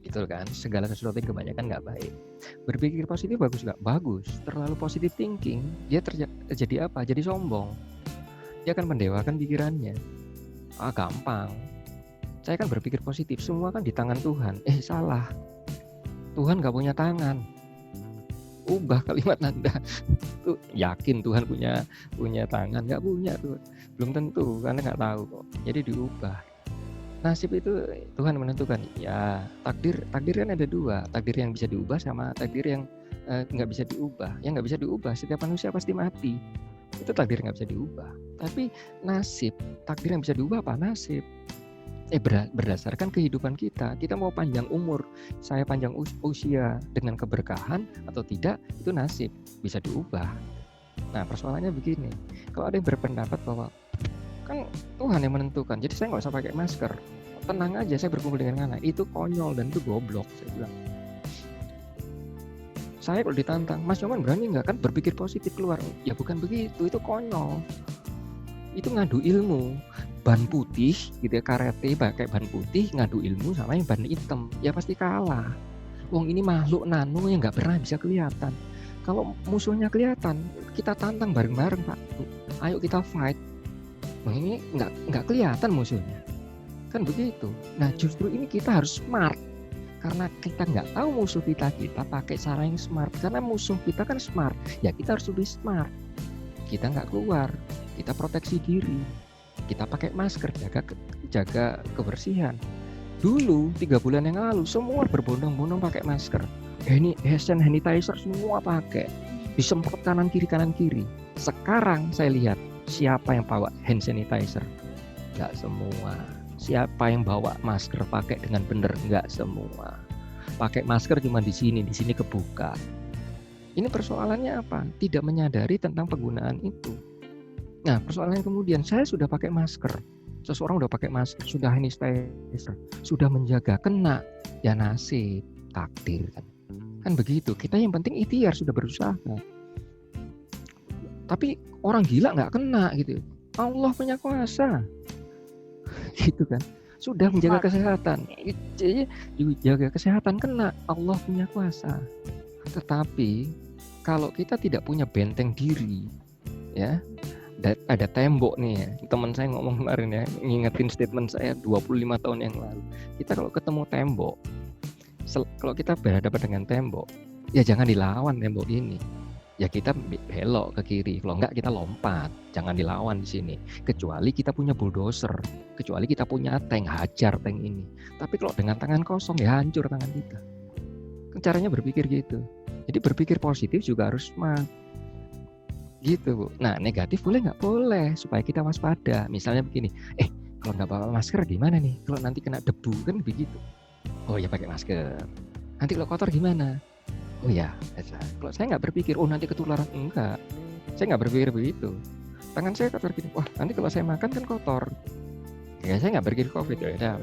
Gitu kan, segala sesuatu yang kebanyakan nggak baik. Berpikir positif bagus nggak? Bagus. Terlalu positive thinking, dia terjadi apa? Jadi sombong. Dia akan mendewakan pikirannya. Gampang. Saya kan berpikir positif, semua kan di tangan Tuhan. Salah. Tuhan gak punya tangan. Ubah kalimat Anda. Tuh, yakin Tuhan punya tangan? Gak punya tuh. Belum tentu, karena gak tahu kok. Jadi diubah. Nasib itu Tuhan menentukan. Ya, takdir kan ada dua. Takdir yang bisa diubah sama takdir yang gak bisa diubah. Yang gak bisa diubah, setiap manusia pasti mati. Itu takdir nggak bisa diubah. Tapi nasib, takdir yang bisa diubah apa? Nasib. Berdasarkan kehidupan kita mau panjang umur, saya panjang usia dengan keberkahan atau tidak, itu nasib, bisa diubah. Nah persoalannya begini, kalau ada yang berpendapat bahwa kan Tuhan yang menentukan, jadi saya nggak usah pakai masker, tenang aja saya berkumpul dengan anak, itu konyol dan itu goblok, saya bilang. Saya kalau ditantang, Mas Nyoman berani nggak? Kan berpikir positif keluar. Ya bukan begitu, itu konyol. Itu ngadu ilmu. Ban putih gitu ya, karate pakai ban putih, ngadu ilmu sama yang ban hitam. Ya pasti kalah. Wong ini makhluk nano yang nggak pernah bisa kelihatan. Kalau musuhnya kelihatan, kita tantang bareng-bareng Pak. Ayo kita fight. Wah ini nggak kelihatan musuhnya. Kan begitu. Nah justru ini kita harus smart. Karena kita nggak tahu musuh kita pakai cara yang smart. Karena musuh kita kan smart, ya kita harus lebih smart. Kita nggak keluar, kita proteksi diri, kita pakai masker, jaga kebersihan. Dulu 3 bulan yang lalu semua berbondong-bondong pakai masker. Ini hand sanitizer semua pakai, disemprot kanan kiri. Sekarang saya lihat siapa yang bawa hand sanitizer? Nggak semua. Siapa yang bawa masker pakai dengan benar? Enggak semua. Pakai masker cuma di sini kebuka. Ini persoalannya apa? Tidak menyadari tentang penggunaan itu. Nah, persoalannya kemudian saya sudah pakai masker. Seseorang udah pakai masker, sudah hand sanitizer, sudah menjaga, kena, ya nasib, takdir kan. Kan begitu. Kita yang penting ikhtiar, sudah berusaha. Tapi orang gila nggak kena gitu. Allah punya kuasa. Gitu kan, sudah menjaga kesehatan, jaga kesehatan kena, Allah punya kuasa. Tetapi kalau kita tidak punya benteng diri, ya ada tembok nih ya. Teman saya ngomong kemarin ya, ngingetin statement saya 25 tahun yang lalu. Kita kalau ketemu tembok, kalau kita berhadapan dengan tembok, ya jangan dilawan tembok ini. Ya kita belok ke kiri, kalau enggak kita lompat, jangan dilawan di sini. Kecuali kita punya bulldozer, kecuali kita punya tank, hajar tank ini. Tapi kalau dengan tangan kosong ya hancur tangan kita. Caranya berpikir gitu. Jadi berpikir positif juga harus smart. Gitu Bu. Nah negatif boleh nggak? Boleh, supaya kita waspada. Misalnya begini, kalau nggak bawa masker gimana nih? Kalau nanti kena debu kan begitu. Oh ya pakai masker. Nanti kalau kotor gimana? Oh ya, kalau saya nggak berpikir, nanti ketularan, enggak. Saya nggak berpikir begitu. Tangan saya kotor gini, wah nanti kalau saya makan kan kotor. Ya saya nggak berpikir COVID, ya udah.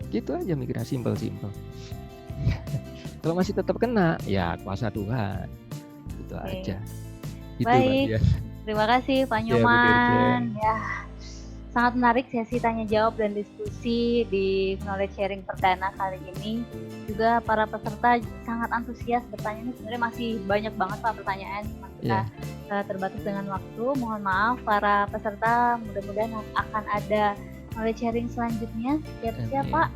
Gitu aja mikirnya, simpel. Kalau masih tetap kena, ya kuasa Tuhan. Itu Oke. aja. Itu Mbak Baik, Dian. terima kasih Pak Ya, Bu Dirjen. Nyoman. Ya, sangat menarik sesi tanya jawab dan diskusi di knowledge sharing perdana kali ini. Juga para peserta sangat antusias bertanya. Ini sebenarnya masih banyak banget Pak pertanyaan, cuma kita terbatas dengan waktu. Mohon maaf para peserta, mudah-mudahan akan ada knowledge sharing selanjutnya. Siap-siap Pak.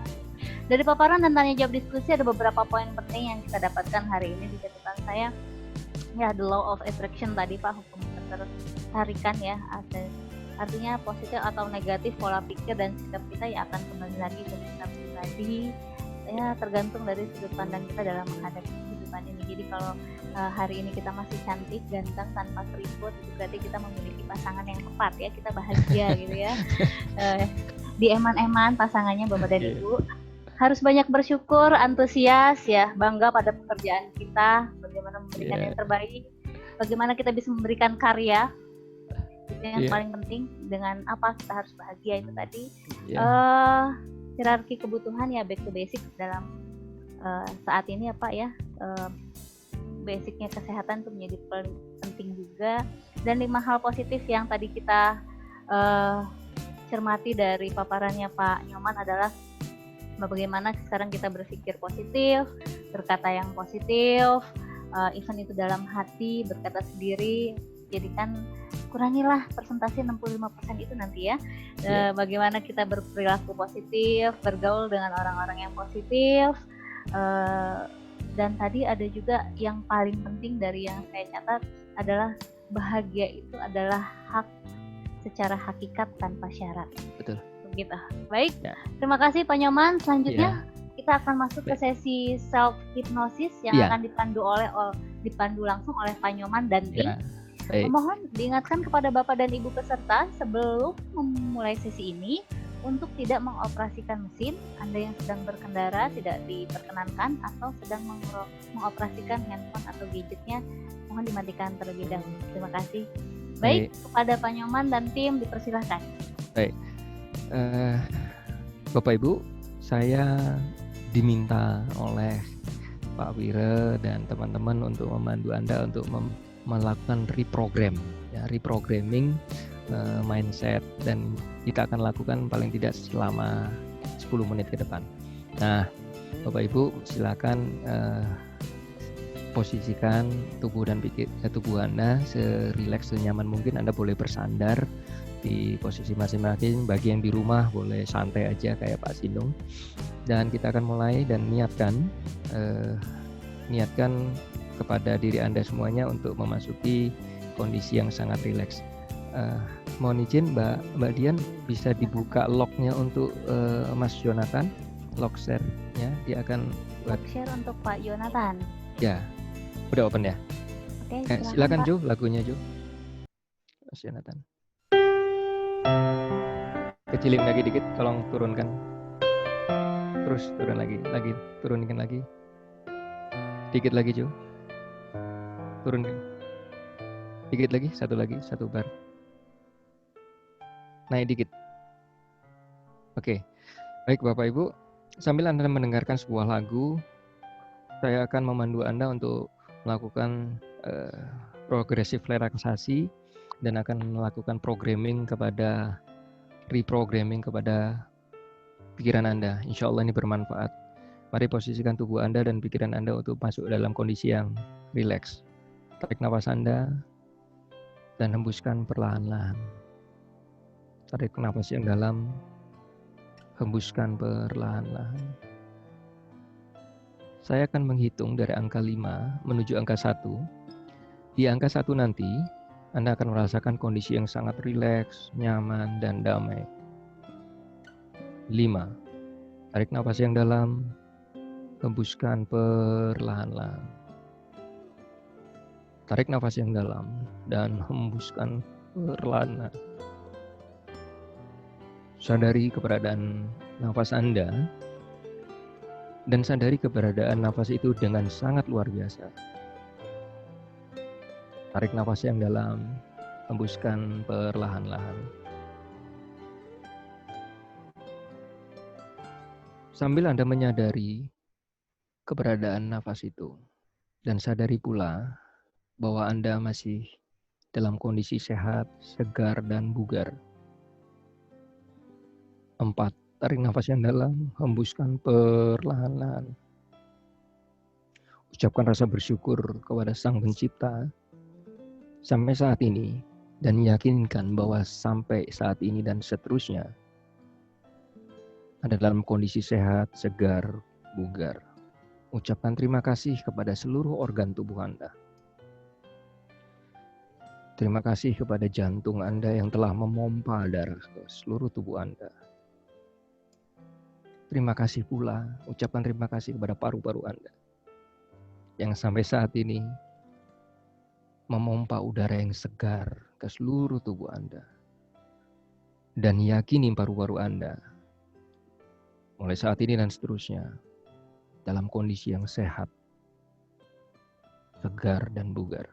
Dari paparan dan tanya jawab diskusi ada beberapa poin penting yang kita dapatkan hari ini di catatan saya. Ya, the law of attraction tadi Pak, hukum ketertarikan ya. Artinya positif atau negatif pola pikir dan sikap kita yang akan kembali lagi ke kita pribadi. Ya, tergantung dari sudut pandang kita dalam menghadapi kehidupan ini. Jadi kalau hari ini kita masih cantik, ganteng, tanpa keriput, itu berarti kita memiliki pasangan yang tepat ya. Kita bahagia gitu ya. Di eman-eman pasangannya Bapak dan Ibu. Harus banyak bersyukur, antusias ya, bangga pada pekerjaan kita, bagaimana memberikan yang terbaik, bagaimana kita bisa memberikan karya, itu yang paling penting. Dengan apa kita harus bahagia itu tadi. Hierarki kebutuhan ya, back to basic dalam saat ini ya Pak ya. Basicnya kesehatan itu menjadi paling penting juga. Dan 5 hal positif yang tadi kita cermati dari paparannya Pak Nyoman adalah bagaimana sekarang kita berpikir positif, berkata yang positif, even itu dalam hati, berkata sendiri. Jadi kan kurangilah persentase 65% itu nanti ya. Bagaimana kita berperilaku positif, bergaul dengan orang-orang yang positif. Dan tadi ada juga yang paling penting dari yang saya catat adalah bahagia itu adalah hak secara hakikat tanpa syarat. Betul. Gitu. Baik, terima kasih Pak Nyoman. Selanjutnya kita akan masuk ke sesi self hypnosis yang akan dipandu langsung oleh Pak Nyoman dan tim. Mohon diingatkan kepada Bapak dan Ibu peserta sebelum memulai sesi ini untuk tidak mengoperasikan mesin. Anda yang sedang berkendara tidak diperkenankan, atau sedang mengoperasikan handphone atau gadgetnya mohon dimatikan terlebih dahulu. Terima kasih. Baik, kepada Pak Nyoman dan tim dipersilahkan. Baik. Bapak Ibu, saya diminta oleh Pak Wira dan teman-teman untuk memandu Anda untuk melakukan reprogramming mindset, dan kita akan lakukan paling tidak selama 10 menit ke depan. Nah, Bapak Ibu silakan posisikan tubuh dan tubuh Anda serileks senyaman mungkin. Anda boleh bersandar di posisi masing-masing. Bagi yang di rumah boleh santai aja kayak Pak Sinung. Dan kita akan mulai dan niatkan kepada diri Anda semuanya untuk memasuki kondisi yang sangat rileks. Mohon izin Mbak Dian, bisa dibuka lock-nya untuk Mas Jonathan, lock share-nya. Dia akan buat lock share untuk Pak Jonathan. Ya, udah open ya. Oke, silakan Jo, lagunya Jo, Mas Jonathan. Kecilin lagi dikit, tolong turunkan. Terus turun lagi, turunin lagi. Dikit lagi Jo. Turun. Dikit lagi, satu bar. Naik dikit. Oke. Baik Bapak Ibu, sambil Anda mendengarkan sebuah lagu, saya akan memandu Anda untuk melakukan progresif relaksasi dan akan melakukan reprogramming kepada pikiran Anda. Insya Allah ini bermanfaat. Mari posisikan tubuh Anda dan pikiran Anda untuk masuk dalam kondisi yang rileks. Tarik nafas Anda dan hembuskan perlahan-lahan. Tarik nafas yang dalam, hembuskan perlahan-lahan. Saya akan menghitung dari angka 5 menuju angka 1. Di angka 1 nanti, Anda akan merasakan kondisi yang sangat rileks, nyaman, dan damai. 5. Tarik nafas yang dalam, hembuskan perlahan-lahan. Tarik nafas yang dalam dan hembuskan perlahan-lahan. Sadari keberadaan nafas Anda dan sadari keberadaan nafas itu dengan sangat luar biasa. Tarik nafas yang dalam, hembuskan perlahan-lahan. Sambil Anda menyadari keberadaan nafas itu dan sadari pula bahwa Anda masih dalam kondisi sehat, segar, dan bugar. 4. Tarik nafas yang dalam, hembuskan perlahan-lahan. Ucapkan rasa bersyukur kepada Sang Pencipta sampai saat ini, dan yakinkan bahwa sampai saat ini dan seterusnya Anda dalam kondisi sehat, segar, bugar. Ucapkan terima kasih kepada seluruh organ tubuh Anda. Terima kasih kepada jantung Anda yang telah memompa darah ke seluruh tubuh Anda. Terima kasih pula, ucapkan terima kasih kepada paru-paru Anda yang sampai saat ini memompa udara yang segar ke seluruh tubuh Anda. Dan yakini paru-paru Anda mulai saat ini dan seterusnya dalam kondisi yang sehat, segar, dan bugar.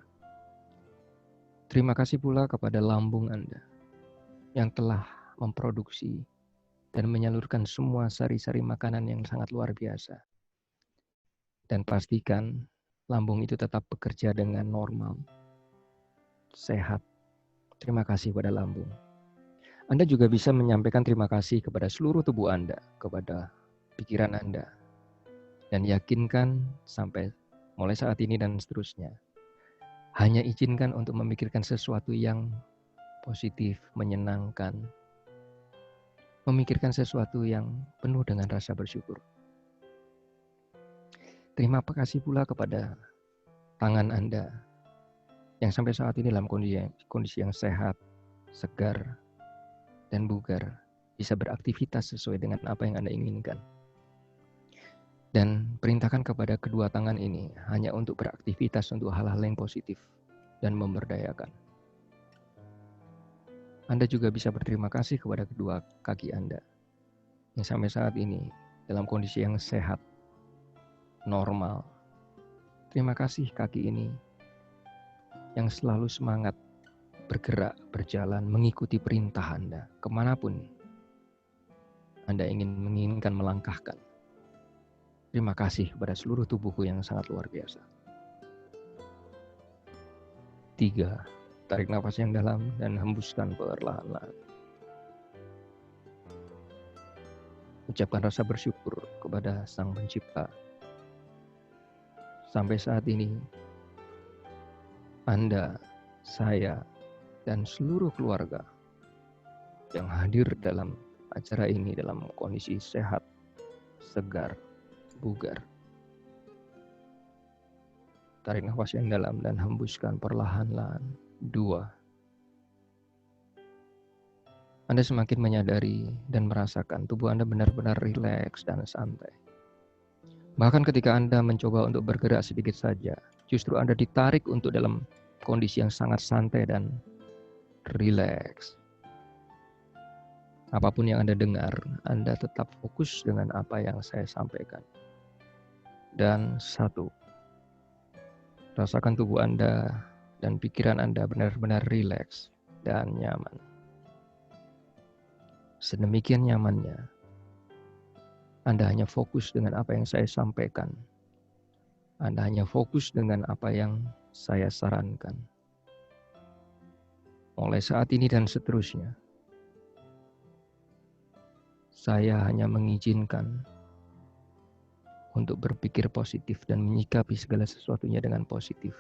Terima kasih pula kepada lambung Anda yang telah memproduksi dan menyalurkan semua sari-sari makanan yang sangat luar biasa. Dan pastikan lambung itu tetap bekerja dengan normal, sehat. Terima kasih pada lambung. Anda juga bisa menyampaikan terima kasih kepada seluruh tubuh Anda, kepada pikiran Anda. Dan yakinkan sampai mulai saat ini dan seterusnya. Hanya izinkan untuk memikirkan sesuatu yang positif, menyenangkan. Memikirkan sesuatu yang penuh dengan rasa bersyukur. Terima kasih pula kepada tangan Anda yang sampai saat ini dalam kondisi yang sehat, segar, dan bugar, bisa beraktivitas sesuai dengan apa yang Anda inginkan. Dan perintahkan kepada kedua tangan ini hanya untuk beraktivitas untuk hal-hal yang positif dan memberdayakan. Anda juga bisa berterima kasih kepada kedua kaki Anda yang sampai saat ini dalam kondisi yang sehat, normal. Terima kasih kaki ini yang selalu semangat bergerak, berjalan, mengikuti perintah Anda kemanapun Anda menginginkan melangkahkan. Terima kasih kepada seluruh tubuhku yang sangat luar biasa. 3. Tarik nafas yang dalam dan hembuskan perlahan-lahan. Ucapkan rasa bersyukur kepada Sang Pencipta. Sampai saat ini, Anda, saya, dan seluruh keluarga yang hadir dalam acara ini dalam kondisi sehat, segar, bugar. Tarik nafas yang dalam dan hembuskan perlahan-lahan. 2. Anda semakin menyadari dan merasakan tubuh Anda benar-benar rileks dan santai. Bahkan ketika Anda mencoba untuk bergerak sedikit saja, justru Anda ditarik untuk dalam kondisi yang sangat santai dan rileks. Apapun yang Anda dengar, Anda tetap fokus dengan apa yang saya sampaikan. Dan 1. Rasakan tubuh Anda dan pikiran Anda benar-benar rileks dan nyaman. Sedemikian nyamannya, Anda hanya fokus dengan apa yang saya sampaikan. Anda hanya fokus dengan apa yang saya sarankan. Mulai saat ini dan seterusnya, saya hanya mengizinkan untuk berpikir positif dan menyikapi segala sesuatunya dengan positif.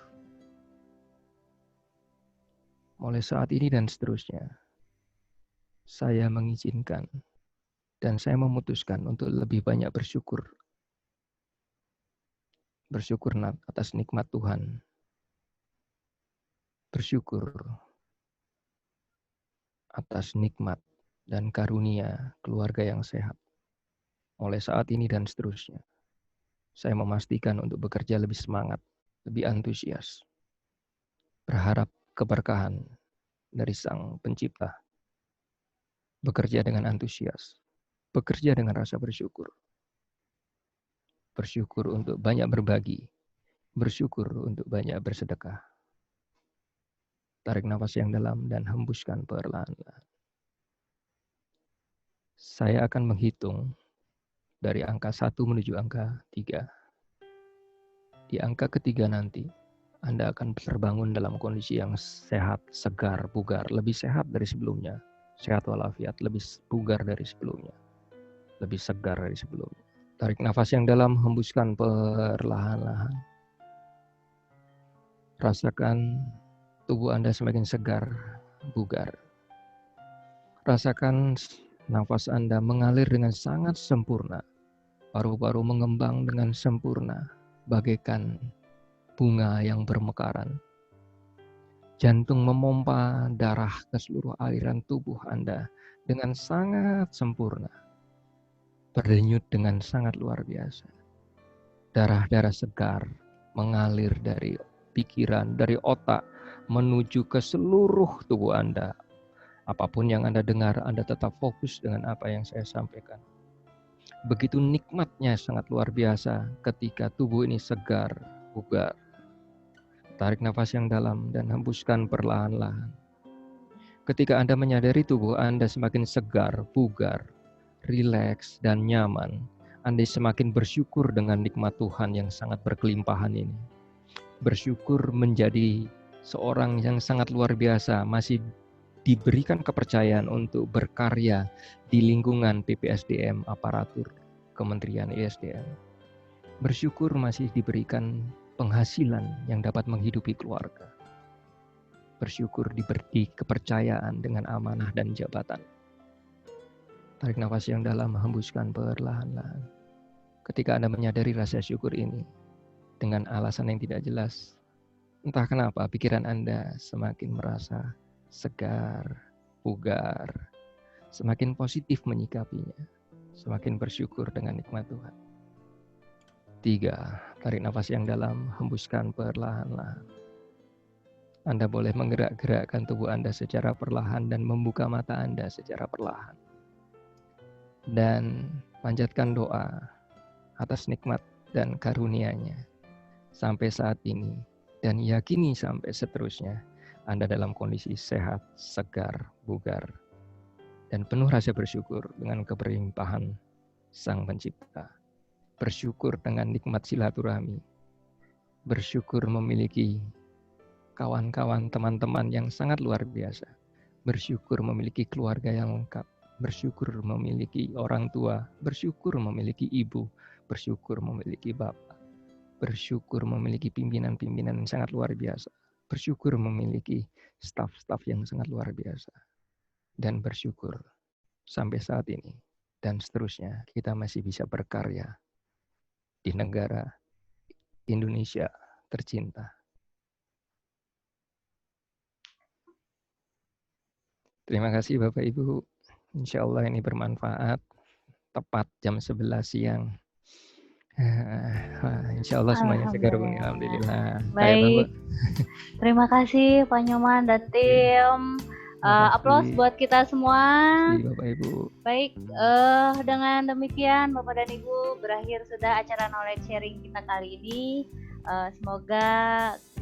Mulai saat ini dan seterusnya, saya mengizinkan dan saya memutuskan untuk lebih banyak bersyukur. Bersyukur atas nikmat Tuhan. Bersyukur atas nikmat dan karunia keluarga yang sehat. Mulai saat ini dan seterusnya, saya memastikan untuk bekerja lebih semangat, lebih antusias. Berharap keberkahan dari Sang Pencipta. Bekerja dengan antusias. Bekerja dengan rasa bersyukur. Bersyukur untuk banyak berbagi. Bersyukur untuk banyak bersedekah. Tarik nafas yang dalam dan hembuskan perlahan-lahan. Saya akan menghitung dari angka 1 menuju angka 3. Di angka ketiga nanti, Anda akan terbangun dalam kondisi yang sehat, segar, bugar, lebih sehat dari sebelumnya. Sehat walafiat, lebih bugar dari sebelumnya. Lebih segar dari sebelumnya. Tarik nafas yang dalam, hembuskan perlahan-lahan. Rasakan tubuh Anda semakin segar, bugar. Rasakan nafas Anda mengalir dengan sangat sempurna. Paru-paru mengembang dengan sempurna, bagaikan bunga yang bermekaran. Jantung memompa darah ke seluruh aliran tubuh Anda dengan sangat sempurna. Berdenyut dengan sangat luar biasa. Darah-darah segar mengalir dari pikiran, dari otak, menuju ke seluruh tubuh Anda. Apapun yang Anda dengar, Anda tetap fokus dengan apa yang saya sampaikan. Begitu nikmatnya, sangat luar biasa ketika tubuh ini segar, bugar. Tarik nafas yang dalam dan hembuskan perlahan-lahan. Ketika Anda menyadari tubuh Anda semakin segar, bugar, rileks, dan nyaman, Anda semakin bersyukur dengan nikmat Tuhan yang sangat berkelimpahan ini. Bersyukur menjadi seorang yang sangat luar biasa, masih diberikan kepercayaan untuk berkarya di lingkungan PPSDM, aparatur Kementerian ESDM. Bersyukur masih diberikan penghasilan yang dapat menghidupi keluarga. Bersyukur diberi kepercayaan dengan amanah dan jabatan. Tarik nafas yang dalam, hembuskan perlahan-lahan. Ketika Anda menyadari rasa syukur ini, dengan alasan yang tidak jelas, entah kenapa pikiran Anda semakin merasa segar, bugar, semakin positif menyikapinya, semakin bersyukur dengan nikmat Tuhan. 3. Tarik nafas yang dalam, hembuskan perlahan-lahan. Anda boleh menggerak-gerakkan tubuh Anda secara perlahan dan membuka mata Anda secara perlahan. Dan panjatkan doa atas nikmat dan karunia-Nya sampai saat ini, dan yakini sampai seterusnya Anda dalam kondisi sehat, segar, bugar, dan penuh rasa bersyukur dengan keberlimpahan Sang Pencipta. Bersyukur dengan nikmat silaturahmi. Bersyukur memiliki kawan-kawan, teman-teman yang sangat luar biasa. Bersyukur memiliki keluarga yang lengkap. Bersyukur memiliki orang tua. Bersyukur memiliki ibu. Bersyukur memiliki bapak. Bersyukur memiliki pimpinan-pimpinan yang sangat luar biasa. Bersyukur memiliki staf-staf yang sangat luar biasa. Dan bersyukur sampai saat ini dan seterusnya kita masih bisa berkarya di negara Indonesia tercinta. Terima kasih Bapak Ibu. Insya Allah ini bermanfaat. Tepat jam 11 siang. Insya Allah semuanya segar. Alhamdulillah. Baik. Terima kasih Pak Nyoman dan tim. Aplaus buat kita semua. Bapak Ibu. Baik, dengan demikian Bapak dan Ibu berakhir sudah acara knowledge sharing kita kali ini. Semoga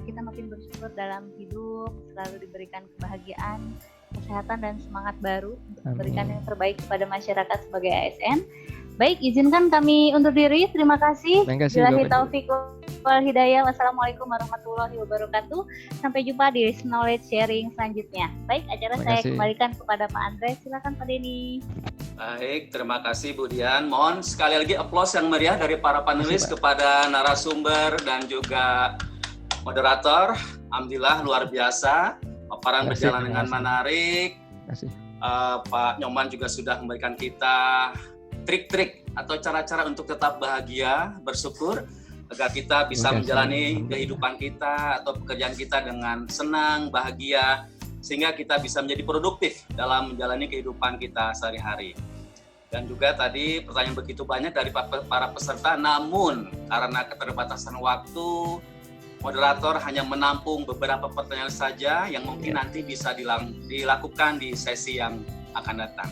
kita makin bersyukur dalam hidup, selalu diberikan kebahagiaan, kesehatan dan semangat baru untuk memberikan yang terbaik kepada masyarakat sebagai ASN. Baik, izinkan kami undur diri. Terima kasih. Billahi taufiq wal hidayah. Wassalamualaikum warahmatullahi wabarakatuh. Sampai jumpa di knowledge sharing selanjutnya. Baik, acara saya kembalikan kepada Pak Andre. Silakan Pak Denny. Baik, terima kasih Bu Dian. Mohon sekali lagi aplaus yang meriah dari para panelis kepada narasumber dan juga moderator. Alhamdulillah luar biasa. Paparan berjalan dengan menarik. Pak Nyoman juga sudah memberikan kita trik-trik atau cara-cara untuk tetap bahagia, bersyukur, agar kita bisa menjalani kehidupan kita atau pekerjaan kita dengan senang, bahagia, sehingga kita bisa menjadi produktif dalam menjalani kehidupan kita sehari-hari. Dan juga tadi pertanyaan begitu banyak dari para peserta, namun karena keterbatasan waktu, moderator hanya menampung beberapa pertanyaan saja yang mungkin nanti bisa dilakukan di sesi yang akan datang.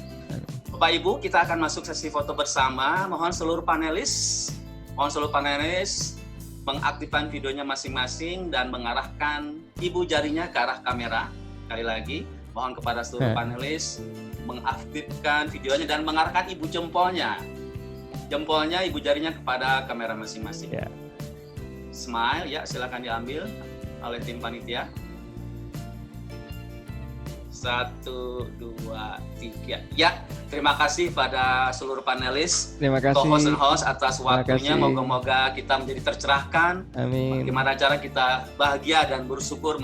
Bapak Ibu, kita akan masuk sesi foto bersama. Mohon seluruh panelis mengaktifkan videonya masing-masing dan mengarahkan ibu jarinya ke arah kamera. Sekali lagi, mohon kepada seluruh panelis mengaktifkan videonya dan mengarahkan ibu jempolnya, ibu jarinya kepada kamera masing-masing. Smile, ya silakan diambil. oleh tim panitia. 1, 2, 3. Ya, terima kasih pada seluruh panelis, Terima kasih. co-host dan host atas waktunya. kasih. Moga-moga kita menjadi tercerahkan. Amin. Bagaimana cara kita bahagia dan bersyukur